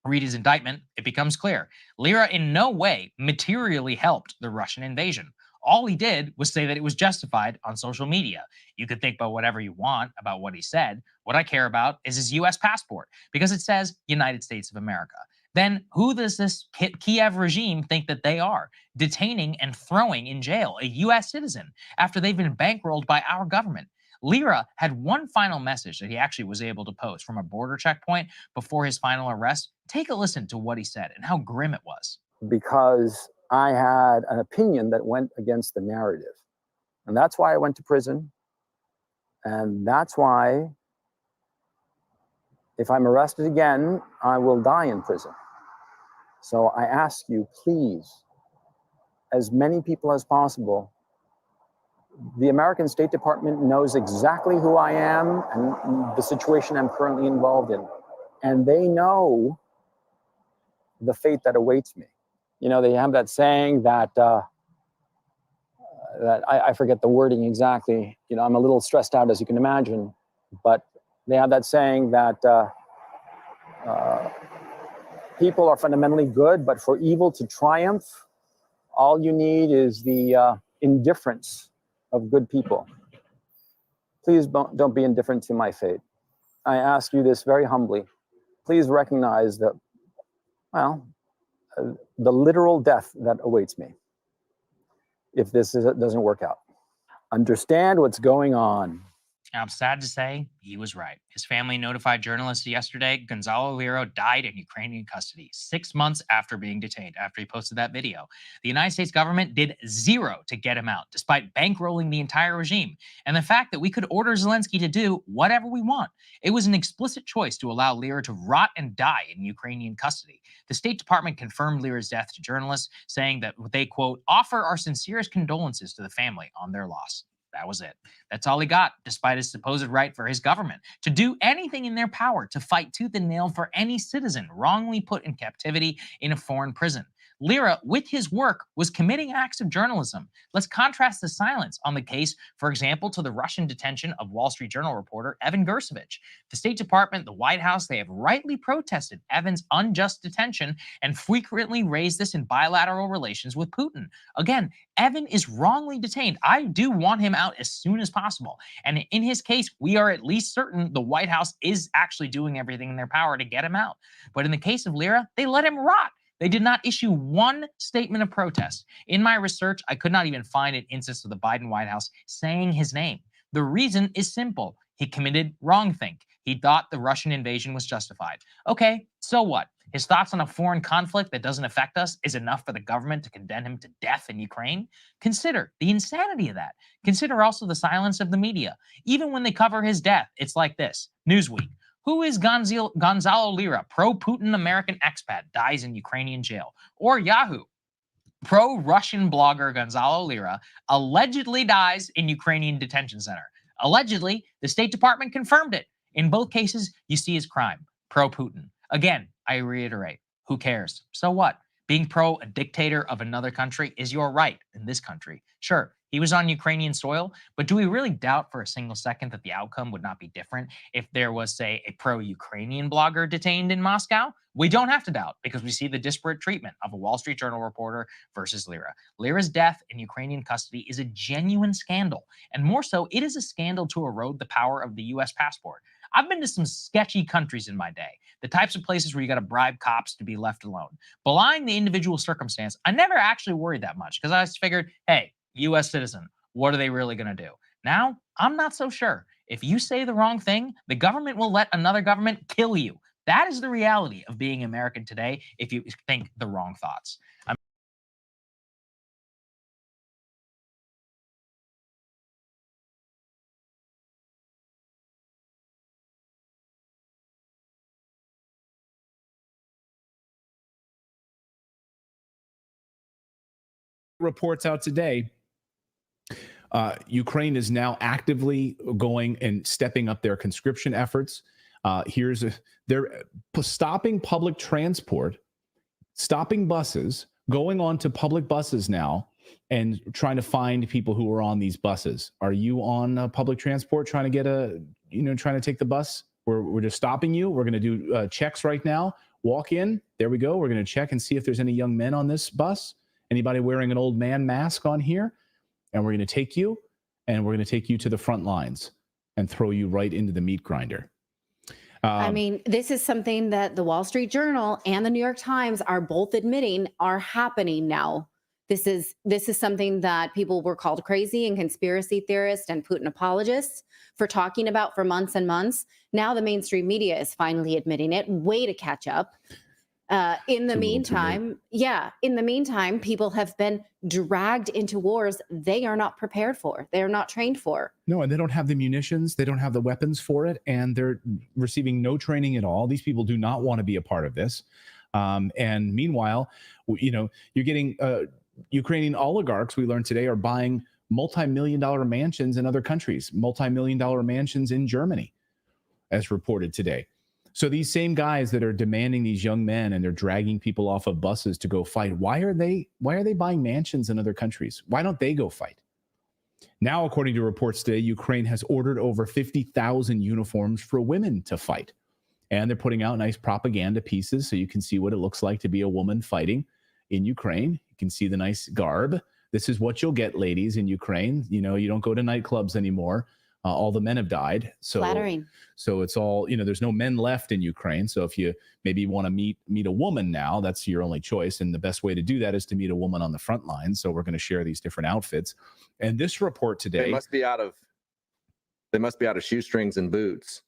L: Read his indictment, it becomes clear. Lira in no way materially helped the Russian invasion. All he did was say that it was justified on social media. You could think about whatever you want about what he said. What I care about is his US passport, because it says United States of America. Then who does this Kiev regime think that they are, detaining and throwing in jail a US citizen after they've been bankrolled by our government? Lira had one final message that he actually was able to post from a border checkpoint before his final arrest. Take a listen to what he said and how grim it was.
B: Because I had an opinion that went against the narrative. And that's why I went to prison. And that's why, if I'm arrested again, I will die in prison. So I ask you, please, as many people as possible, the American State Department knows exactly who I am and the situation I'm currently involved in. And they know the fate that awaits me. You know, they have that saying that, I forget the wording exactly. You know, I'm a little stressed out, as you can imagine, but they have that saying that people are fundamentally good, but for evil to triumph, all you need is the indifference of good people. Please don't be indifferent to my fate. I ask you this very humbly. Please recognize that, well, the literal death that awaits me if this doesn't work out. Understand what's going on.
L: I'm sad to say he was right. His family notified journalists yesterday Gonzalo Lira died in Ukrainian custody 6 months after being detained, after he posted that video. The United States government did zero to get him out, despite bankrolling the entire regime. And the fact that we could order Zelensky to do whatever we want. It was an explicit choice to allow Lira to rot and die in Ukrainian custody. The State Department confirmed Lira's death to journalists, saying that they, quote, offer our sincerest condolences to the family on their loss. That was it. That's all he got, despite his supposed right for his government to do anything in their power to fight tooth and nail for any citizen wrongly put in captivity in a foreign prison. Lira, with his work, was committing acts of journalism. Let's contrast the silence on the case, for example, to the Russian detention of Wall Street Journal reporter Evan Gersovich. The State Department, the White House, they have rightly protested Evan's unjust detention and frequently raised this in bilateral relations with Putin. Again, Evan is wrongly detained. I do want him out as soon as possible. And in his case, we are at least certain the White House is actually doing everything in their power to get him out. But in the case of Lira, they let him rot. They did not issue one statement of protest. In my research, I could not even find an instance of the Biden White House saying his name. The reason is simple. He committed wrongthink. He thought the Russian invasion was justified. Okay, so what? His thoughts on a foreign conflict that doesn't affect us is enough for the government to condemn him to death in Ukraine? Consider the insanity of that. Consider also the silence of the media. Even when they cover his death, it's like this. Newsweek. Who is Gonzalo Lira, pro-Putin American expat, dies in Ukrainian jail? Or Yahoo, pro-Russian blogger Gonzalo Lira allegedly dies in Ukrainian detention center. Allegedly, the State Department confirmed it. In both cases, you see his crime, pro-Putin. Again, I reiterate, who cares? So what? Being pro a dictator of another country is your right in this country. Sure, he was on Ukrainian soil, but do we really doubt for a single second that the outcome would not be different if there was, say, a pro-Ukrainian blogger detained in Moscow? We don't have to doubt because we see the disparate treatment of a Wall Street Journal reporter versus Lira. Lira's death in Ukrainian custody is a genuine scandal, and more so, it is a scandal to erode the power of the U.S. passport. I've been to some sketchy countries in my day, the types of places where you got to bribe cops to be left alone. Belying the individual circumstance, I never actually worried that much because I just figured, hey, U.S. citizen, what are they really going to do? Now, I'm not so sure. If you say the wrong thing, the government will let another government kill you. That is the reality of being American today if you think the wrong thoughts.
E: Reports out today, Ukraine is now actively going and stepping up their conscription efforts. They're stopping public transport, stopping buses, going on to public buses now, and trying to find people who are on these buses. Are you on public transport trying to get trying to take the bus? We're just stopping you. We're going to do checks right now. Walk in. There we go. We're going to check and see if there's any young men on this bus. Anybody wearing an old man mask on here? And we're going to take you, and we're going to take you to the front lines and throw you right into the meat grinder.
F: I mean, this is something that the Wall Street Journal and the New York Times are both admitting are happening now. This is something that people were called crazy and conspiracy theorists and Putin apologists for talking about for months and months. Now the mainstream media is finally admitting it. Way to catch up. In the meantime, people have been dragged into wars they are not prepared for. They are not trained for.
E: No, and they don't have the munitions. They don't have the weapons for it. And they're receiving no training at all. These people do not want to be a part of this. And meanwhile, you're getting Ukrainian oligarchs, we learned today, are buying multi-million-dollar mansions in other countries, multi-million-dollar mansions in Germany, as reported today. So these same guys that are demanding these young men and they're dragging people off of buses to go fight, why are they buying mansions in other countries? Why don't they go fight? Now, according to reports today, Ukraine has ordered over 50,000 uniforms for women to fight. And they're putting out nice propaganda pieces so you can see what it looks like to be a woman fighting in Ukraine. You can see the nice garb. This is what you'll get, ladies, in Ukraine. You don't go to nightclubs anymore. All the men have died. So
F: flattering.
E: So it's all, there's no men left in Ukraine. So if you maybe want to meet a woman now, that's your only choice. And the best way to do that is to meet a woman on the front line. So we're going to share these different outfits. And this report today,
G: they must be out of shoestrings and boots.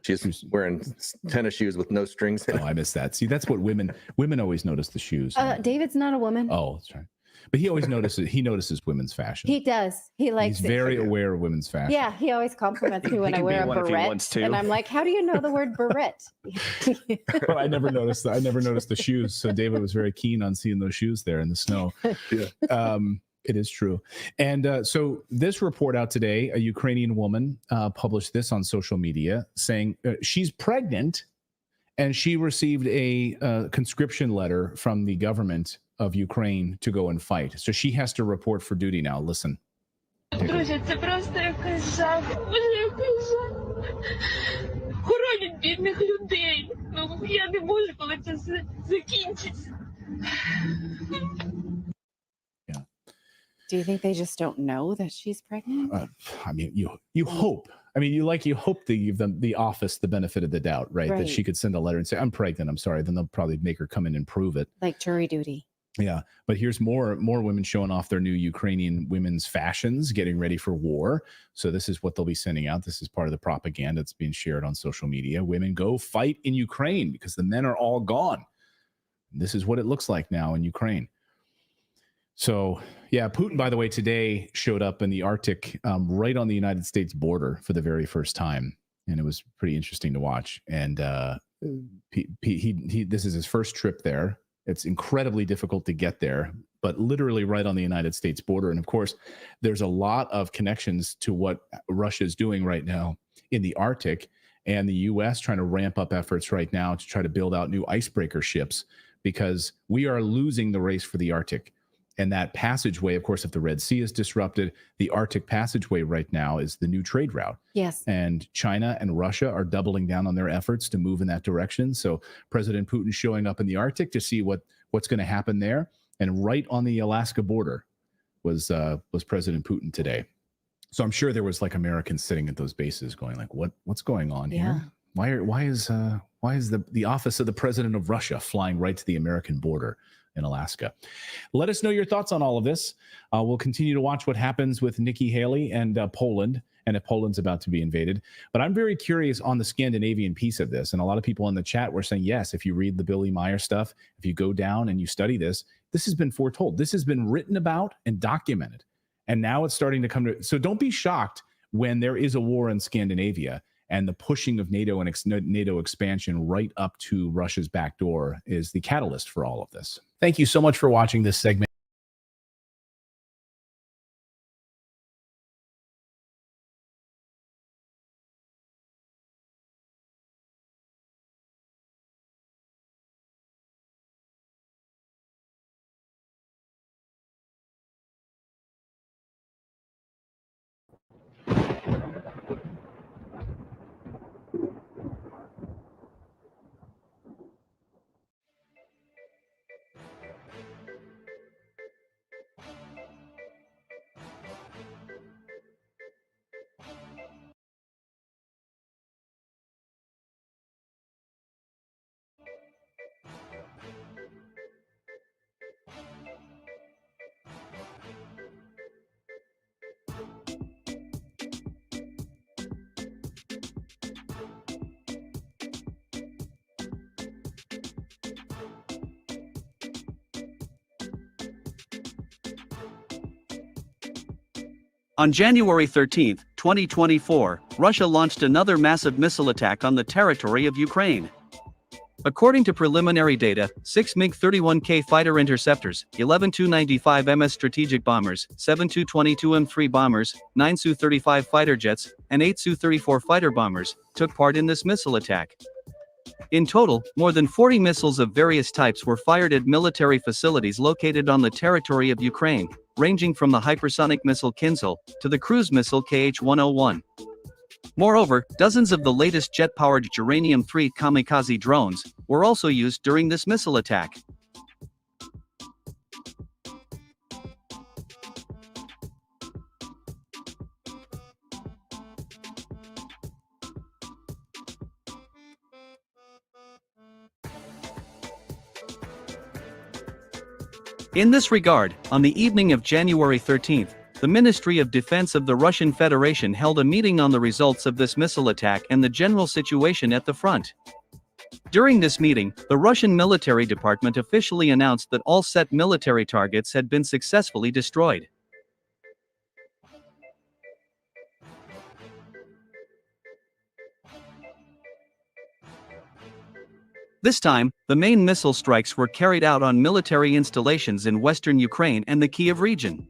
G: She's wearing tennis shoes with no strings in it.
E: Oh, I missed that. See, that's what women always notice, the shoes.
F: David's not a woman.
E: Oh, that's right. But he always notices women's fashion.
F: He does. He likes
E: He's
F: it.
E: very aware of women's fashion.
F: Yeah, he always compliments me when I wear a beret. And I'm like, how do you know the word beret?
E: Well, I never noticed that. I never noticed the shoes. So David was very keen on seeing those shoes there in the snow. Yeah. It is true. And so this report out today, a Ukrainian woman published this on social media saying she's pregnant and she received a conscription letter from the government of Ukraine to go and fight. So she has to report for duty now. Listen.
W: Друзі, це просто якийсь жах. Боже, який жах. Хоронять бідних людей. Я не можу, коли це все закінчиться.
E: Yeah.
F: Do you think they just don't know that she's pregnant?
E: I mean, you hope. I mean, you hope to give them the office the benefit of the doubt, right? That she could send a letter and say, "I'm pregnant. I'm sorry." Then they'll probably make her come in and prove it.
F: Like jury duty.
E: Yeah, but here's more women showing off their new Ukrainian women's fashions, getting ready for war. So this is what they'll be sending out. This is part of the propaganda that's being shared on social media. Women go fight in Ukraine because the men are all gone. This is what it looks like now in Ukraine. So yeah, Putin, by the way, today showed up in the Arctic, right on the United States border for the very first time, and it was pretty interesting to watch. And this is his first trip there. It's incredibly difficult to get there, but literally right on the United States border. And of course, there's a lot of connections to what Russia is doing right now in the Arctic, and the U.S. trying to ramp up efforts right now to try to build out new icebreaker ships, because we are losing the race for the Arctic. And that passageway, of course, if the Red Sea is disrupted, the Arctic passageway right now is the new trade route.
F: Yes.
E: And China and Russia are doubling down on their efforts to move in that direction. So President Putin showing up in the Arctic to see what's going to happen there. And right on the Alaska border was President Putin today. So I'm sure there was like Americans sitting at those bases going like, what's going on here? Why is the office of the president of Russia flying right to the American border in Alaska? Let us know your thoughts on all of this. We'll continue to watch what happens with Nikki Haley and Poland, and if Poland's about to be invaded. But I'm very curious on the Scandinavian piece of this. And a lot of people in the chat were saying, yes, if you read the Billy Meyer stuff, if you go down and you study this, this has been foretold. This has been written about and documented. And now it's starting to come to. So don't be shocked when there is a war in Scandinavia, and the pushing of NATO and NATO expansion right up to Russia's back door is the catalyst for all of this. Thank you so much for watching this segment.
H: On January 13, 2024, Russia launched another massive missile attack on the territory of Ukraine. According to preliminary data, 6 MiG-31K fighter interceptors, 11 Tu-95MS strategic bombers, 7 Tu-22M3 bombers, 9 Su-35 fighter jets, and 8 Su-34 fighter bombers took part in this missile attack. In total, more than 40 missiles of various types were fired at military facilities located on the territory of Ukraine, ranging from the hypersonic missile Kinzhal to the cruise missile Kh-101. Moreover, dozens of the latest jet-powered uranium-3 kamikaze drones were also used during this missile attack. In this regard, on the evening of January 13, the Ministry of Defense of the Russian Federation held a meeting on the results of this missile attack and the general situation at the front. During this meeting, the Russian military department officially announced that all set military targets had been successfully destroyed. This time, the main missile strikes were carried out on military installations in western Ukraine and the Kiev region.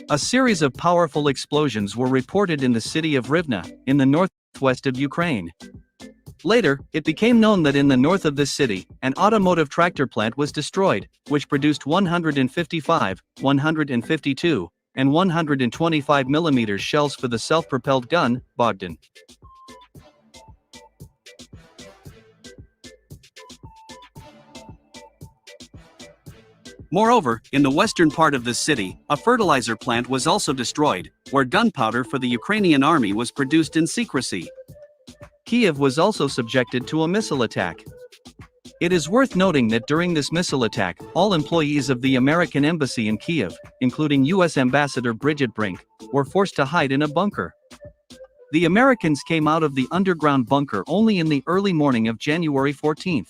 H: A series of powerful explosions were reported in the city of Rivne, in the northwest of Ukraine. Later, it became known that in the north of this city, an automotive tractor plant was destroyed, which produced 155, 152, and 125 mm shells for the self-propelled gun, Bogdan. Moreover, in the western part of this city, a fertilizer plant was also destroyed, where gunpowder for the Ukrainian army was produced in secrecy. Kiev was also subjected to a missile attack. It is worth noting that during this missile attack, all employees of the American embassy in Kiev, including U.S. Ambassador Bridget Brink, were forced to hide in a bunker. The Americans came out of the underground bunker only in the early morning of January 14.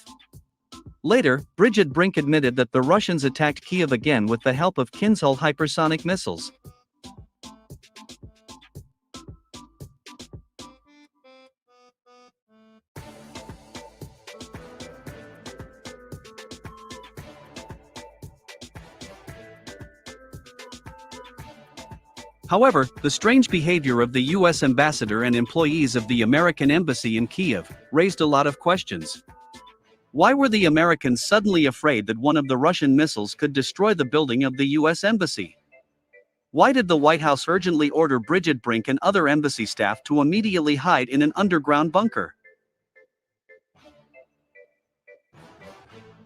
H: Later, Bridget Brink admitted that the Russians attacked Kiev again with the help of Kinzhal hypersonic missiles. However, the strange behavior of the U.S. ambassador and employees of the American embassy in Kiev raised a lot of questions. Why were the Americans suddenly afraid that one of the Russian missiles could destroy the building of the U.S. embassy? Why did the White House urgently order Bridget Brink and other embassy staff to immediately hide in an underground bunker?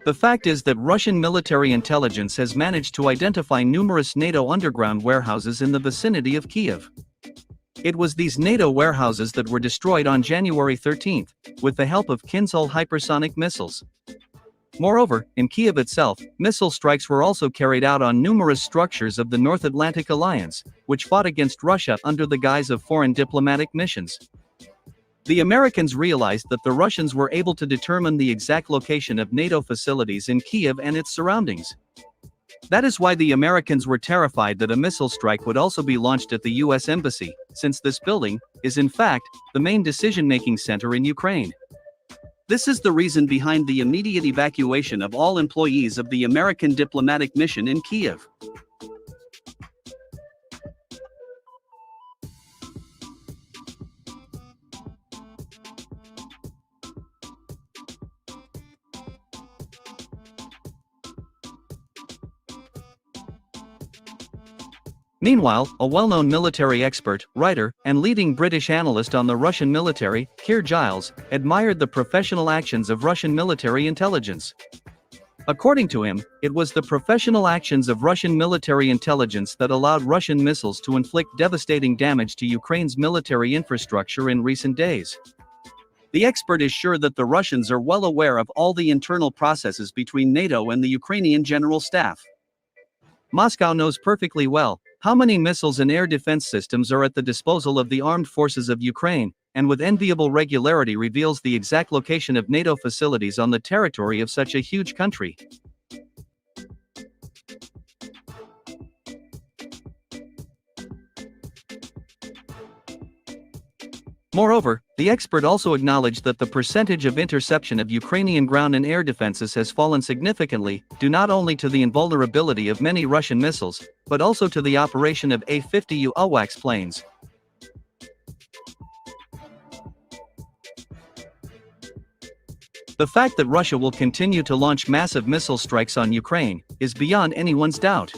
H: The fact is that Russian military intelligence has managed to identify numerous NATO underground warehouses in the vicinity of Kiev. It was these NATO warehouses that were destroyed on January 13, with the help of Kinzhal hypersonic missiles. Moreover, in Kiev itself, missile strikes were also carried out on numerous structures of the North Atlantic Alliance, which fought against Russia under the guise of foreign diplomatic missions. The Americans realized that the Russians were able to determine the exact location of NATO facilities in Kiev and its surroundings. That is why the Americans were terrified that a missile strike would also be launched at the U.S. Embassy, since this building is in fact the main decision-making center in Ukraine. This is the reason behind the immediate evacuation of all employees of the American diplomatic mission in Kiev. Meanwhile, a well-known military expert, writer, and leading British analyst on the Russian military, Keir Giles, admired the professional actions of Russian military intelligence. According to him, it was the professional actions of Russian military intelligence that allowed Russian missiles to inflict devastating damage to Ukraine's military infrastructure in recent days. The expert is sure that the Russians are well aware of all the internal processes between NATO and the Ukrainian General Staff. Moscow knows perfectly well how many missiles and air defense systems are at the disposal of the armed forces of Ukraine, and with enviable regularity reveals the exact location of NATO facilities on the territory of such a huge country. Moreover, the expert also acknowledged that the percentage of interception of Ukrainian ground and air defenses has fallen significantly, due not only to the invulnerability of many Russian missiles, but also to the operation of A-50U AWACS planes. The fact that Russia will continue to launch massive missile strikes on Ukraine is beyond anyone's doubt.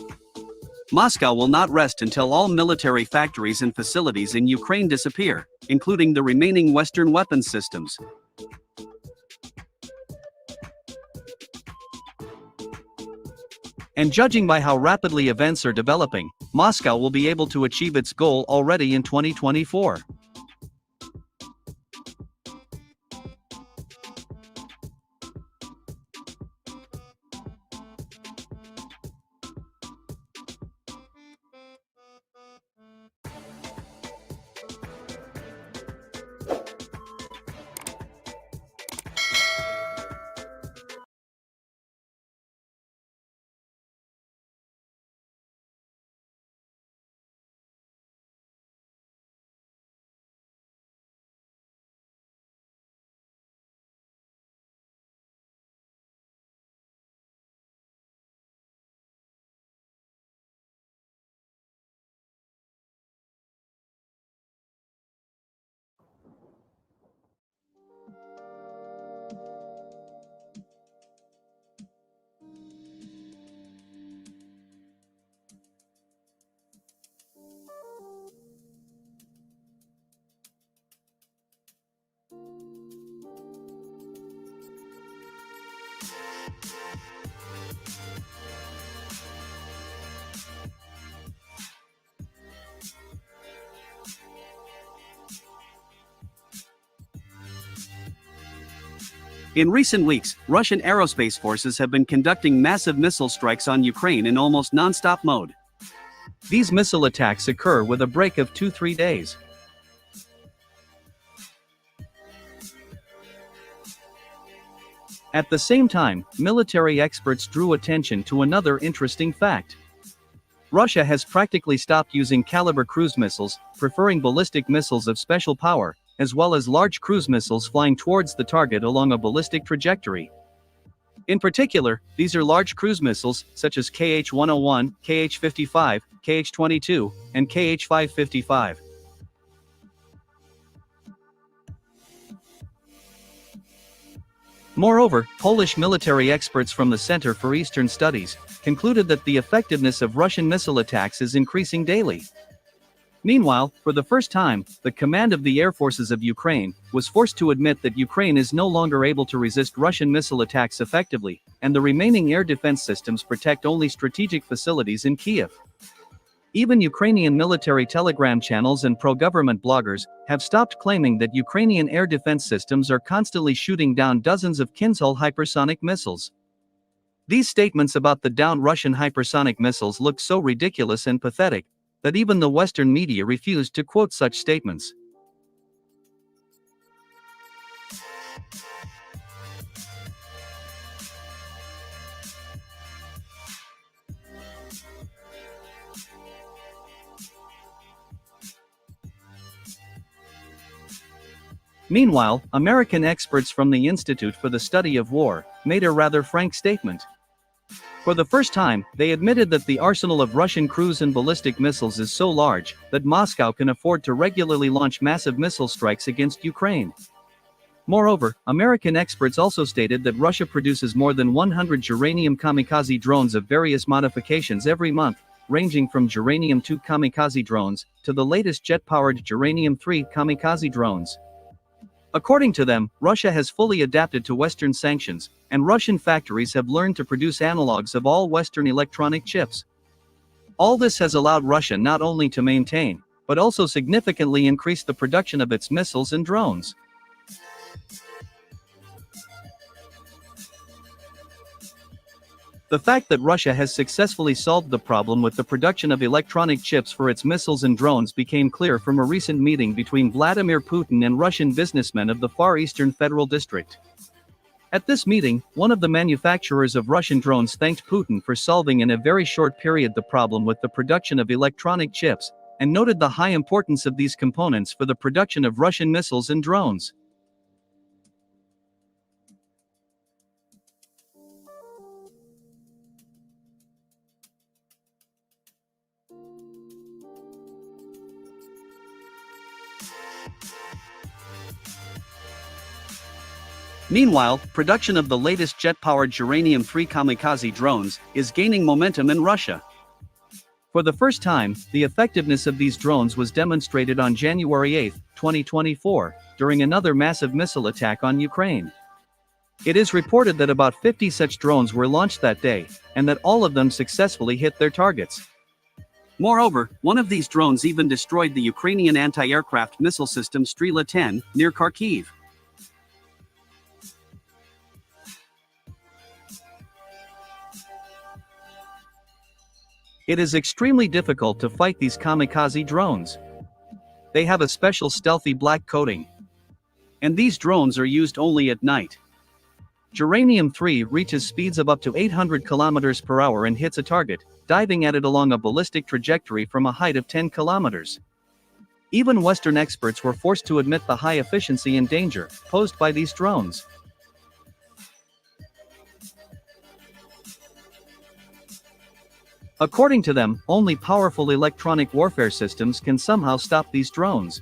H: Moscow will not rest until all military factories and facilities in Ukraine disappear, including the remaining Western weapons systems. And judging by how rapidly events are developing, Moscow will be able to achieve its goal already in 2024. In recent weeks, Russian aerospace forces have been conducting massive missile strikes on Ukraine in almost non-stop mode. These missile attacks occur with a break of 2-3 days. At the same time, military experts drew attention to another interesting fact. Russia has practically stopped using caliber cruise missiles, preferring ballistic missiles of special power, as well as large cruise missiles flying towards the target along a ballistic trajectory. In particular, these are large cruise missiles, such as KH-101, KH-55, KH-22, and KH-555. Moreover, Polish military experts from the Center for Eastern Studies concluded that the effectiveness of Russian missile attacks is increasing daily. Meanwhile, for the first time, the command of the air forces of Ukraine was forced to admit that Ukraine is no longer able to resist Russian missile attacks effectively, and the remaining air defense systems protect only strategic facilities in Kiev. Even Ukrainian military telegram channels and pro-government bloggers have stopped claiming that Ukrainian air defense systems are constantly shooting down dozens of Kinzhal hypersonic missiles. These statements about the downed Russian hypersonic missiles look so ridiculous and pathetic that even the Western media refused to quote such statements. Meanwhile, American experts from the Institute for the Study of War made a rather frank statement. For the first time, they admitted that the arsenal of Russian cruise and ballistic missiles is so large that Moscow can afford to regularly launch massive missile strikes against Ukraine. Moreover, American experts also stated that Russia produces more than 100 Geranium kamikaze drones of various modifications every month, ranging from Geranium-2 kamikaze drones to the latest jet-powered Geranium-3 kamikaze drones. According to them, Russia has fully adapted to Western sanctions, and Russian factories have learned to produce analogs of all Western electronic chips. All this has allowed Russia not only to maintain, but also significantly increase the production of its missiles and drones. The fact that Russia has successfully solved the problem with the production of electronic chips for its missiles and drones became clear from a recent meeting between Vladimir Putin and Russian businessmen of the Far Eastern Federal District. At this meeting, one of the manufacturers of Russian drones thanked Putin for solving in a very short period the problem with the production of electronic chips, and noted the high importance of these components for the production of Russian missiles and drones. Meanwhile, production of the latest jet-powered uranium-3 kamikaze drones is gaining momentum in Russia. For the first time, the effectiveness of these drones was demonstrated on January 8, 2024, during another massive missile attack on Ukraine. It is reported that about 50 such drones were launched that day, and that all of them successfully hit their targets. Moreover, one of these drones even destroyed the Ukrainian anti-aircraft missile system Strela-10, near Kharkiv. It is extremely difficult to fight these kamikaze drones. They have a special stealthy black coating. And these drones are used only at night. Uranium-3 reaches speeds of up to 800 kilometers per hour and hits a target, diving at it along a ballistic trajectory from a height of 10 kilometers. Even Western experts were forced to admit the high efficiency and danger posed by these drones. According to them, only powerful electronic warfare systems can somehow stop these drones.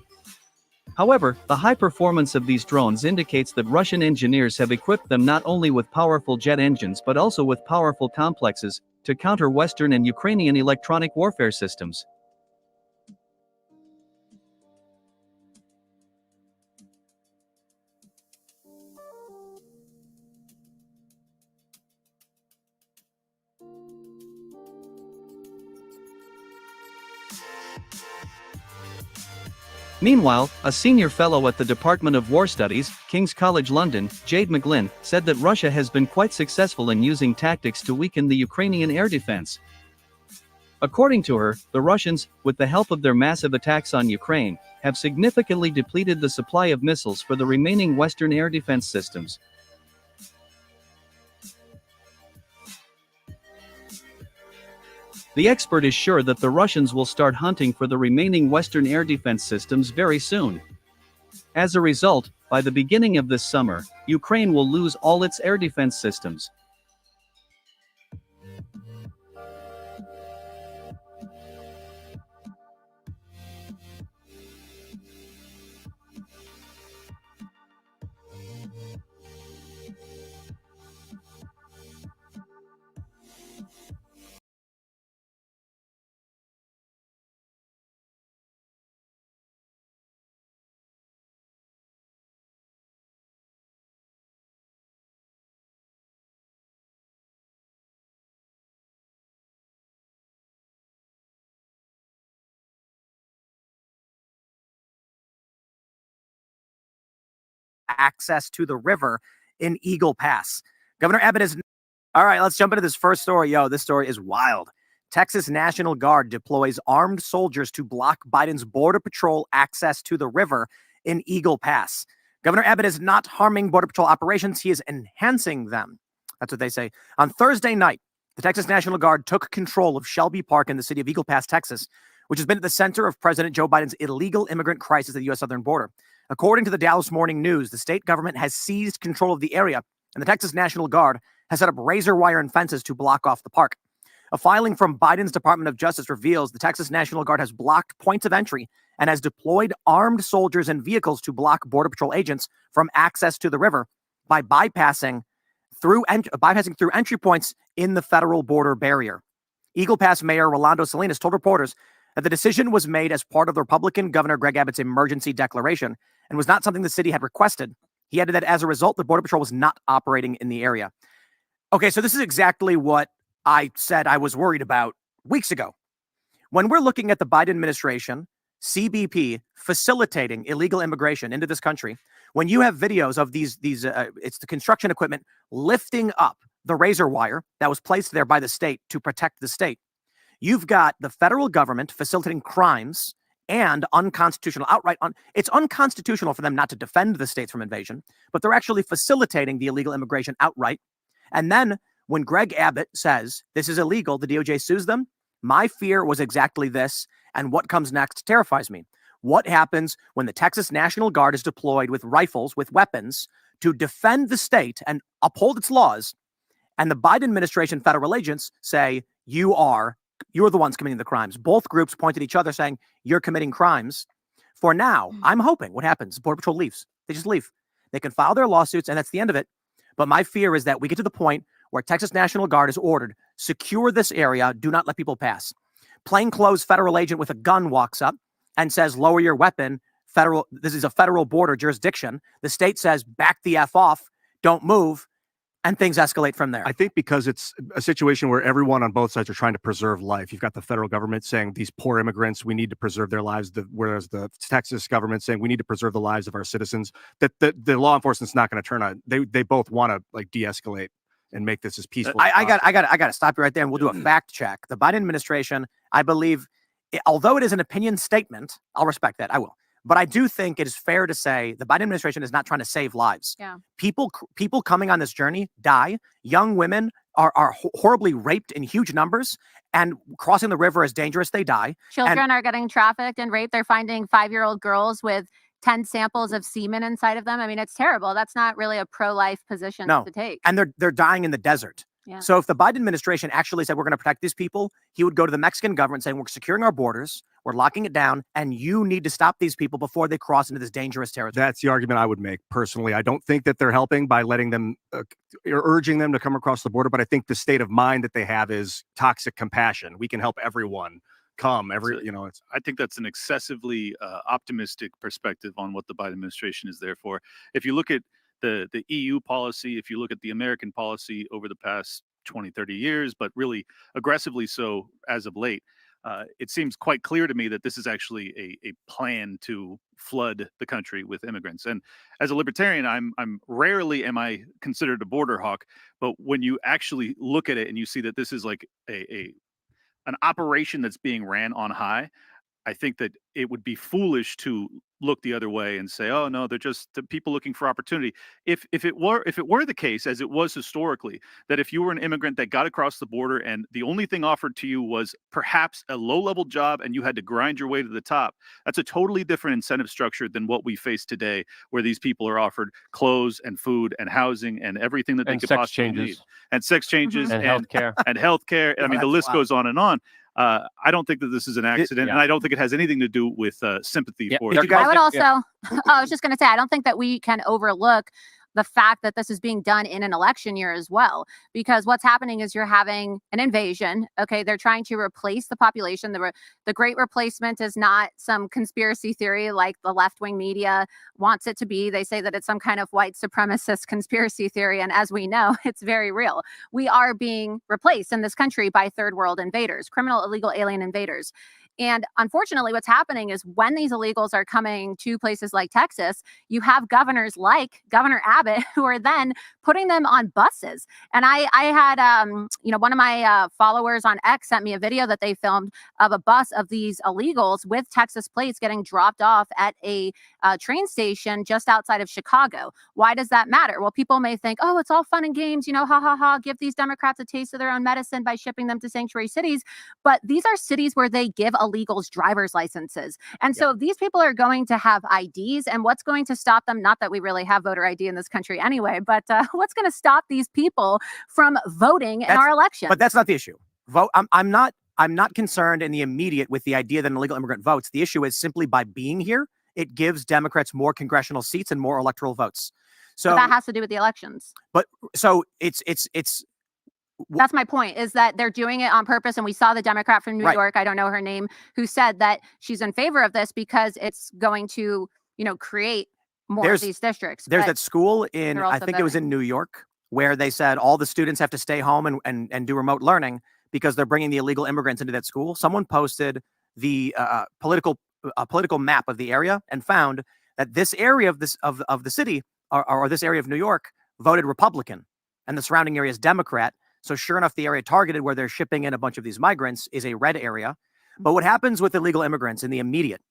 H: However, the high performance of these drones indicates that Russian engineers have equipped them not only with powerful jet engines but also with powerful complexes to counter Western and Ukrainian electronic warfare systems. Meanwhile, a senior fellow at the Department of War Studies, King's College London, Jade McGlynn, said that Russia has been quite successful in using tactics to weaken the Ukrainian air defense. According to her, the Russians, with the help of their massive attacks on Ukraine, have significantly depleted the supply of missiles for the remaining Western air defense systems. The expert is sure that the Russians will start hunting for the remaining Western air defense systems very soon. As a result, by the beginning of this summer, Ukraine will lose all its air defense systems.
J: Access to the river in Eagle Pass. Governor Abbott is... All right, let's jump into this first story. Yo, this story is wild. Texas National Guard deploys armed soldiers to block Biden's Border Patrol access to the river in Eagle Pass. Governor Abbott is not harming Border Patrol operations. He is enhancing them. That's what they say. On Thursday night, the Texas National Guard took control of Shelby Park in the city of Eagle Pass, Texas, which has been at the center of President Joe Biden's illegal immigrant crisis at the U.S. southern border. According to the Dallas Morning News, the state government has seized control of the area, and the Texas National Guard has set up razor wire and fences to block off the park. A filing from Biden's Department of Justice reveals the Texas National Guard has blocked points of entry and has deployed armed soldiers and vehicles to block Border Patrol agents from access to the river by bypassing through entry points in the federal border barrier. Eagle Pass Mayor Rolando Salinas told reporters that the decision was made as part of the Republican Governor Greg Abbott's emergency declaration and was not something the city had requested. He added that as a result, the Border Patrol was not operating in the area. Okay, so this is exactly what I said I was worried about weeks ago. When we're looking at the Biden administration, CBP facilitating illegal immigration into this country, when you have videos of it's the construction equipment lifting up the razor wire that was placed there by the state to protect the state, you've got the federal government facilitating crimes and unconstitutional, it's unconstitutional for them not to defend the states from invasion, but they're actually facilitating the illegal immigration outright. And then when Greg Abbott says this is illegal, the DOJ sues them. My fear was exactly this, and what comes next terrifies me. What happens when the Texas National Guard is deployed with rifles, with weapons, to defend the state and uphold its laws, and the Biden administration federal agents say, you're the ones committing the crimes. Both groups point at each other saying, you're committing crimes. For now, I'm hoping what happens, Border Patrol leaves. They just leave. They can file their lawsuits, and that's the end of it. But my fear is that we get to the point where Texas National Guard is ordered, secure this area, do not let people pass. Plainclothes federal agent with a gun walks up and says, lower your weapon. This is a federal border jurisdiction. The state says, back the F off, don't move. And things escalate from there.
I: I think because it's a situation where everyone on both sides are trying to preserve life. You've got the federal government saying these poor immigrants, we need to preserve their lives, whereas the Texas government saying we need to preserve the lives of our citizens. That the law enforcement's not going to turn on. They both want to like de-escalate and make this as peaceful.
J: I got to stop you right there, and we'll do a fact check. The Biden administration, I believe, although it is an opinion statement, I'll respect that. I will. But I do think it is fair to say the Biden administration is not trying to save lives.
F: Yeah.
J: People coming on this journey die. Young women are horribly raped in huge numbers, and crossing the river is dangerous. They die.
K: Children are getting trafficked and raped. They're finding 5-year-old girls with 10 samples of semen inside of them. I mean, it's terrible. That's not really a pro-life position to take.
J: And they're dying in the desert.
K: Yeah.
J: So if the Biden administration actually said we're going to protect these people, he would go to the Mexican government saying we're securing our borders, we're locking it down, and you need to stop these people before they cross into this dangerous territory.
I: That's the argument I would make personally. I don't think that they're helping by letting them or urging them to come across the border, but I think the state of mind that they have is toxic compassion. We can help everyone come.
M: I think that's an excessively optimistic perspective on what the Biden administration is there for. If you look at the EU policy, if you look at the American policy over the past 20, 30 years, but really aggressively so as of late, it seems quite clear to me that this is actually a plan to flood the country with immigrants. And as a libertarian, I'm rarely am I considered a border hawk, but when you actually look at it and you see that this is like an operation that's being ran on high, I think that it would be foolish to look the other way and say, "Oh no, they're just the people looking for opportunity." If it were the case, as it was historically, that if you were an immigrant that got across the border and the only thing offered to you was perhaps a low-level job and you had to grind your way to the top, that's a totally different incentive structure than what we face today, where these people are offered clothes and food and housing and everything that they could possibly need, and sex changes
X: and healthcare.
M: And healthcare. I mean, the list goes on and on. I don't think that this is an accident, and I don't think it has anything to do with sympathy for it.
K: I would also, I was just going to say, I don't think that we can overlook the fact that this is being done in an election year as well, because what's happening is you're having an invasion. Okay. They're trying to replace the population. The great replacement is not some conspiracy theory like the left-wing media wants it to be. They say that it's some kind of white supremacist conspiracy theory. And as we know, it's very real. We are being replaced in this country by third world invaders, criminal, illegal, alien invaders. And unfortunately, what's happening is when these illegals are coming to places like Texas, you have governors like Governor Abbott who are then putting them on buses. And I had, one of my followers on X sent me a video that they filmed of a bus of these illegals with Texas plates getting dropped off at a train station just outside of Chicago. Why does that matter? Well, people may think, oh, it's all fun and games, ha ha ha, give these Democrats a taste of their own medicine by shipping them to sanctuary cities. But these are cities where they give illegals driver's licenses. And so these people are going to have IDs, and what's going to stop them? Not that we really have voter ID in this country anyway, but what's going to stop these people from voting in our election?
J: But that's not the issue. I'm not concerned in the immediate with the idea that an illegal immigrant votes. The issue is simply by being here, it gives Democrats more congressional seats and more electoral votes. So
K: but that has to do with the elections.
J: But so it's
K: that's my point, is that they're doing it on purpose. And we saw the Democrat from New York, I don't know her name, who said that she's in favor of this because it's going to, create more of these districts.
J: There's that school in, I think it was in New York, where they said all the students have to stay home and do remote learning because they're bringing the illegal immigrants into that school. Someone posted the political map of the area and found that this area of the city or this area of New York voted Republican and the surrounding area is Democrat. So sure enough, the area targeted where they're shipping in a bunch of these migrants is a red area. But what happens with illegal immigrants in the immediate?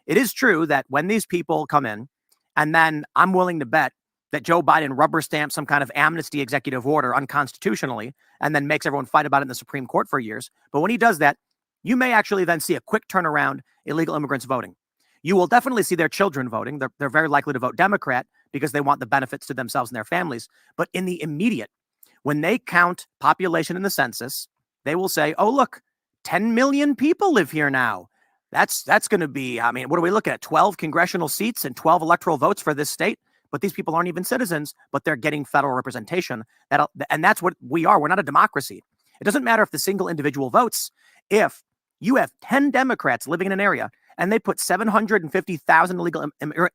J: It is true that when these people come in, and then I'm willing to bet that Joe Biden rubber stamps some kind of amnesty executive order unconstitutionally, and then makes everyone fight about it in the Supreme Court for years. But when he does that, you may actually then see a quick turnaround illegal immigrants voting. You will definitely see their children voting. They're very likely to vote Democrat because they want the benefits to themselves and their families. But in the immediate, when they count population in the census, they will say, oh, look, 10 million people live here now. That's going to be, I mean, what are we looking at? 12 congressional seats and 12 electoral votes for this state? But these people aren't even citizens, but they're getting federal representation. And that's what we are. We're not a democracy. It doesn't matter if the single individual votes. If you have 10 Democrats living in an area and they put 750,000 illegal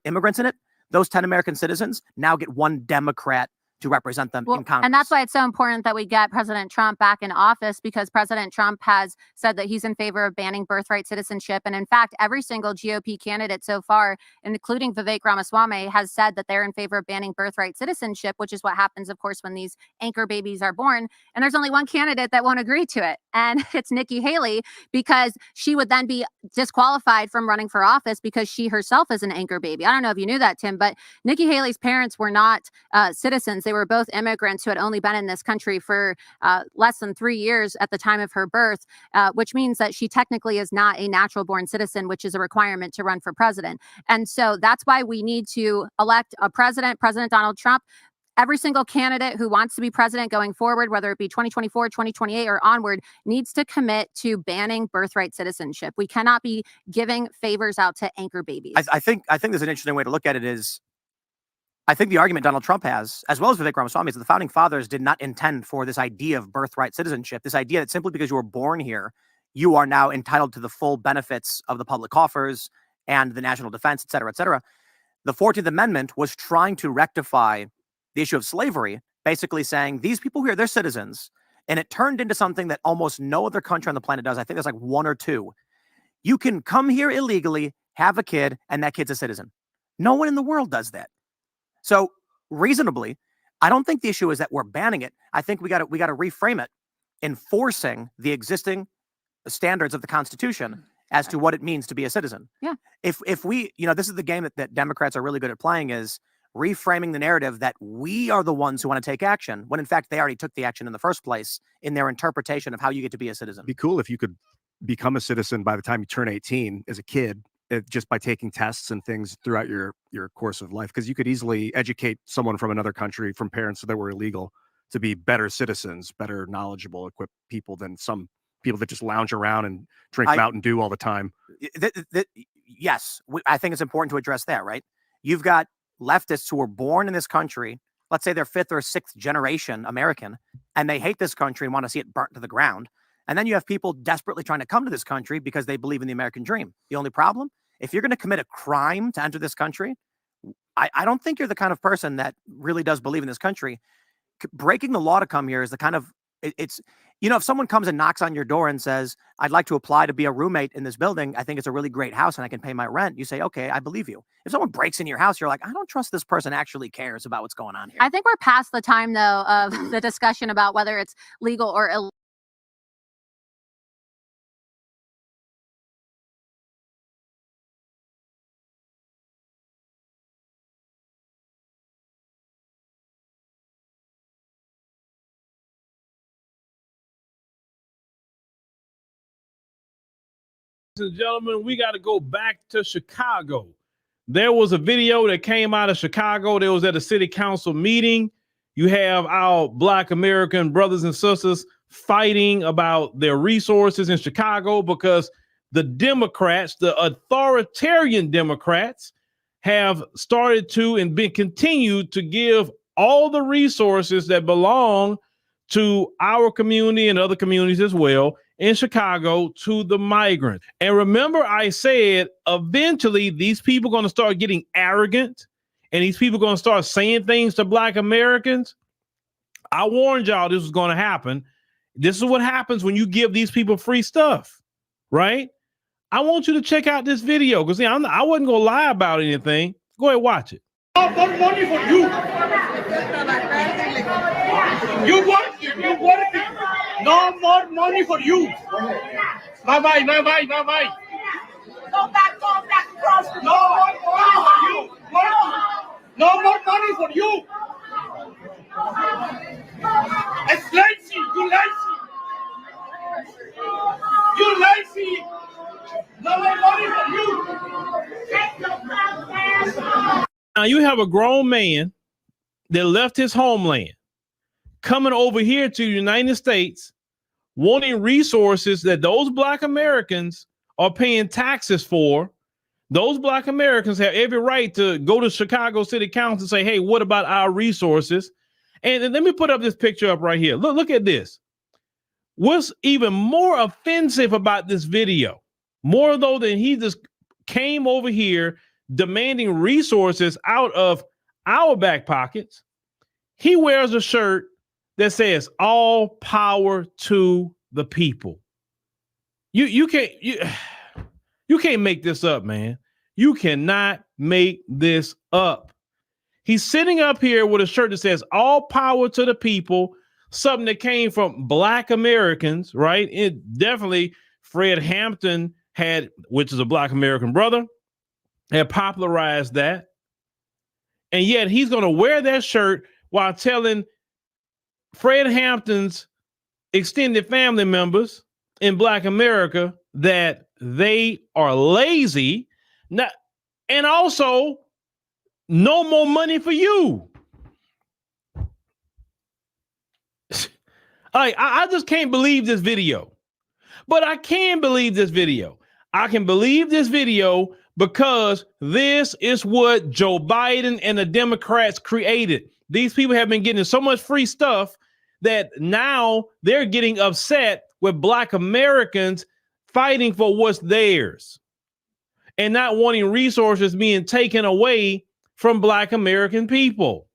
J: immigrants in it, those 10 American citizens now get one Democrat to represent them in Congress.
K: And that's why it's so important that we get President Trump back in office, because President Trump has said that he's in favor of banning birthright citizenship. And in fact, every single GOP candidate so far, including Vivek Ramaswamy, has said that they're in favor of banning birthright citizenship, which is what happens, of course, when these anchor babies are born. And there's only one candidate that won't agree to it. And it's Nikki Haley, because she would then be disqualified from running for office because she herself is an anchor baby. I don't know if you knew that, Tim, but Nikki Haley's parents were not citizens. They were both immigrants who had only been in this country for less than 3 years at the time of her birth, which means that she technically is not a natural born citizen, which is a requirement to run for president. And so that's why we need to elect a president, President Donald Trump. Every single candidate who wants to be president going forward, whether it be 2024, 2028 or onward, needs to commit to banning birthright citizenship. We cannot be giving favors out to anchor babies.
J: I think there's an interesting way to look at it is, I think the argument Donald Trump has, as well as Vivek Ramaswamy, is that the founding fathers did not intend for this idea of birthright citizenship, this idea that simply because you were born here, you are now entitled to the full benefits of the public coffers and the national defense, et cetera, et cetera. The 14th Amendment was trying to rectify the issue of slavery, basically saying these people here, they're citizens. And it turned into something that almost no other country on the planet does. I think there's like one or two. You can come here illegally, have a kid, and that kid's a citizen. No one in the world does that. So reasonably, I don't think the issue is that we're banning it. I think we got to reframe it, enforcing the existing standards of the Constitution as to what it means to be a citizen.
K: Yeah.
J: If we, this is the game that Democrats are really good at playing, is reframing the narrative that we are the ones who want to take action, when in fact they already took the action in the first place in their interpretation of how you get to be a citizen.
I: It'd be cool if you could become a citizen by the time you turn 18 as a kid, just by taking tests and things throughout your course of life, because you could easily educate someone from another country, from parents that were illegal, to be better citizens, better knowledgeable, equipped people than some people that just lounge around and drink Mountain Dew all the time.
J: Yes, I think it's important to address that, right? You've got leftists who were born in this country, let's say they're 5th or 6th generation American, and they hate this country and want to see it burnt to the ground. And then you have people desperately trying to come to this country because they believe in the American dream. The only problem, if you're going to commit a crime to enter this country, I don't think you're the kind of person that really does believe in this country. Breaking the law to come here is the kind of, it's, if someone comes and knocks on your door and says, I'd like to apply to be a roommate in this building, I think it's a really great house and I can pay my rent. You say, okay, I believe you. If someone breaks into your house, you're like, I don't trust this person actually cares about what's going on here.
K: I think we're past the time, though, of the discussion about whether it's legal or illegal.
A: Ladies and gentlemen, we got to go back to Chicago. There was a video that came out of Chicago. There was at a city council meeting. You have our Black American brothers and sisters fighting about their resources in Chicago because the Democrats, the authoritarian Democrats, have started to and been continued to give all the resources that belong to our community and other communities as well in Chicago to the migrants. And remember, I said eventually these people are going to start getting arrogant and these people are going to start saying things to Black Americans. I warned y'all this was going to happen. This is what happens when you give these people free stuff, right? I want you to check out this video because I wasn't going to lie about anything. Go ahead, watch it.
C: No more money for you. You work it. No more money for you. Bye-bye. Go back, cross. No more money for you. No more money for you. It's lazy. You lazy.
A: you have a grown man that left his homeland coming over here to the United States, wanting resources that those Black Americans are paying taxes for. Those Black Americans have every right to go to Chicago City Council and say, hey, what about our resources? And let me put up this picture up right here. Look at this. What's even more offensive about this video, more though than he just came over here demanding resources out of our back pockets, he wears a shirt that says all power to the people. You can't make this up, man. You cannot make this up. He's sitting up here with a shirt that says all power to the people, something that came from Black Americans, right? It definitely Fred Hampton had, which is a Black American brother, had popularized that. And yet he's going to wear that shirt while telling Fred Hampton's extended family members in Black America that they are lazy. Now, and also no more money for you. I just can't believe this video, but I can believe this video. I can believe this video because this is what Joe Biden and the Democrats created. These people have been getting so much free stuff that now they're getting upset with Black Americans fighting for what's theirs and not wanting resources being taken away from Black American people.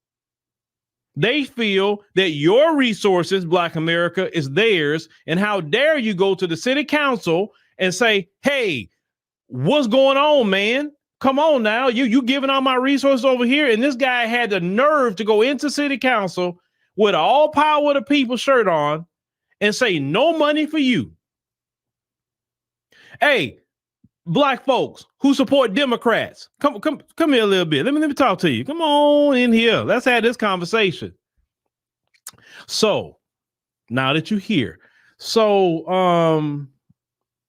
A: They feel that your resources, Black America, is theirs. And how dare you go to the city council and say, hey, what's going on, man? Come on now. You giving all my resources over here. And this guy had the nerve to go into city council with all power of the people shirt on and say, no money for you. Hey, Black folks who support Democrats, come here a little bit. Let me talk to you. Come on in here. Let's have this conversation. So now that you're here, so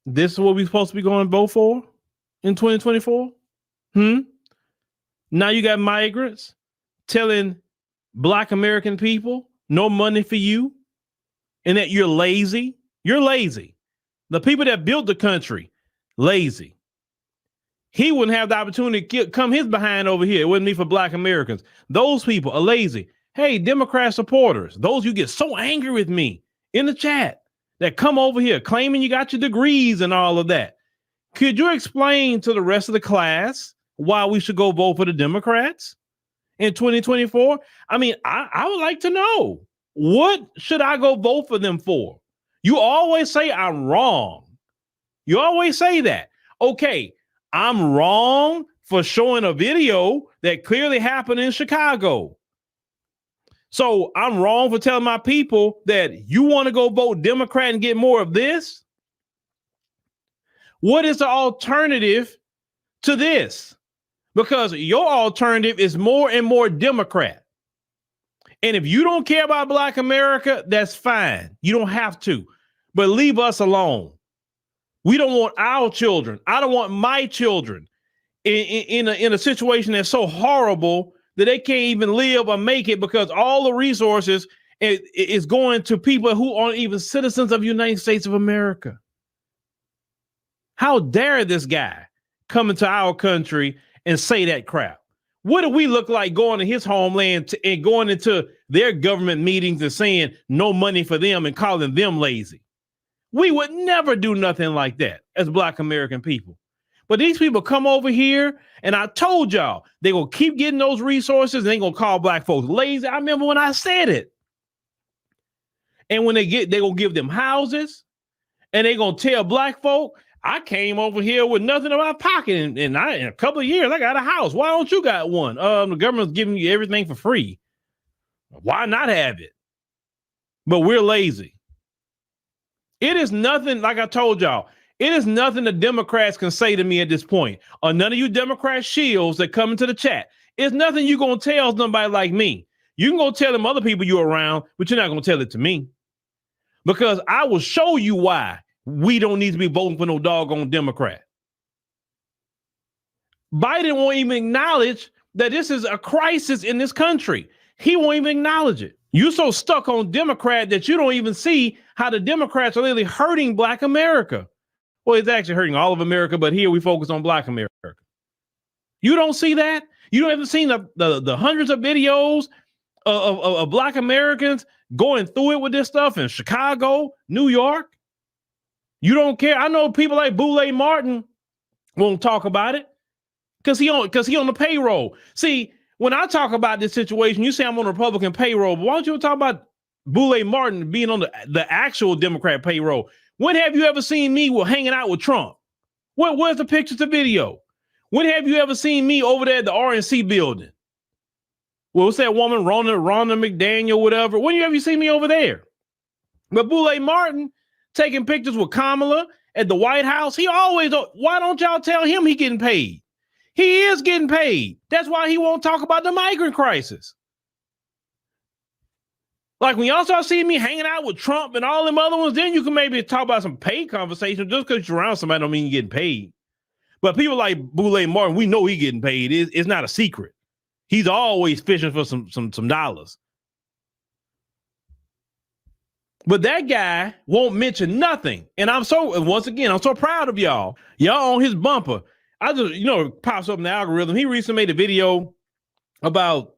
A: this is what we're supposed to be going to vote for in 2024. Now you got migrants telling Black American people no money for you and that you're lazy. You're lazy. The people that built the country, lazy. He wouldn't have the opportunity to come his behind over here. It wouldn't be for Black Americans. Those people are lazy. Hey, Democrat supporters, those you get so angry with me in the chat that come over here claiming you got your degrees and all of that. Could you explain to the rest of the class why we should go vote for the Democrats in 2024? I mean, I would like to know, what should I go vote for them for? You always say I'm wrong. You always say that. Okay, I'm wrong for showing a video that clearly happened in Chicago. So I'm wrong for telling my people that you want to go vote Democrat and get more of this? What is the alternative to this? Because your alternative is more and more Democrat. And if you don't care about Black America, that's fine. You don't have to, but leave us alone. We don't want our children. I don't want my children in a situation that's so horrible that they can't even live or make it because all the resources is going to people who aren't even citizens of the United States of America. How dare this guy come into our country and say that crap? What do we look like going to his homeland and going into their government meetings and saying no money for them and calling them lazy? We would never do nothing like that as Black American people. But these people come over here, and I told y'all, they will keep getting those resources, and they going to call Black folks lazy. I remember when I said it. And when they going to give them houses, and they going to tell Black folk, I came over here with nothing in my pocket, and in a couple of years, I got a house. Why don't you got one? The government's giving you everything for free. Why not have it? But we're lazy. It is nothing, like I told y'all, it is nothing the Democrats can say to me at this point, or none of you Democrat shields that come into the chat. It's nothing you're going to tell somebody like me. You can go tell them other people you're around, but you're not going to tell it to me. Because I will show you why we don't need to be voting for no doggone Democrat. Biden won't even acknowledge that this is a crisis in this country. He won't even acknowledge it. You're so stuck on Democrat that you don't even see how the Democrats are really hurting Black America. Well, it's actually hurting all of America, but here we focus on Black America. You don't see that? You don't ever seen the hundreds of videos of Black Americans going through it with this stuff in Chicago, New York? You don't care. I know people like Boule Martin won't talk about it because he on the payroll. See, when I talk about this situation, you say I'm on the Republican payroll, but why don't you talk about Boule Martin being on the actual Democrat payroll? When have you ever seen me hanging out with Trump? Where's the pictures, the video? When have you ever seen me over there at the RNC building? Well, what's that woman, Ronna McDaniel, whatever? When have you seen me over there? But Boule Martin taking pictures with Kamala at the White House, he always, why don't y'all tell him he getting paid? He is getting paid. That's why he won't talk about the migrant crisis. Like when y'all start seeing me hanging out with Trump and all them other ones, then you can maybe talk about some pay conversation. Just because you're around somebody don't mean you're getting paid. But people like Boule Martin, we know he getting paid. It's not a secret. He's always fishing for some dollars. But that guy won't mention nothing. And once again, I'm so proud of y'all. Y'all on his bumper. I just, it pops up in the algorithm. He recently made a video about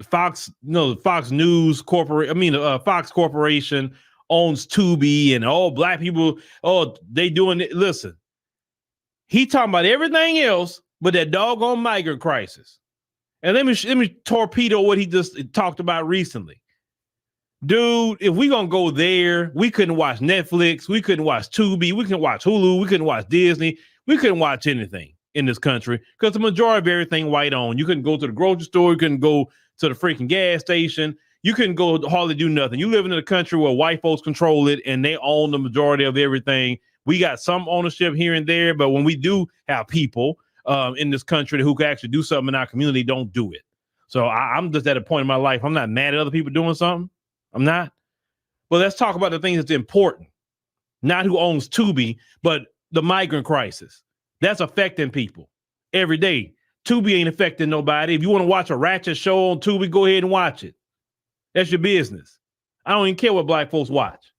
A: Fox, Fox News Corporation. Fox Corporation owns Tubi and all Black people. Oh, they doing it. Listen, he talking about everything else but that doggone migrant crisis. And let me torpedo what he just talked about recently. Dude, if we gonna go there, we couldn't watch Netflix, we couldn't watch Tubi, we couldn't watch Hulu, we couldn't watch Disney, we couldn't watch anything in this country because the majority of everything white owned. You couldn't go to the grocery store, you couldn't go to the freaking gas station, you couldn't go hardly do nothing. You live in a country where white folks control it and they own the majority of everything. We got some ownership here and there, but when we do have people in this country who can actually do something in our community, don't do it. So I'm just at a point in my life, I'm not mad at other people doing something. I'm not. But let's talk about the things that's important. Not who owns Tubi, but the migrant crisis. That's affecting people every day. Tubi ain't affecting nobody. If you want to watch a ratchet show on Tubi, go ahead and watch it. That's your business. I don't even care what Black folks watch.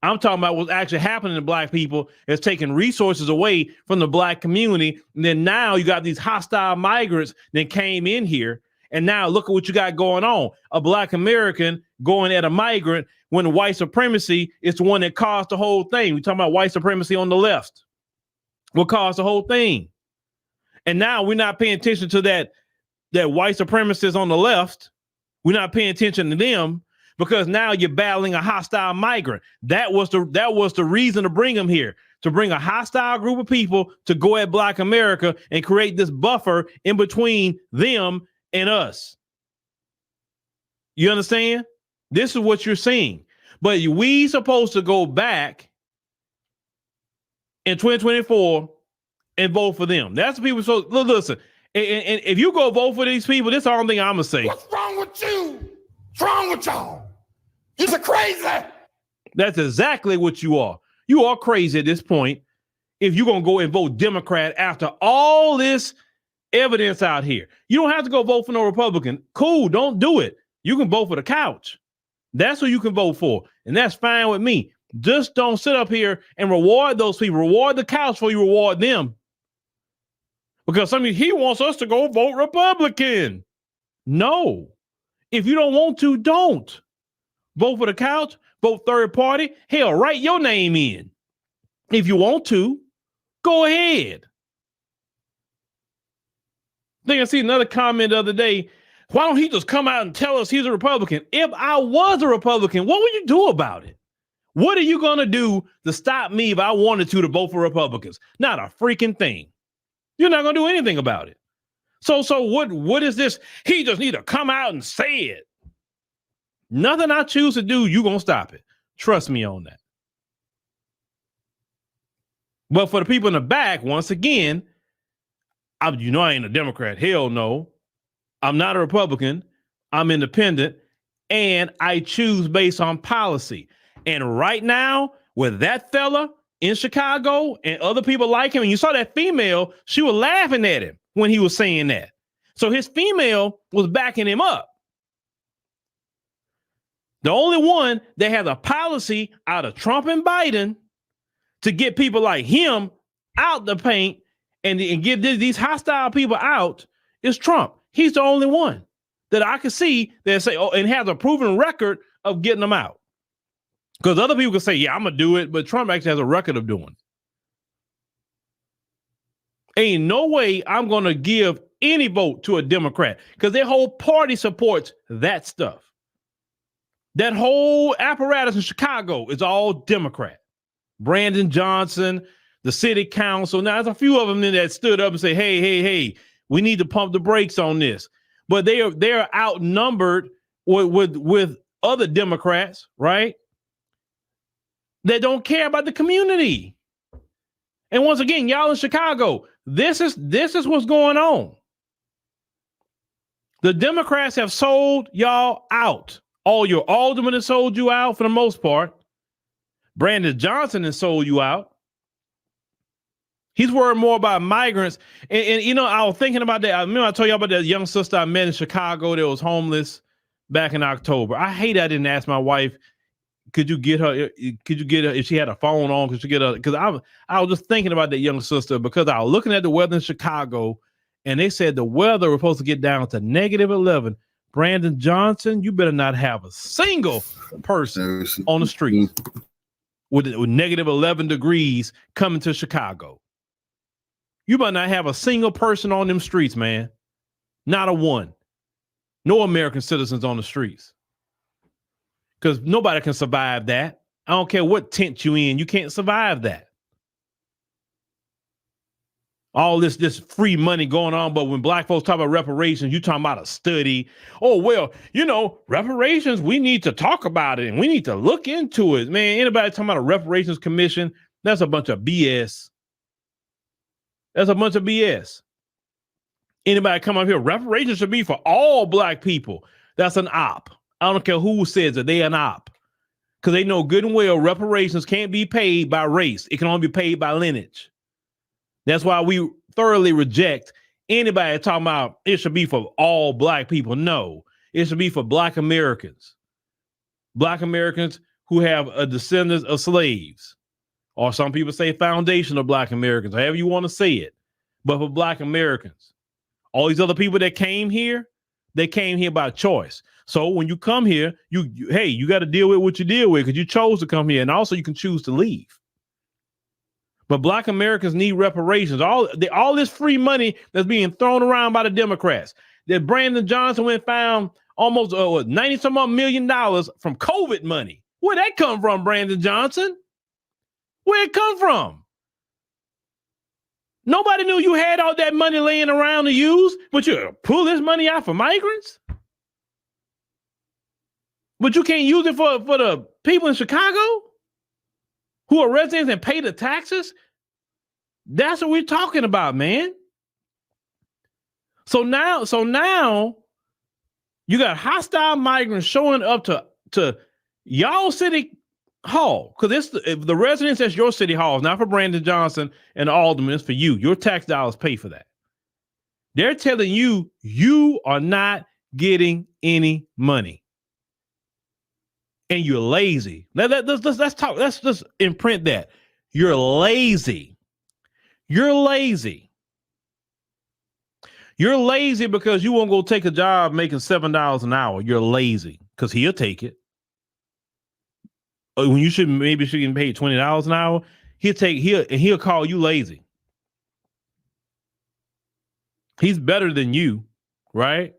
A: I'm talking about what's actually happening to Black people. It's taking resources away from the Black community. And then now you got these hostile migrants that came in here. And now look at what you got going on. A Black American going at a migrant when white supremacy is the one that caused the whole thing. We're talking about white supremacy on the left. What caused the whole thing? And now we're not paying attention to that white supremacists on the left. We're not paying attention to them because now you're battling a hostile migrant. That was the reason to bring them here, to bring a hostile group of people to go at Black America and create this buffer in between them and us. You understand? This is what you're seeing. But we supposed to go back in 2024 and vote for them. That's the people. So listen, and if you go vote for these people, this is the only thing I'm gonna say.
C: What's wrong with you? What's wrong with y'all? You're crazy.
A: That's exactly what you are. You are crazy at this point if you're gonna go and vote Democrat after all this evidence out here. You don't have to go vote for no Republican. Cool, don't do it. You can vote for the couch. That's who you can vote for, and that's fine with me. Just don't sit up here and reward those people. Reward the couch before you reward them. Because he wants us to go vote Republican. No. If you don't want to, don't. Vote for the couch, vote third party. Hell, write your name in. If you want to, go ahead. I think I see another comment the other day. Why don't he just come out and tell us he's a Republican? If I was a Republican, what would you do about it? What are you going to do to stop me if I wanted to vote for Republicans? Not a freaking thing. You're not going to do anything about it. So what is this? He just need to come out and say it. Nothing I choose to do, you're going to stop it. Trust me on that. But for the people in the back, once again, I ain't a Democrat. Hell no. I'm not a Republican. I'm independent. And I choose based on policy. And right now, with that fella in Chicago and other people like him, and you saw that female, she was laughing at him when he was saying that. So his female was backing him up. The only one that has a policy out of Trump and Biden to get people like him out the paint and get these hostile people out is Trump. He's the only one that I can see that say, oh, and has a proven record of getting them out. Because other people can say, yeah, I'm going to do it, but Trump actually has a record of doing it. Ain't no way I'm going to give any vote to a Democrat because their whole party supports that stuff. That whole apparatus in Chicago is all Democrat. Brandon Johnson, the city council. Now, there's a few of them that stood up and say, hey, we need to pump the brakes on this. But they're outnumbered with other Democrats, right? That don't care about the community. And once again, y'all in Chicago, this is what's going on. The Democrats have sold y'all out. All your aldermen have sold you out for the most part. Brandon Johnson has sold you out. He's worried more about migrants. And you know, I was thinking about that. I remember I told you about that young sister I met in Chicago that was homeless back in October. I hate I didn't ask my wife, could you get her if she had a phone on? Could you get her? Because I was just thinking about that young sister because I was looking at the weather in Chicago and they said the weather was supposed to get down to -11. Brandon Johnson, you better not have a single person on the street with -11 degrees coming to Chicago. You better not have a single person on them streets, man. Not a one. No American citizens on the streets. Because nobody can survive that. I don't care what tent you in. You can't survive that. All this free money going on, but when black folks talk about reparations, you talking about a study. Oh, well, you know, reparations, we need to talk about it and we need to look into it. Man, anybody talking about a reparations commission, that's a bunch of BS. That's a bunch of BS. Anybody come up here, reparations should be for all black people. That's an op. I don't care who says it, they an op. Because they know good and well reparations can't be paid by race. It can only be paid by lineage. That's why we thoroughly reject anybody talking about it should be for all black people. No, it should be for black Americans. Black Americans who have a descendants of slaves. Or some people say foundation of black Americans, however you want to say it. But for black Americans, all these other people that came here, they came here by choice. So when you come here, you got to deal with what you deal with because you chose to come here. And also you can choose to leave. But black Americans need reparations. All this free money that's being thrown around by the Democrats. That Brandon Johnson went found almost $90-some million from COVID money. Where'd that come from, Brandon Johnson? Where'd it come from? Nobody knew you had all that money laying around to use, but you pull this money out for migrants? But you can't use it for the people in Chicago who are residents and pay the taxes? That's what we're talking about, man. So now you got hostile migrants showing up to y'all city hall, because it's the residents at your city halls, not for Brandon Johnson and the aldermen, it's for you. Your tax dollars pay for that. They're telling you you are not getting any money. And you're lazy. Let's talk. Let's just imprint that. You're lazy. You're lazy. You're lazy because you won't go take a job making $7 an hour. You're lazy because he'll take it. When you should get paid $20 an hour, he'll call you lazy. He's better than you, right?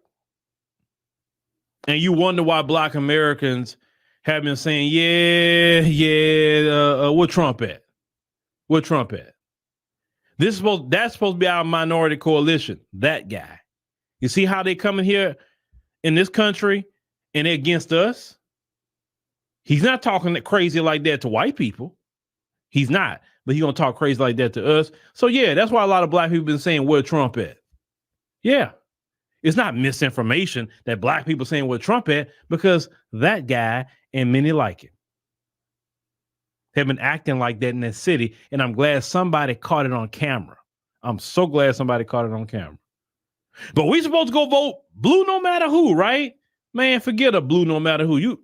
A: And you wonder why black Americans have been saying, where Trump at? Where Trump at? That's supposed to be our minority coalition. That guy. You see how they come in here in this country and they're against us? He's not talking crazy like that to white people. He's not, but he's gonna talk crazy like that to us. So yeah, that's why a lot of black people been saying where Trump at. Yeah. It's not misinformation that black people saying where Trump at, because that guy and many like him have been acting like that in that city. And I'm glad somebody caught it on camera. I'm so glad somebody caught it on camera. But we supposed to go vote blue no matter who, right? Man, forget a blue no matter who. You,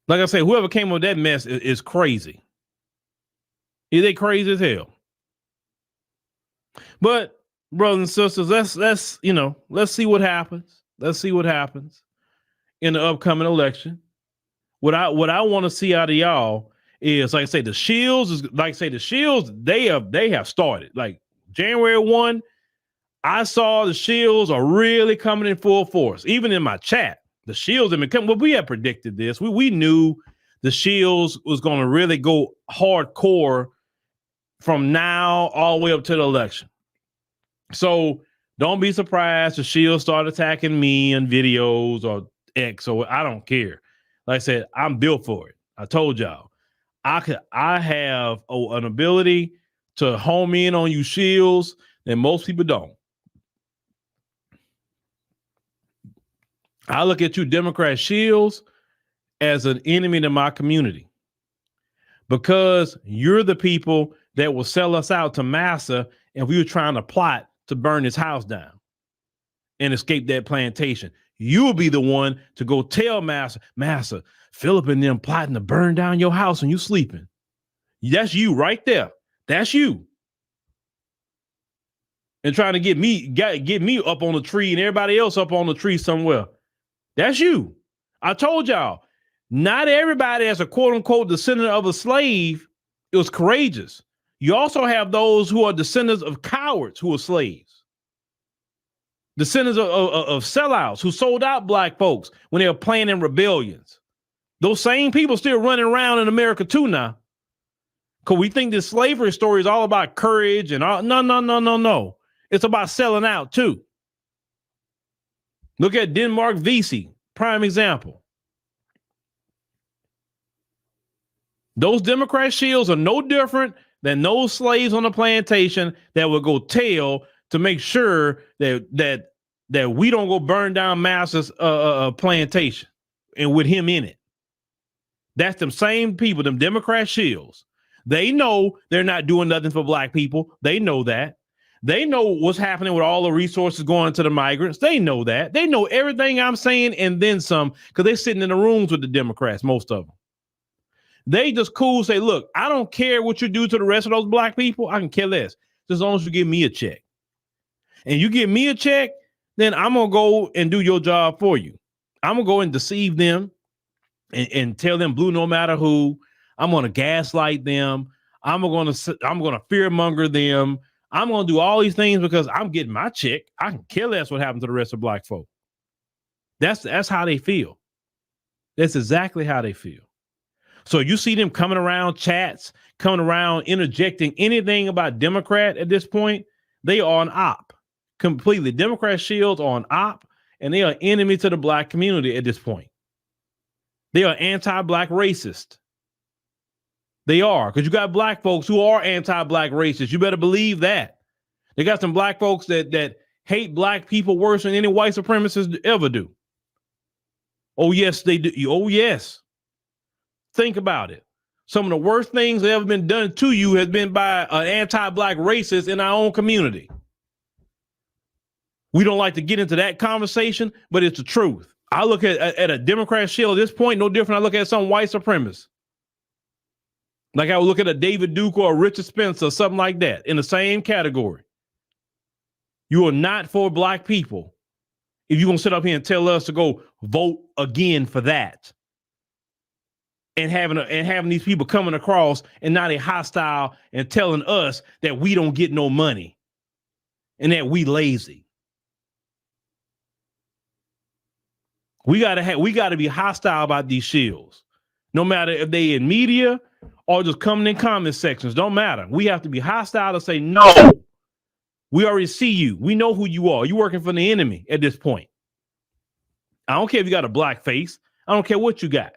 A: like I say, whoever came up with that mess is crazy. They crazy as hell. But brothers and sisters, let's see what happens. Let's see what happens in the upcoming election. What I want to see out of y'all is, like I say, the shields they have started. Like January 1, I saw the shields are really coming in full force. Even in my chat, the shields have been coming. Well, we had predicted this. We knew the shields was going to really go hardcore from now all the way up to the election. So don't be surprised the shields start attacking me in videos or X, or I don't care. Like I said, I'm built for it. I told y'all, I have an ability to home in on you shields that most people don't. I look at you Democrat shields as an enemy to my community, because you're the people that will sell us out to Massa if we were trying to plot to burn his house down and escape that plantation. You'll be the one to go tell Massa, Philip and them plotting to burn down your house and you sleeping. That's you right there. That's you. And trying to get me up on the tree and everybody else up on the tree somewhere. That's you. I told y'all, not everybody as a quote unquote descendant of a slave is courageous. You also have those who are descendants of cowards who are slaves. Descendants of sellouts who sold out black folks when they were planning rebellions. Those same people still running around in America too now. Because we think this slavery story is all about courage and all. No. It's about selling out too. Look at Denmark Vesey, prime example. Those Democrat shields are no different than those slaves on the plantation that would go tell to make sure that we don't go burn down Massa's plantation and with him in it. That's them same people, them Democrat shields. They know they're not doing nothing for black people. They know that. They know what's happening with all the resources going to the migrants. They know that. They know everything I'm saying and then some, because they're sitting in the rooms with the Democrats, most of them. They just cool say, look, I don't care what you do to the rest of those black people. I can care less. Just as long as you give me a check. And you give me a check, then I'm going to go and do your job for you. I'm going to go and deceive them and tell them blue no matter who. I'm going to gaslight them. I'm going to fearmonger them. I'm going to do all these things because I'm getting my check. I can care less what happened to the rest of black folk. That's how they feel. That's exactly how they feel. So you see them coming around chats, coming around interjecting anything about Democrat at this point, they are an op. Completely. Democrat shields are an op, and they are enemy to the black community at this point. They are anti-black racist. They are, because you got black folks who are anti-black racist. You better believe that. They got some black folks that hate black people worse than any white supremacists ever do. Oh, yes, they do. Oh, yes. Think about it. Some of the worst things that ever been done to you has been by an anti-black racist in our own community. We don't like to get into that conversation, but it's the truth. I look at a Democrat shield at this point, no different. I look at some white supremacist. Like I would look at a David Duke or a Richard Spencer or something like that in the same category. You are not for black people if you're going to sit up here and tell us to go vote again for that. And having these people coming across and now they're hostile and telling us that we don't get no money and that we lazy. We gotta be hostile about these shields, no matter if they in media or just coming in comment sections. Don't matter. We have to be hostile to say no. We already see you. We know who you are. You're working for the enemy at this point. I don't care if you got a black face. I don't care what you got.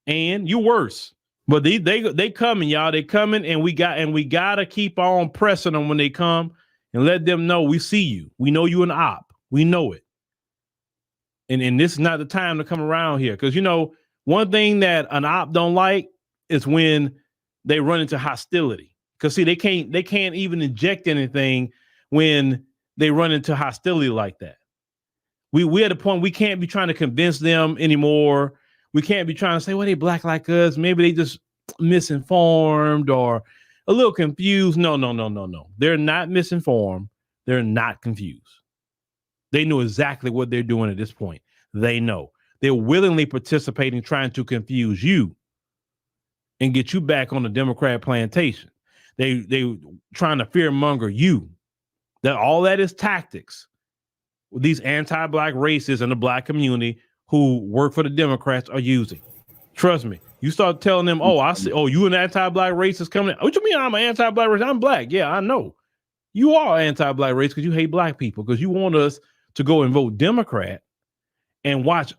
A: And you're worse. But they coming, y'all. They coming, and we gotta keep on pressing them when they come and let them know we see you. We know you an op. We know it. And this is not the time to come around here. Because one thing that an op don't like is when they run into hostility. Because see, they can't even inject anything when they run into hostility like that. We at a point we can't be trying to convince them anymore. We can't be trying to say, well, they black like us. Maybe they just misinformed or a little confused. No. They're not misinformed. They're not confused. They know exactly what they're doing at this point. They know. They're willingly participating, trying to confuse you and get you back on the Democrat plantation. They trying to fearmonger you. That all that is tactics. These anti-black racists in the black community who work for the Democrats are using. Trust me. You start telling them, oh, I see, oh, you an anti-black racist coming in. What you mean I'm an anti-black racist? I'm black. Yeah, I know. You are anti-black racist because you hate black people, because you want us to go and vote Democrat and watch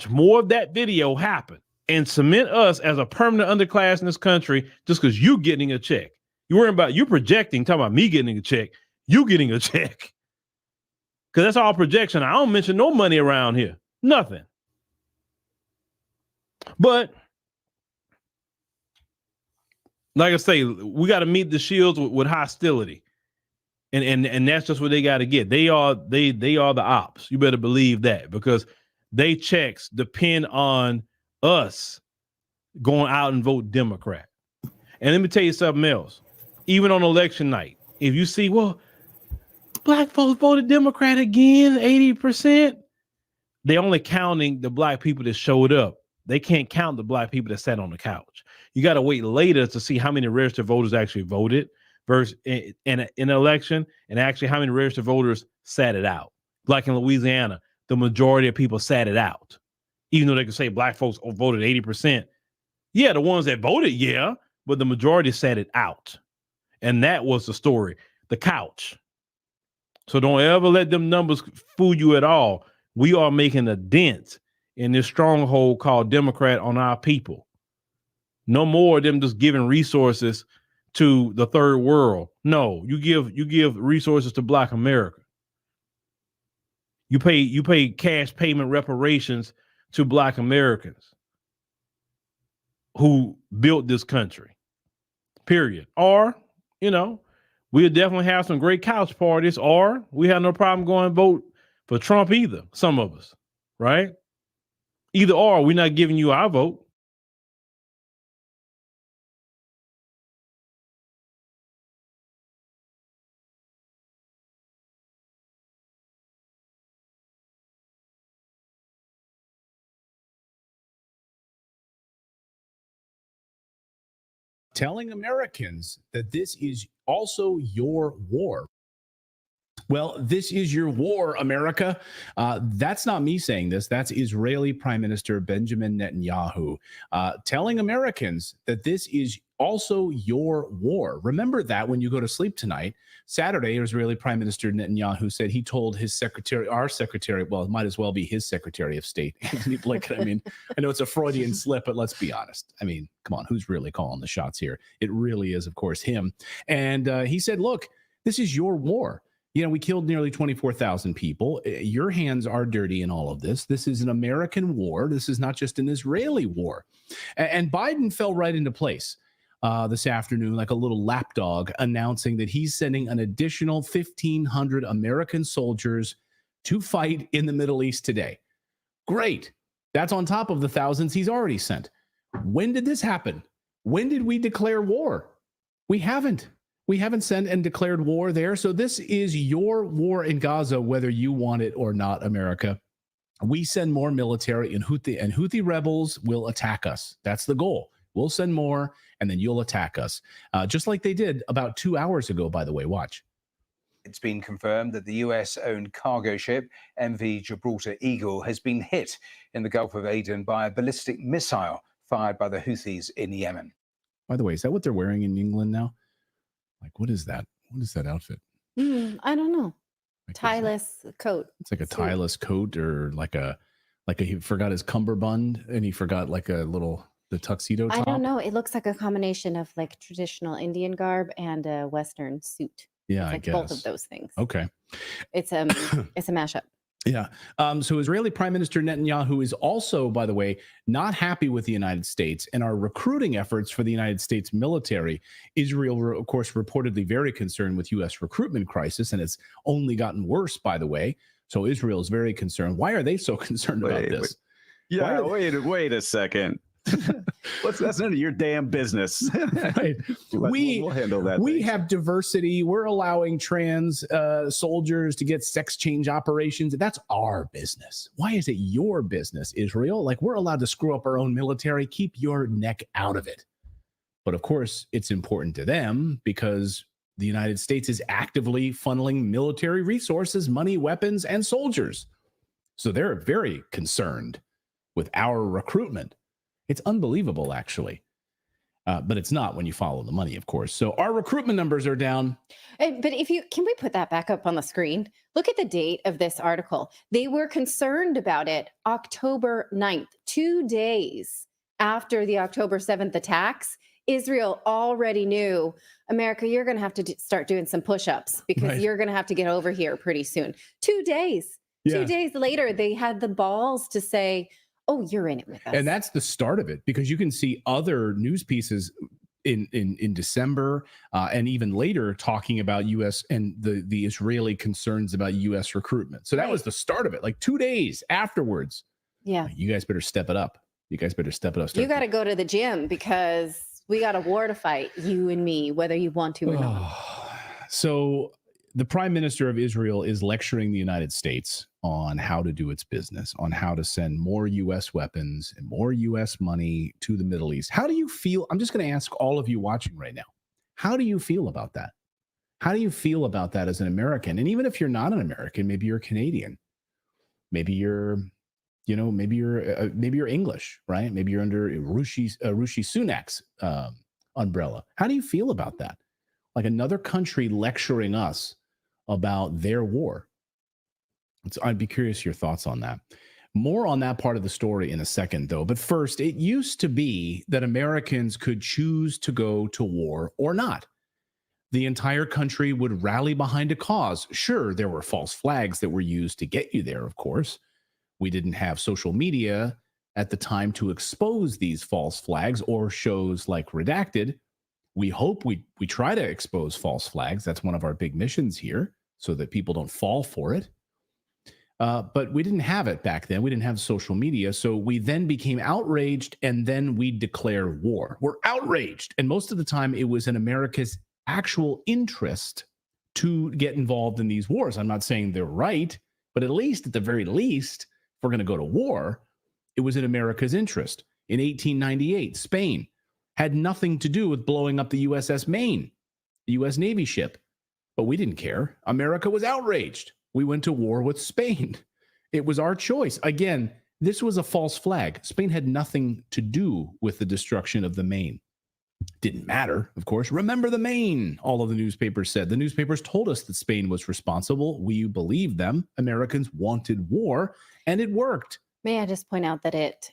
A: more of that video happen and cement us as a permanent underclass in this country just because you getting a check. You worrying about you projecting, talking about me getting a check, you getting a check. Because that's all projection. I don't mention no money around here. Nothing. But like I say, we got to meet the shields with hostility. And that's just what they got to get. They are the ops. You better believe that, because they checks depend on us going out and vote Democrat. And let me tell you something else. Even on election night, if you see, well, black folks voted Democrat again, 80%, they're only counting the black people that showed up. They can't count the black people that sat on the couch. You got to wait later to see how many registered voters actually voted versus in an election, and actually how many registered voters sat it out. Like in Louisiana, the majority of people sat it out. Even though they can say black folks voted 80%. Yeah, the ones that voted, yeah, but the majority sat it out. And that was the story, the couch. So don't ever let them numbers fool you at all. We are making a dent in this stronghold called Democrat on our people. No more of them just giving resources to the third world. No, you give resources to Black America. You pay cash payment reparations to Black Americans who built this country. Period. Or, we'll definitely have some great couch parties, or we have no problem going and vote for Trump either. Some of us, right? Either or, we're not giving you our vote.
E: Telling Americans that this is also your war. Well, this is your war, America. That's not me saying this. That's Israeli Prime Minister Benjamin Netanyahu telling Americans that this is also your war. Remember that when you go to sleep tonight. Saturday, Israeli Prime Minister Netanyahu said he told his secretary, our secretary, well, it might as well be his Secretary of State, Anthony Blinken. I mean, I know it's a Freudian slip, but let's be honest. I mean, come on, who's really calling the shots here? It really is, of course, him. And he said, look, this is your war. We killed nearly 24,000 people. Your hands are dirty in all of this. This is an American war. This is not just an Israeli war. And Biden fell right into place this afternoon, like a little lapdog, announcing that he's sending an additional 1,500 American soldiers to fight in the Middle East today. Great. That's on top of the thousands he's already sent. When did this happen? When did we declare war? We haven't. We haven't sent and declared war there. So this is your war in Gaza, whether you want it or not, America. We send more military, and Houthi rebels will attack us. That's the goal. We'll send more, and then you'll attack us. Just like they did about 2 hours ago, by the way. Watch.
D: It's been confirmed that the US-owned cargo ship MV Gibraltar Eagle has been hit in the Gulf of Aden by a ballistic missile fired by the Houthis in Yemen.
E: By the way, is that what they're wearing in England now? Like, what is that? What is that outfit?
F: I don't know. Tieless coat.
E: It's like a tieless coat, or like he forgot his cummerbund and he forgot like the tuxedo top.
F: I don't know. It looks like a combination of like traditional Indian garb and a Western suit.
E: Yeah,
F: It's
E: I
F: like
E: guess
F: both of those things.
E: Okay.
F: It's a mashup.
E: Yeah. So Israeli Prime Minister Netanyahu is also, by the way, not happy with the United States and our recruiting efforts for the United States military. Israel, of course, reportedly very concerned with U.S. recruitment crisis, and it's only gotten worse, by the way. So Israel is very concerned. Why are they so concerned about this?
N: Yeah, wait a second. That's none of your damn business.
E: Right.
N: We'll handle that.
E: We have diversity. We're allowing trans soldiers to get sex change operations. That's our business. Why is it your business, Israel? Like, we're allowed to screw up our own military. Keep your neck out of it. But of course, it's important to them because the United States is actively funneling military resources, money, weapons, and soldiers. So they're very concerned with our recruitment. It's unbelievable, actually. But it's not when you follow the money, of course. So our recruitment numbers are down.
F: But can we put that back up on the screen? Look at the date of this article. They were concerned about it October 9th, 2 days after the October 7th attacks. Israel already knew, America, you're going to have to start doing some push-ups because you're going to have to get over here pretty soon. 2 days. Yeah. 2 days later, they had the balls to say, oh, you're in it with us.
E: And that's the start of it, because you can see other news pieces in December and even later talking about U.S. and the Israeli concerns about U.S. recruitment. So that was the start of it, like 2 days afterwards.
F: Yeah.
E: You guys better step it up. You guys better step it up.
F: You got to go to the gym because we got a war to fight, you and me, whether you want to or not.
E: So the prime minister of Israel is lecturing the United States on how to do its business, on how to send more U.S. weapons and more U.S. money to the Middle East. How do you feel? I'm just going to ask all of you watching right now. How do you feel about that? How do you feel about that as an American? And even if you're not an American, maybe you're Canadian, maybe you're, maybe you're English, right? Maybe you're under Rishi Sunak's umbrella. How do you feel about that? Like another country lecturing us about their war. I'd be curious your thoughts on that. More on that part of the story in a second, though. But first, it used to be that Americans could choose to go to war or not. The entire country would rally behind a cause. Sure, there were false flags that were used to get you there, of course. We didn't have social media at the time to expose these false flags or shows like Redacted. We hope we try to expose false flags. That's one of our big missions here, so that people don't fall for it. But we didn't have it back then. We didn't have social media. So we then became outraged, and then we declare war. We're outraged. And most of the time, it was in America's actual interest to get involved in these wars. I'm not saying they're right, but at the very least, if we're going to go to war, it was in America's interest. In 1898, Spain had nothing to do with blowing up the USS Maine, the U.S. Navy ship. But we didn't care. America was outraged. We went to war with Spain. It was our choice. Again, this was a false flag. Spain had nothing to do with the destruction of the Maine. Didn't matter, of course. Remember the Maine, all of the newspapers said. The newspapers told us that Spain was responsible. We believed them. Americans wanted war, and it worked.
F: May I just point out that it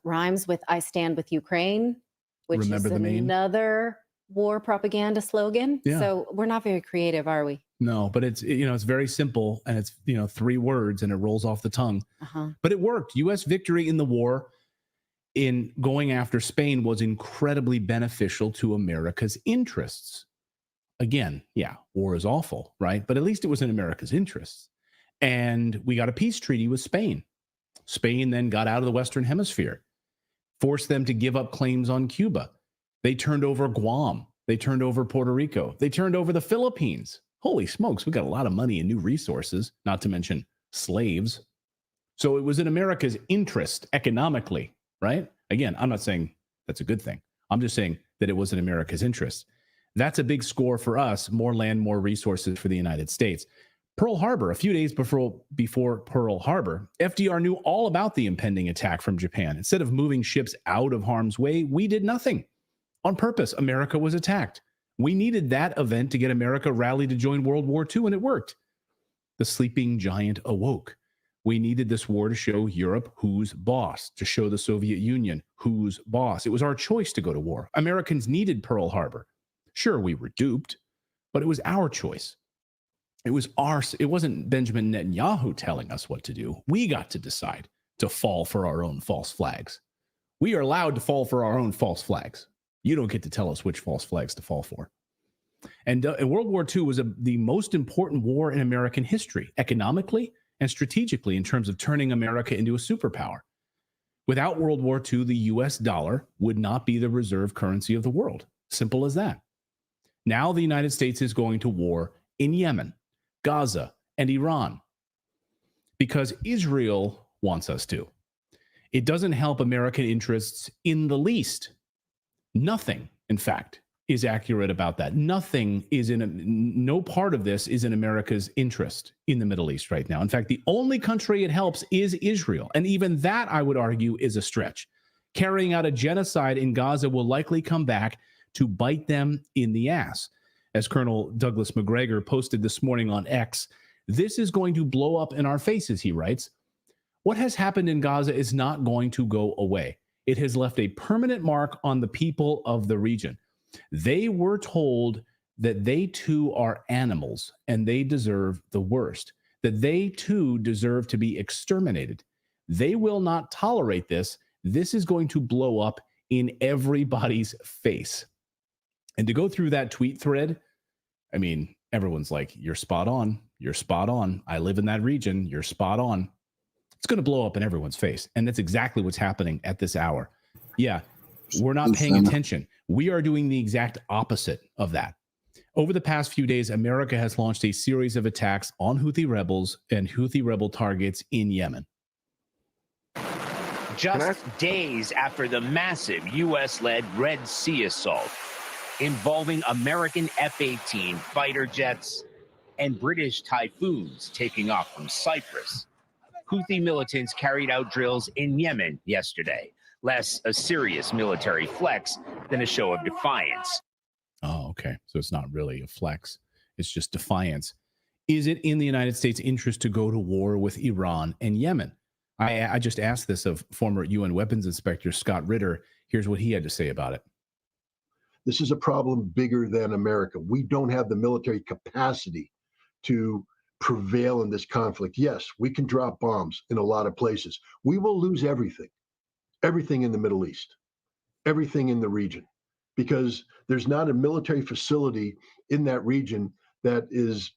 F: rhymes with I stand with Ukraine, which
E: Remember
F: is
E: the Maine?
F: another war propaganda slogan.
E: Yeah.
F: So we're not very creative, are we?
E: No, but it's very simple, and it's 3 words, and it rolls off the tongue. But it worked. U.S. victory in the war in going after Spain was incredibly beneficial to America's interests. Again, yeah, war is awful, right? But at least it was in America's interests. And we got a peace treaty with Spain. Spain then got out of the Western Hemisphere, forced them to give up claims on Cuba. They turned over Guam. They turned over Puerto Rico. They turned over the Philippines. Holy smokes, we got a lot of money and new resources, not to mention slaves. So it was in America's interest economically, right? Again, I'm not saying that's a good thing. I'm just saying that it was in America's interest. That's a big score for us, more land, more resources for the United States. Pearl Harbor, a few days before Pearl Harbor, FDR knew all about the impending attack from Japan. Instead of moving ships out of harm's way, we did nothing. On purpose, America was attacked. We needed that event to get America rallied to join World War II, and it worked. The sleeping giant awoke. We needed this war to show Europe who's boss, to show the Soviet Union who's boss. It was our choice to go to war. Americans needed Pearl Harbor. Sure, we were duped, but it was our choice. It wasn't Benjamin Netanyahu telling us what to do. We got to decide to fall for our own false flags. We are allowed to fall for our own false flags. You don't get to tell us which false flags to fall for. And World War II was the most important war in American history, economically and strategically, in terms of turning America into a superpower. Without World War II, the US dollar would not be the reserve currency of the world. Simple as that. Now the United States is going to war in Yemen, Gaza, and Iran because Israel wants us to. It doesn't help American interests in the least. Nothing, in fact, is accurate about that. No part of this is in America's interest in the Middle East right now. In fact, the only country it helps is Israel. And even that, I would argue, is a stretch. Carrying out a genocide in Gaza will likely come back to bite them in the ass. As Colonel Douglas McGregor posted this morning on X, this is going to blow up in our faces, he writes. What has happened in Gaza is not going to go away. It has left a permanent mark on the people of the region. They were told that they too are animals and they deserve the worst, that they too deserve to be exterminated. They will not tolerate this. This is going to blow up in everybody's face. And to go through that tweet thread, I mean, everyone's like, you're spot on. You're spot on. I live in that region. You're spot on. It's going to blow up in everyone's face. And that's exactly what's happening at this hour. Yeah, we're not paying attention. We are doing the exact opposite of that. Over the past few days, America has launched a series of attacks on Houthi rebels and Houthi rebel targets in Yemen.
O: Just days after the massive U.S.-led Red Sea assault involving American F-18 fighter jets and British Typhoons taking off from Cyprus, Houthi militants carried out drills in Yemen yesterday, less a serious military flex than a show of defiance.
E: Oh, okay. So it's not really a flex. It's just defiance. Is it in the United States' interest to go to war with Iran and Yemen? I just asked this of former UN weapons inspector Scott Ritter. Here's what he had to say about it.
P: This is a problem bigger than America. We don't have the military capacity to prevail in this conflict. Yes, we can drop bombs in a lot of places. We will lose everything in the Middle East, everything in the region, because there's not a military facility in that region that is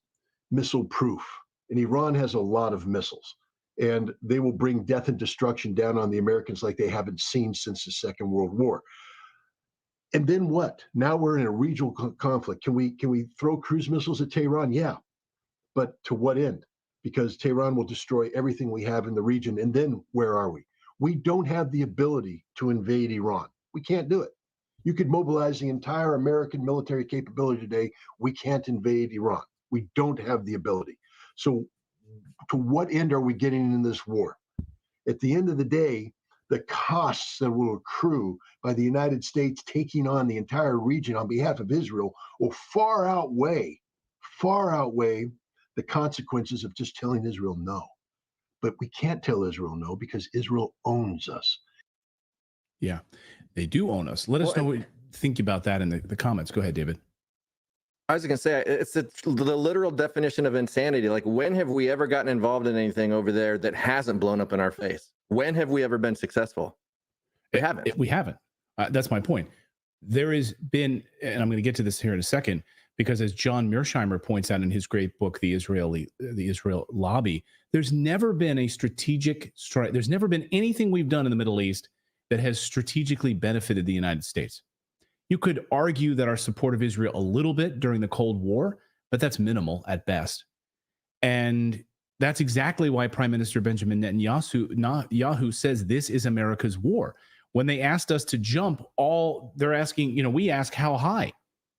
P: missile proof. And Iran has a lot of missiles, and they will bring death and destruction down on the Americans like they haven't seen since the Second World War. And then what? Now we're in a regional conflict. Can we throw cruise missiles at Tehran? Yeah. But to what end? Because Tehran will destroy everything we have in the region. And then where are we? We don't have the ability to invade Iran. We can't do it. You could mobilize the entire American military capability today. We can't invade Iran. We don't have the ability. So to what end are we getting in this war? At the end of the day, the costs that will accrue by the United States taking on the entire region on behalf of Israel will far outweigh the consequences of just telling Israel no. But we can't tell Israel no because Israel owns us.
E: Yeah, they do own us. Let us know what you think about that in the comments. Go ahead, David.
G: I was going to say, it's the literal definition of insanity. Like, when have we ever gotten involved in anything over there that hasn't blown up in our face? When have we ever been successful? We haven't.
E: We haven't. That's my point. There has been, and I'm going to get to this here in a second, because as John Mearsheimer points out in his great book, The Israel Lobby, there's never been a strategic strike. There's never been anything we've done in the Middle East that has strategically benefited the United States. You could argue that our support of Israel a little bit during the Cold War, but that's minimal at best. And that's exactly why Prime Minister Benjamin Netanyahu says this is America's war. When they asked us to jump, they're asking, we ask how high.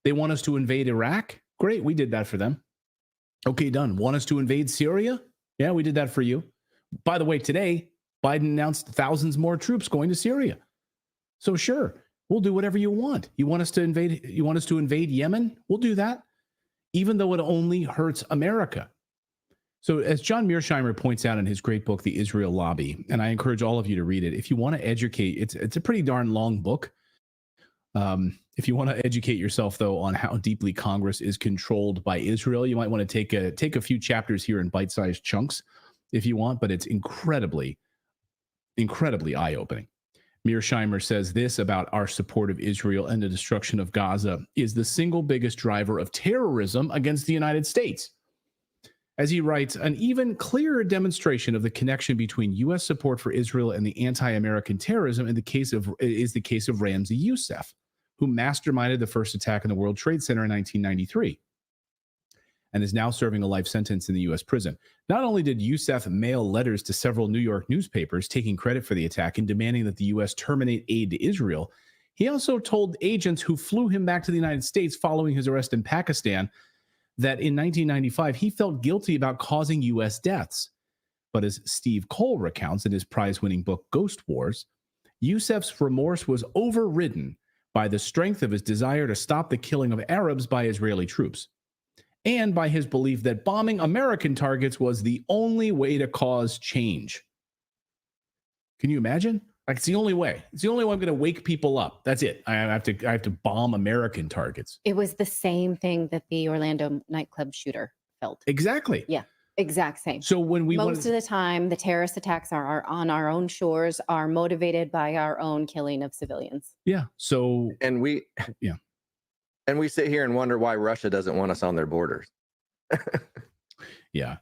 E: They want us to invade Iraq? Great, we did that for them. Okay, done. Want us to invade Syria? Yeah, we did that for you. By the way, today, Biden announced thousands more troops going to Syria. So sure, we'll do whatever you want. You want us to invade Yemen? We'll do that, even though it only hurts America. So as John Mearsheimer points out in his great book, The Israel Lobby, and I encourage all of you to read it, if you want to educate, it's a pretty darn long book. If you want to educate yourself, though, on how deeply Congress is controlled by Israel, you might want to take a few chapters here in bite-sized chunks if you want, but it's incredibly eye-opening. Mearsheimer says this about our support of Israel and the destruction of Gaza is the single biggest driver of terrorism against the United States. As he writes, an even clearer demonstration of the connection between U.S. support for Israel and the anti-American terrorism is the case of Ramzi Youssef, who masterminded the first attack on the World Trade Center in 1993 and is now serving a life sentence in the U.S. prison. Not only did Youssef mail letters to several New York newspapers taking credit for the attack and demanding that the U.S. terminate aid to Israel, he also told agents who flew him back to the United States following his arrest in Pakistan that in 1995, he felt guilty about causing U.S. deaths. But as Steve Cole recounts in his prize-winning book, Ghost Wars, Youssef's remorse was overridden by the strength of his desire to stop the killing of Arabs by Israeli troops, and by his belief that bombing American targets was the only way to cause change. Can you imagine? Like, it's the only way. It's the only way I'm going to wake people up. That's it. I have to bomb American targets.
F: It was the same thing that the Orlando nightclub shooter felt.
E: Exactly.
F: Yeah, exact same.
E: So when we
F: most of the time, the terrorist attacks are on our own shores, are motivated by our own killing of civilians.
E: Yeah. So
G: and we sit here and wonder why Russia doesn't want us on their borders.
E: Yeah.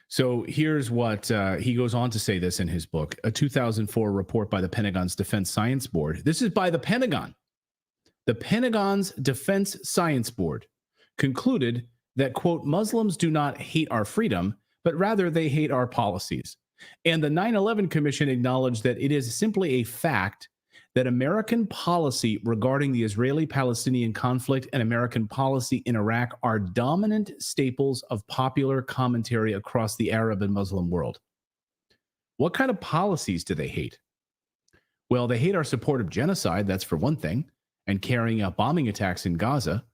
E: So here's what he goes on to say this in his book, a 2004 report by the Pentagon's Defense Science Board. This is by the Pentagon. The Pentagon's Defense Science Board concluded that, quote, Muslims do not hate our freedom, but rather they hate our policies. And the 9/11 Commission acknowledged that it is simply a fact that American policy regarding the Israeli-Palestinian conflict and American policy in Iraq are dominant staples of popular commentary across the Arab and Muslim world. What kind of policies do they hate? Well, they hate our support of genocide, that's for one thing, and carrying out bombing attacks in Gaza.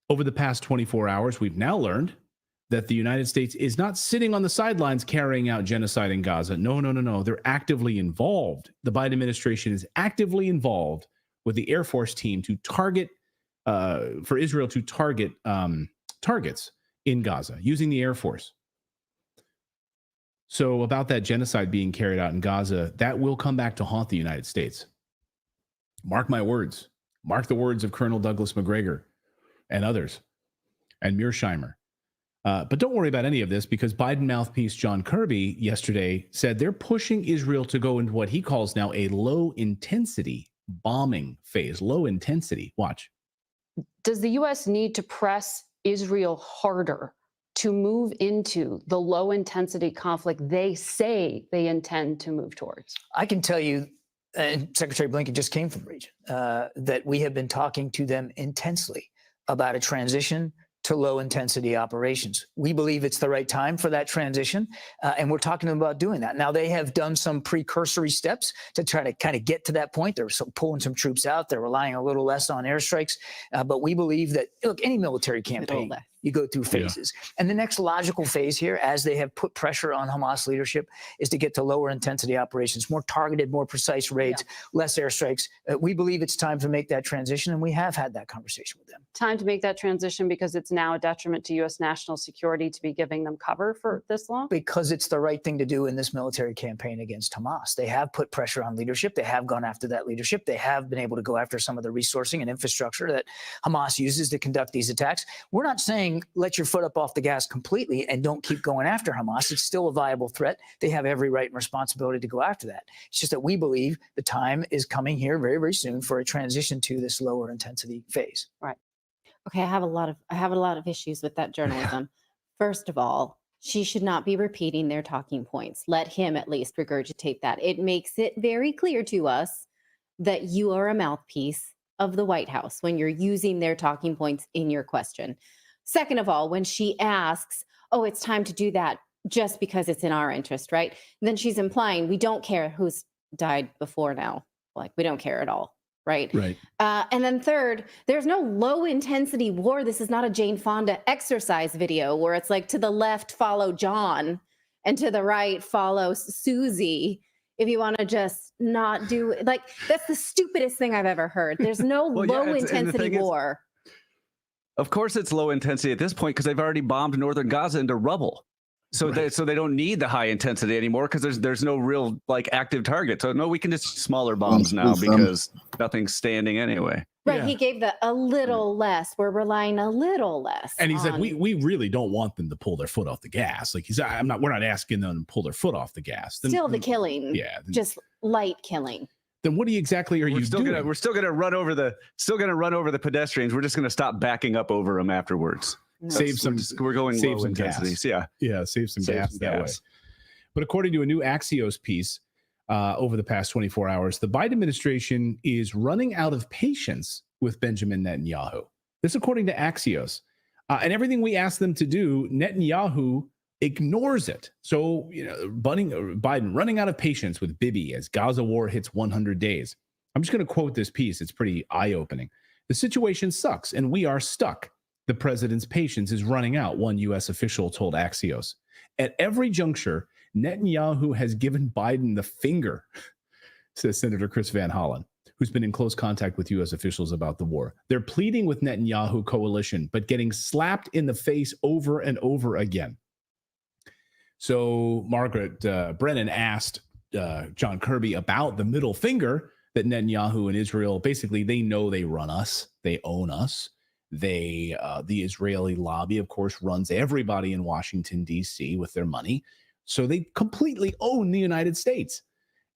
E: Over the past 24 hours, we've now learned that the United States is not sitting on the sidelines carrying out genocide in Gaza. No. They're actively involved. The Biden administration is actively involved with the Air Force team to target, for Israel to target targets in Gaza using the Air Force. So about that genocide being carried out in Gaza, that will come back to haunt the United States. Mark my words. Mark the words of Colonel Douglas McGregor and others, and Mearsheimer. But don't worry about any of this, because Biden mouthpiece John Kirby yesterday said they're pushing Israel to go into what he calls now a low-intensity bombing phase. Low intensity. Watch.
Q: Does the U.S. need to press Israel harder to move into the low-intensity conflict they say they intend to move towards?
R: I can tell you, and Secretary Blinken just came from the region, that we have been talking to them intensely about a transition to low-intensity operations. We believe it's the right time for that transition, and we're talking to them about doing that. Now, they have done some precursory steps to try to kind of get to that point. They're pulling some troops out. They're relying a little less on airstrikes, but we believe that, look, any military campaign, you go through phases. Yeah. And the next logical phase here, as they have put pressure on Hamas leadership, is to get to lower intensity operations, more targeted, more precise raids, less airstrikes. We believe it's time to make that transition, and we have had that conversation with them.
Q: Time to make that transition because it's now a detriment to U.S. national security to be giving them cover for this long?
R: Because it's the right thing to do in this military campaign against Hamas. They have put pressure on leadership. They have gone after that leadership. They have been able to go after some of the resourcing and infrastructure that Hamas uses to conduct these attacks. We're not saying let your foot up off the gas completely and don't keep going after Hamas. It's still a viable threat. They have every right and responsibility to go after that. It's just that we believe the time is coming here very, very soon for a transition to this lower intensity phase.
Q: Right.
F: Okay, I have a lot of issues with that journalism. First of all, she should not be repeating their talking points. Let him at least regurgitate that. It makes it very clear to us that you are a mouthpiece of the White House when you're using their talking points in your question. Second of all, when she asks, oh, it's time to do that just because it's in our interest, right? And then she's implying we don't care who's died before now. Like, we don't care at all. Right.
E: Right.
F: And then third, there's no low intensity war. This is not a Jane Fonda exercise video where it's like to the left, follow John, and to the right, follow Susie. if you want to just not do like that's the stupidest thing I've ever heard. There's no
N: Well, yeah,
F: low
N: and the
F: intensity
N: thing is-
F: war.
N: Of course, it's low intensity at this point because they've already bombed northern Gaza into rubble. So they don't need the high intensity anymore because there's no real like active target. So no, we can just smaller bombs now because nothing's standing anyway.
F: Right. He gave a little less. We're relying a little less.
E: And he's like,
F: on-
E: we really don't want them to pull their foot off the gas. Like we're not asking them to pull their foot off the gas.
F: still the killing.
E: Yeah.
F: Just light killing.
E: Then what exactly are you doing?
N: We're still gonna run over the pedestrians. We're just gonna stop backing up over them afterwards. We're going low intensities.
E: Gas. Yeah, save some gas that way. But according to a new Axios piece over the past 24 hours, the Biden administration is running out of patience with Benjamin Netanyahu. This according to Axios. And everything we ask them to do, Netanyahu ignores it. So, Biden running out of patience with Bibi as Gaza war hits 100 days. I'm just going to quote this piece. It's pretty eye-opening. The situation sucks and we are stuck. The president's patience is running out, one U.S. official told Axios. At every juncture, Netanyahu has given Biden the finger, says Senator Chris Van Hollen, who's been in close contact with U.S. officials about the war. They're pleading with Netanyahu coalition, but getting slapped in the face over and over again. So Margaret Brennan asked John Kirby about the middle finger that Netanyahu and Israel, basically, they know they run us. They own us. The Israeli lobby, of course, runs everybody in Washington, D.C. with their money. So they completely own the United States.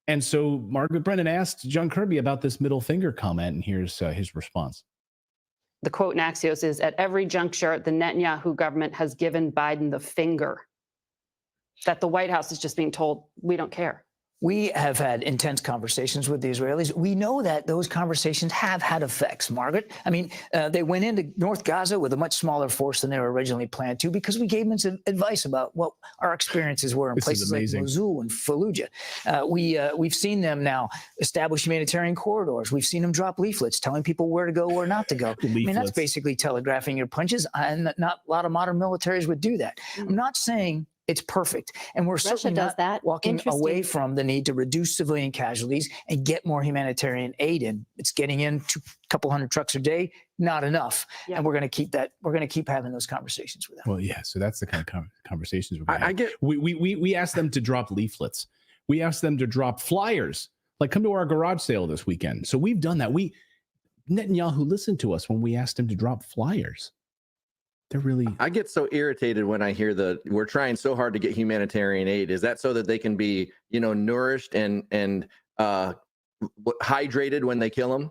E: And so Margaret Brennan asked John Kirby about this middle finger comment, and here's his response.
Q: The quote in Axios is, at every juncture, the Netanyahu government has given Biden the finger. That the White House is just being told, we don't care.
R: We have had intense conversations with the Israelis. We know that those conversations have had effects, Margaret. I mean, they went into North Gaza with a much smaller force than they were originally planned to because we gave them some advice about what our experiences were in places like Mosul and Fallujah. We've seen them now establish humanitarian corridors. We've seen them drop leaflets telling people where to go, where not to go. I mean, that's basically telegraphing your punches, and not a lot of modern militaries would do that. I'm not saying it's perfect. And we're certainly not walking away from the need to reduce civilian casualties and get more humanitarian aid in. It's getting in a couple hundred trucks a day, not enough. Yeah. And we're going to keep that. We're going to keep having those conversations with them.
E: Well, yeah. So that's the kind of conversations we're going to have. We asked them to drop leaflets. We asked them to drop flyers, like come to our garage sale this weekend. So we've done that. Netanyahu listened to us when we asked him to drop flyers.
G: I get so irritated when I hear we're trying so hard to get humanitarian aid. Is that so that they can be, nourished and hydrated when they kill them?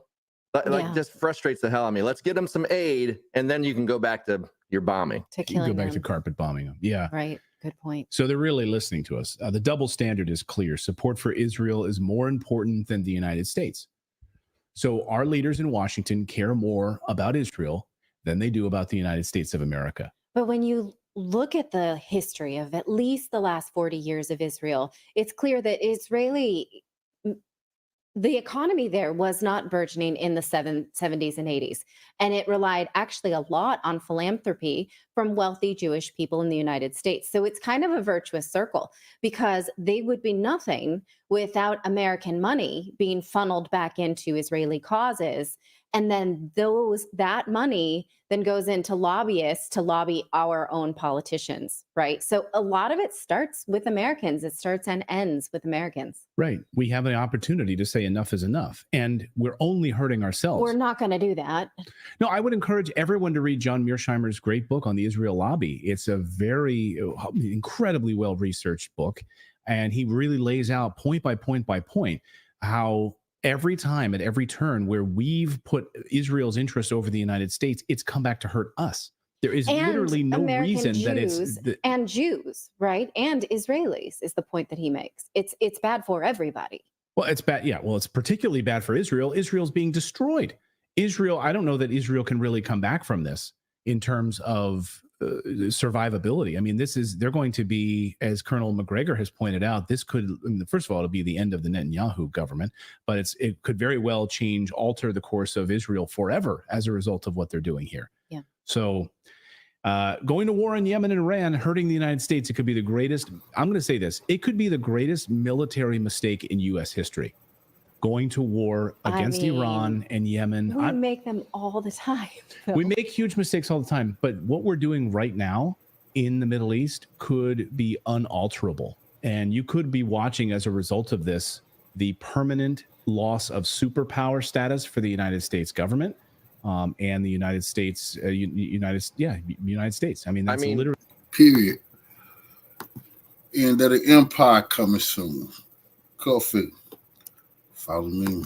G: Just frustrates the hell out of me. Let's get them some aid, and then you can go back to your bombing.
F: To killing
E: go back to carpet bombing them. Yeah.
F: Right. Good point.
E: So they're really listening to us. The double standard is clear. Support for Israel is more important than the United States. So our leaders in Washington care more about Israel than they do about the United States of America.
F: But when you look at the history of at least the last 40 years of Israel, it's clear that the economy there was not burgeoning in the 70s and 80s. And it relied actually a lot on philanthropy from wealthy Jewish people in the United States. So it's kind of a virtuous circle because they would be nothing without American money being funneled back into Israeli causes. And then that money then goes into lobbyists to lobby our own politicians, right? So a lot of it starts with Americans. It starts and ends with Americans.
E: Right. We have an opportunity to say enough is enough, and we're only hurting ourselves.
F: We're not going to do that.
E: No, I would encourage everyone to read John Mearsheimer's great book on the Israel lobby. It's a very incredibly well-researched book, and he really lays out point by point by point how every time at every turn where we've put Israel's interest over the United States, it's come back to hurt us. There is literally no reason that it's
F: and Jews, right? And Israelis is the point that he makes. It's bad for everybody.
E: Well, it's bad. Yeah. Well, it's particularly bad for Israel. Israel's being destroyed. I don't know that Israel can really come back from this in terms of survivability. I mean, they're going to be, as Colonel McGregor has pointed out, first of all, it'll be the end of the Netanyahu government, but it could very well alter the course of Israel forever as a result of what they're doing here.
F: Yeah.
E: So Going to war in Yemen and Iran, hurting the United States, it could be the greatest. I'm going to say this. It could be the greatest military mistake in U.S. history. Going to war against Iran and Yemen.
F: We make them all the time.
E: We make huge mistakes all the time. But what we're doing right now in the Middle East could be unalterable. And you could be watching, as a result of this, the permanent loss of superpower status for the United States government. And the United States, United States. I mean, that's literally
S: period. And that an empire coming soon. Coffee. Follow me.